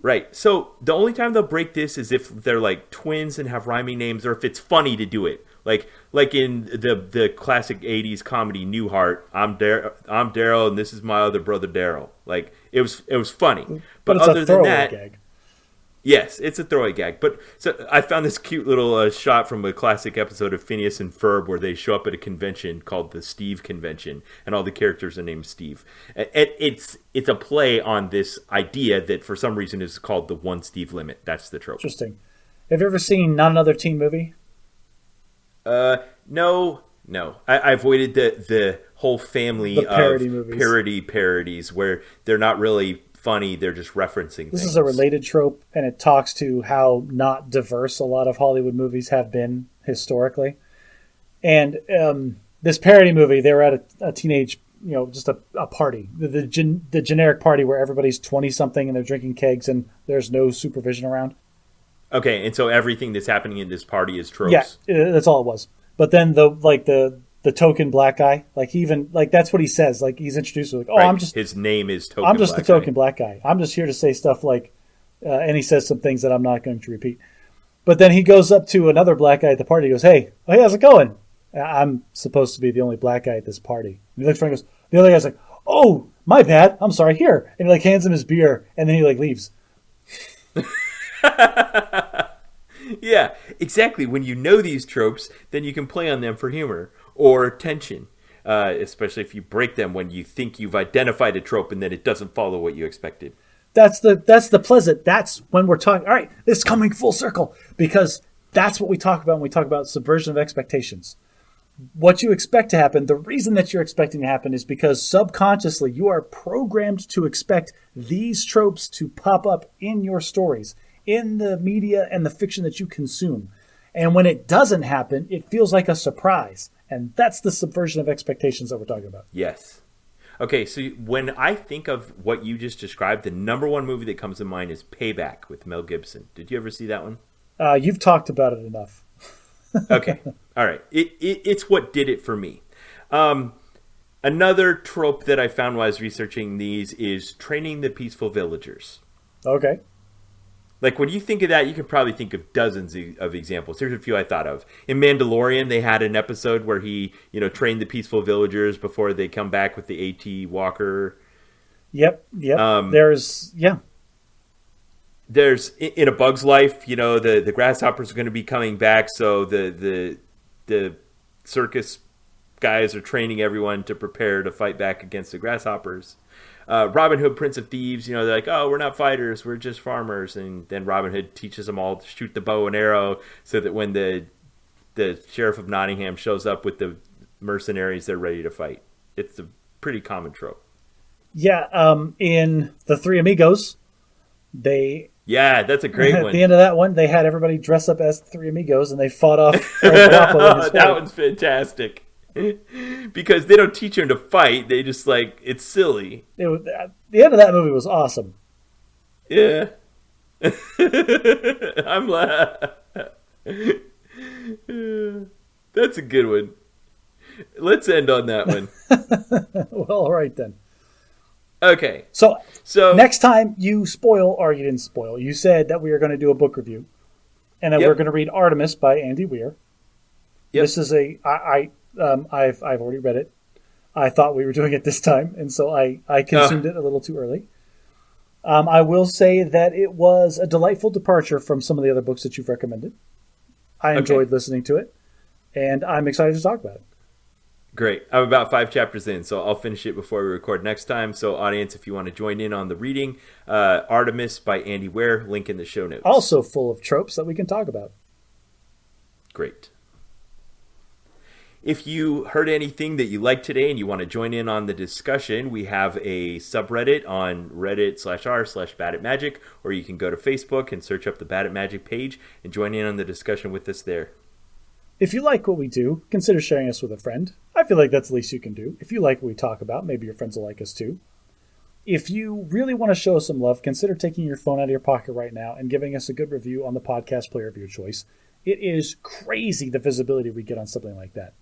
Right. So the only time they'll break this is if they're like twins and have rhyming names, or if it's funny to do it. Like in the classic 80s comedy Newhart, I'm Daryl and this is my other brother Daryl. Like it was funny. But it's other a than that, gag. Yes, it's a throwaway gag. But so I found this cute little shot from a classic episode of Phineas and Ferb where they show up at a convention called the Steve Convention, and all the characters are named Steve. It's a play on this idea that for some reason is called the One Steve Limit. That's the trope. Interesting. Have you ever seen Not Another Teen Movie? No. I avoided the whole family of parodies where they're not really funny, they're just referencing things. This is a related trope, and it talks to how not diverse a lot of Hollywood movies have been historically. And this parody movie, they were at a teenage, just a party, the generic party where everybody's 20-something and they're drinking kegs and there's no supervision around. Okay, and so everything that's happening in this party is tropes. Yeah, that's all it was. But then the token black guy, that's what he says. Like he's introduced with right. His name is Token. I'm just the token black guy. I'm just here to say stuff and he says some things that I'm not going to repeat. But then he goes up to another black guy at the party. He goes, "Hey, how's it going?" I'm supposed to be the only black guy at this party. And he looks around and goes, the other guy's like, "Oh, my bad. I'm sorry. Here." And he hands him his beer, and then he leaves. Yeah, exactly. When you know these tropes, then you can play on them for humor or tension, especially if you break them when you think you've identified a trope and then it doesn't follow what you expected. That's the pleasant. That's when we're talking. All right, it's coming full circle because that's what we talk about when we talk about subversion of expectations. What you expect to happen, the reason that you're expecting to happen is because subconsciously you are programmed to expect these tropes to pop up in your stories, in the media and the fiction that you consume. And when it doesn't happen, it feels like a surprise. And that's the subversion of expectations that we're talking about. Yes. Okay, so when I think of what you just described, the number one movie that comes to mind is Payback with Mel Gibson. Did you ever see that one? You've talked about it enough. Okay. All right. It's what did it for me. Another trope that I found while I was researching these is training the peaceful villagers. Okay. Like, when you think of that, you can probably think of dozens of examples. Here's a few I thought of. In Mandalorian, they had an episode where he, trained the peaceful villagers before they come back with the AT Walker. Yep. There's in A Bug's Life, the grasshoppers are going to be coming back, so the circus guys are training everyone to prepare to fight back against the grasshoppers. Robin Hood, Prince of Thieves, they're like, oh, we're not fighters, we're just farmers. And then Robin Hood teaches them all to shoot the bow and arrow so that when the Sheriff of Nottingham shows up with the mercenaries, they're ready to fight. It's a pretty common trope. Yeah, in The Three Amigos, Yeah, that's a great one. At the end of that one, they had everybody dress up as the Three Amigos, and they fought off El Guapo and his That one's fantastic. Because they don't teach him to fight. They just, it's silly. The end of that movie was awesome. Yeah. I'm That's a good one. Let's end on that one. Well, all right then. Okay. So next time you spoil, or you didn't spoil, you said that we are going to do a book review. And that we're going to read Artemis by Andy Weir. Yep. This is I've already read it. I thought we were doing it this time, and so I consumed it a little too early. I will say that it was a delightful departure from some of the other books that you've recommended. I enjoyed listening to it, and I'm excited to talk about it. Great. I'm about 5 chapters in, so I'll finish it before we record next time. So, audience, if you want to join in on the reading, Artemis by Andy Weir, link in the show notes. Also full of tropes that we can talk about. Great. If you heard anything that you liked today and you want to join in on the discussion, we have a subreddit on reddit.r/baditmagic, or you can go to Facebook and search up the Bad at Magic page and join in on the discussion with us there. If you like what we do, consider sharing us with a friend. I feel like that's the least you can do. If you like what we talk about, maybe your friends will like us too. If you really want to show us some love, consider taking your phone out of your pocket right now and giving us a good review on the podcast player of your choice. It is crazy the visibility we get on something like that.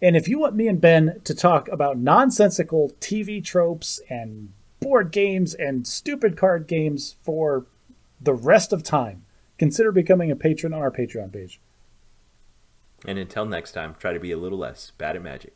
And if you want me and Ben to talk about nonsensical TV tropes and board games and stupid card games for the rest of time, consider becoming a patron on our Patreon page. And until next time, try to be a little less bad at magic.